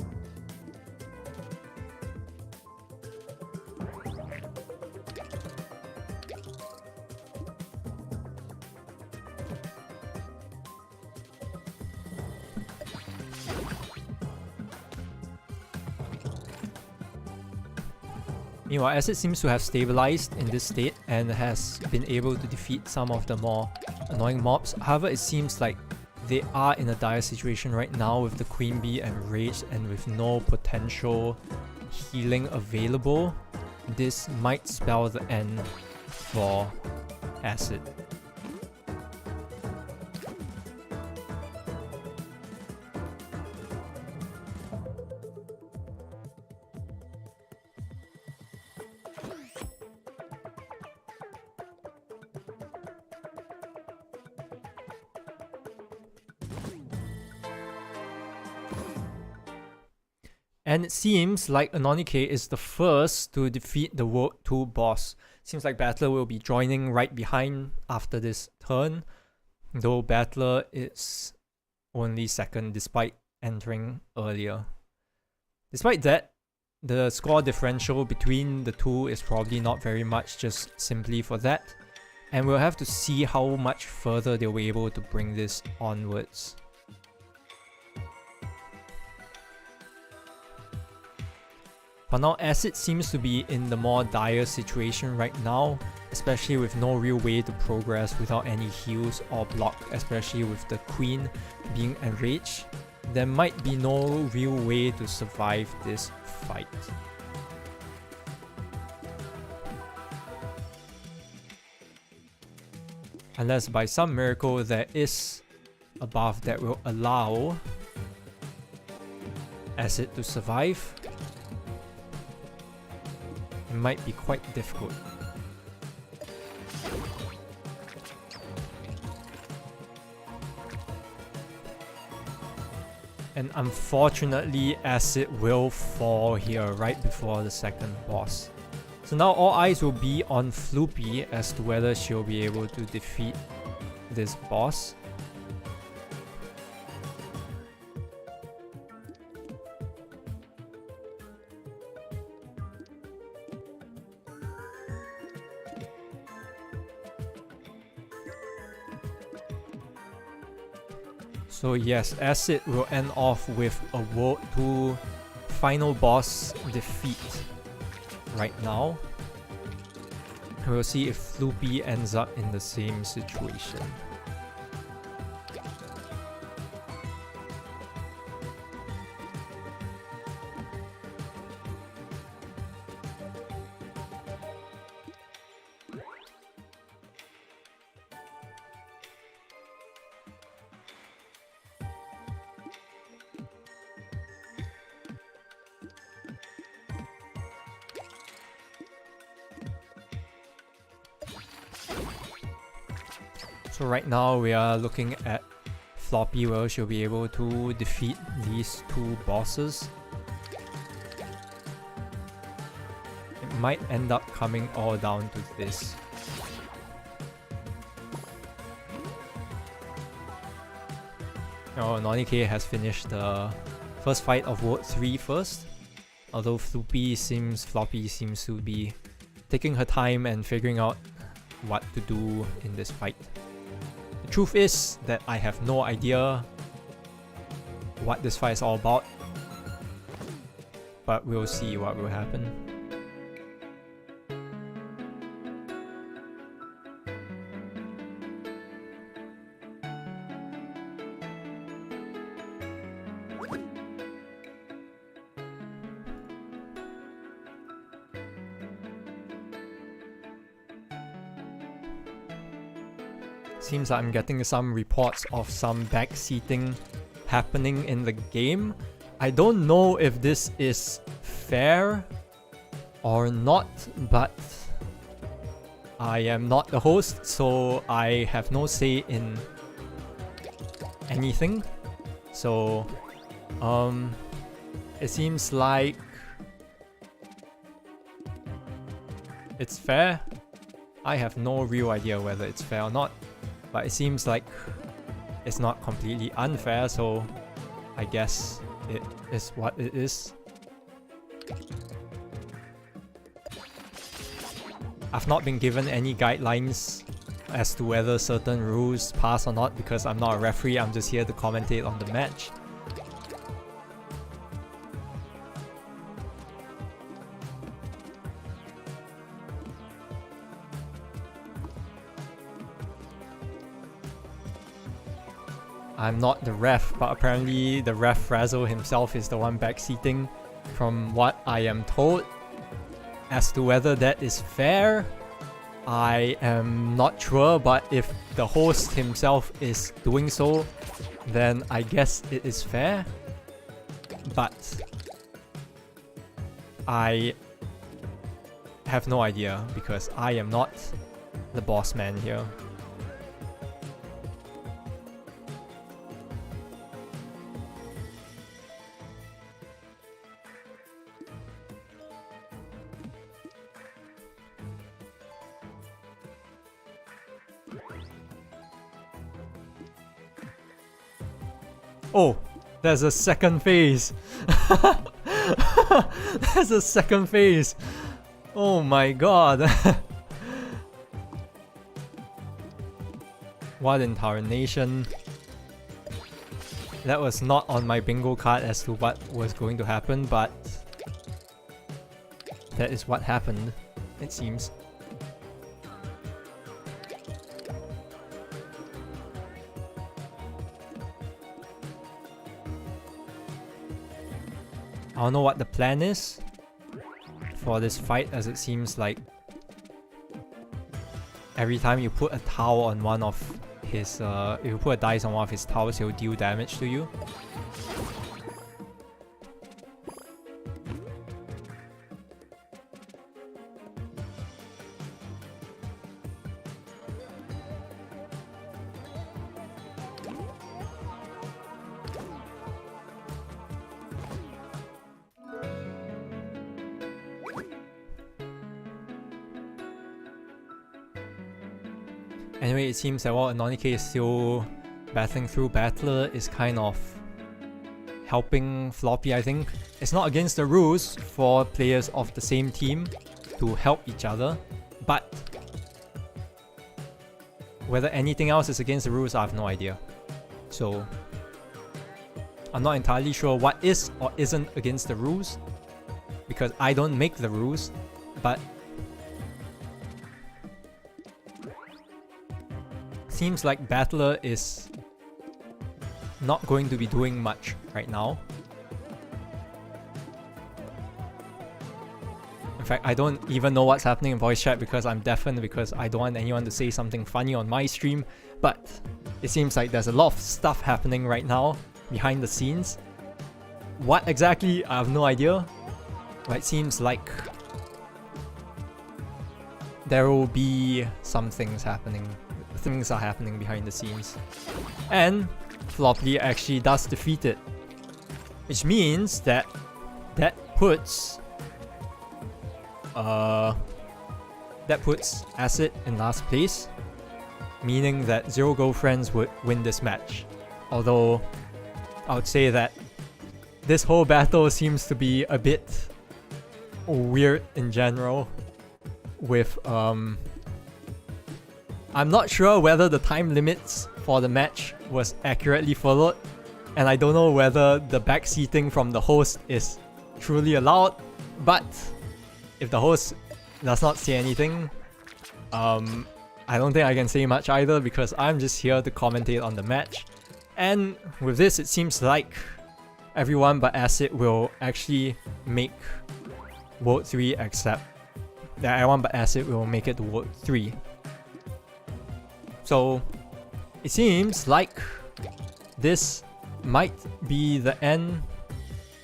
Meanwhile, Acid seems to have stabilized in this state and has been able to defeat some of the more annoying mobs. However, it seems like they are in a dire situation right now with the Queen Bee enraged and with no potential healing available. This might spell the end for Acid. And it seems like Anonike is the first to defeat the World 2 boss. Seems like Battler will be joining right behind after this turn, though Battler is only second despite entering earlier. Despite that, the score differential between the two is probably not very much, just simply for that. And we'll have to see how much further they'll be able to bring this onwards. For now, Acid seems to be in the more dire situation right now, especially with no real way to progress without any heals or block, especially with the Queen being enraged. There might be no real way to survive this fight. Unless by some miracle there is a buff that will allow Acid to survive. It might be quite difficult. And unfortunately, Acid will fall here right before the second boss. So now all eyes will be on Floopy as to whether she'll be able to defeat this boss. So yes, Acid will end off with a World 2 final boss defeat right now. We'll see if Floopy ends up in the same situation. So right now we are looking at Floppy, where she'll be able to defeat these two bosses. It might end up coming all down to this. Now Nonike has finished the first fight of World 3 first. Although Floppy seems to be taking her time and figuring out what to do in this fight. The truth is that I have no idea what this fight is all about, but we'll see what will happen. Seems like I'm getting some reports of some backseating happening in the game. I don't know if this is fair or not, but I am not the host, so I have no say in anything. So, it seems like it's fair. I have no real idea whether it's fair or not. But it seems like it's not completely unfair, so I guess it is what it is. I've not been given any guidelines as to whether certain rules pass or not because I'm not a referee, I'm just here to commentate on the match. I'm not the ref, but apparently the ref Frazzle himself is the one backseating from what I am told. As to whether that is fair, I am not sure, but if the host himself is doing so, then I guess it is fair. But I have no idea because I am not the boss man here. Oh, there's a second phase. There's a second phase. Oh my god. What in tarnation? That was not on my bingo card as to what was going to happen, but that is what happened, it seems. I don't know what the plan is for this fight, as it seems like every time you put a towel on one of his, if you put a dice on one of his towels, he'll deal damage to you. Anyway, it seems that while Anonike is still battling through, Battler is kind of helping Floppy, I think. It's not against the rules for players of the same team to help each other, but whether anything else is against the rules, I have no idea. So, I'm not entirely sure what is or isn't against the rules, because I don't make the rules, but seems like Battler is not going to be doing much right now. In fact, I don't even know what's happening in voice chat because I'm deafened, because I don't want anyone to say something funny on my stream, but it seems like there's a lot of stuff happening right now behind the scenes. What exactly? I have no idea. But it seems like there will be some things happening. Things are happening behind the scenes. And Floppy actually does defeat it. Which means that puts Acid in last place, meaning that Zero Girlfriends would win this match. Although I would say that this whole battle seems to be a bit weird in general with I'm not sure whether the time limits for the match was accurately followed, and I don't know whether the backseating from the host is truly allowed, but if the host does not say anything, I don't think I can say much either because I'm just here to commentate on the match. And with this, it seems like everyone but Acid will actually make World 3, except that everyone but Acid will make it to World 3. So it seems like this might be the end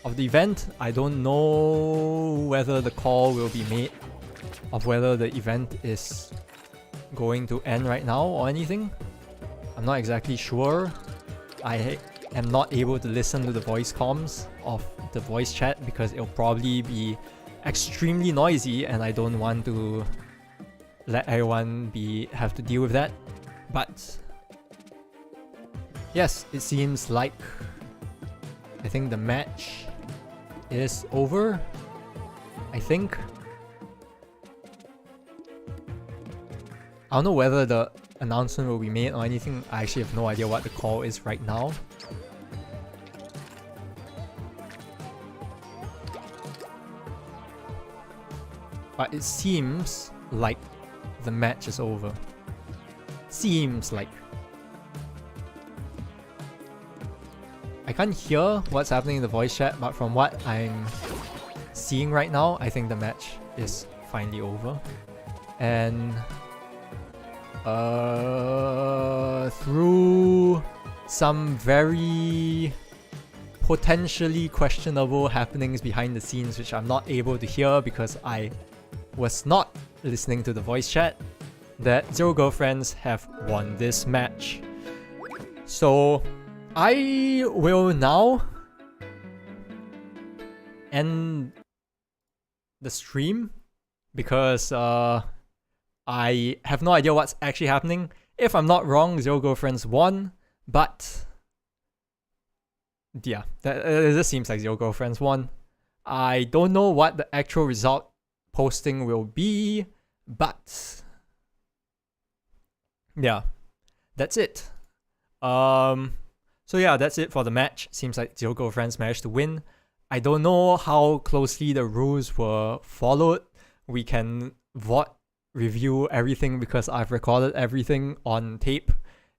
of the event. I don't know whether the call will be made of whether the event is going to end right now or anything. I'm not exactly sure. I am not able to listen to the voice comms of the voice chat because it'll probably be extremely noisy and I don't want to let everyone have to deal with that. But yes, it seems like I think the match is over. I think. I don't know whether the announcement will be made or anything. I actually have no idea what the call is right now. But it seems like the match is over. Seems like. I can't hear what's happening in the voice chat, but from what I'm seeing right now, I think the match is finally over. And through some very potentially questionable happenings behind the scenes, which I'm not able to hear because I was not listening to the voice chat, that Zero Girlfriends have won this match. So I will now end the stream because I have no idea what's actually happening. If I'm not wrong, Zero Girlfriends won, but yeah, it just seems like Zero Girlfriends won. I don't know what the actual result posting will be, but yeah, that's it. So yeah, that's it for the match. Seems like Zero Girlfriends managed to win. I don't know how closely the rules were followed. We can review everything because I've recorded everything on tape,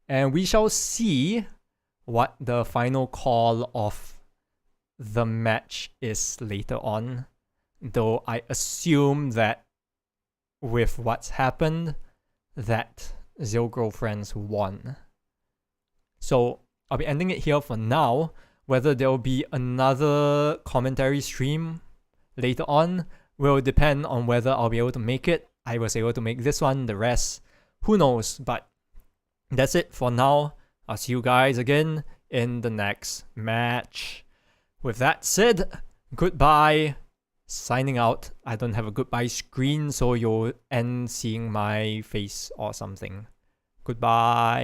and we shall see what the final call of the match is later on, though I assume that with what's happened that Zero Girlfriends won. So I'll be ending it here for now. Whether there will be another commentary stream later on will depend on whether I'll be able to make it. I was able to make this one, the rest, who knows, but that's it for now. I'll see you guys again in the next match. With that said, goodbye. Signing out. I don't have a goodbye screen, so you'll end seeing my face or something. Goodbye.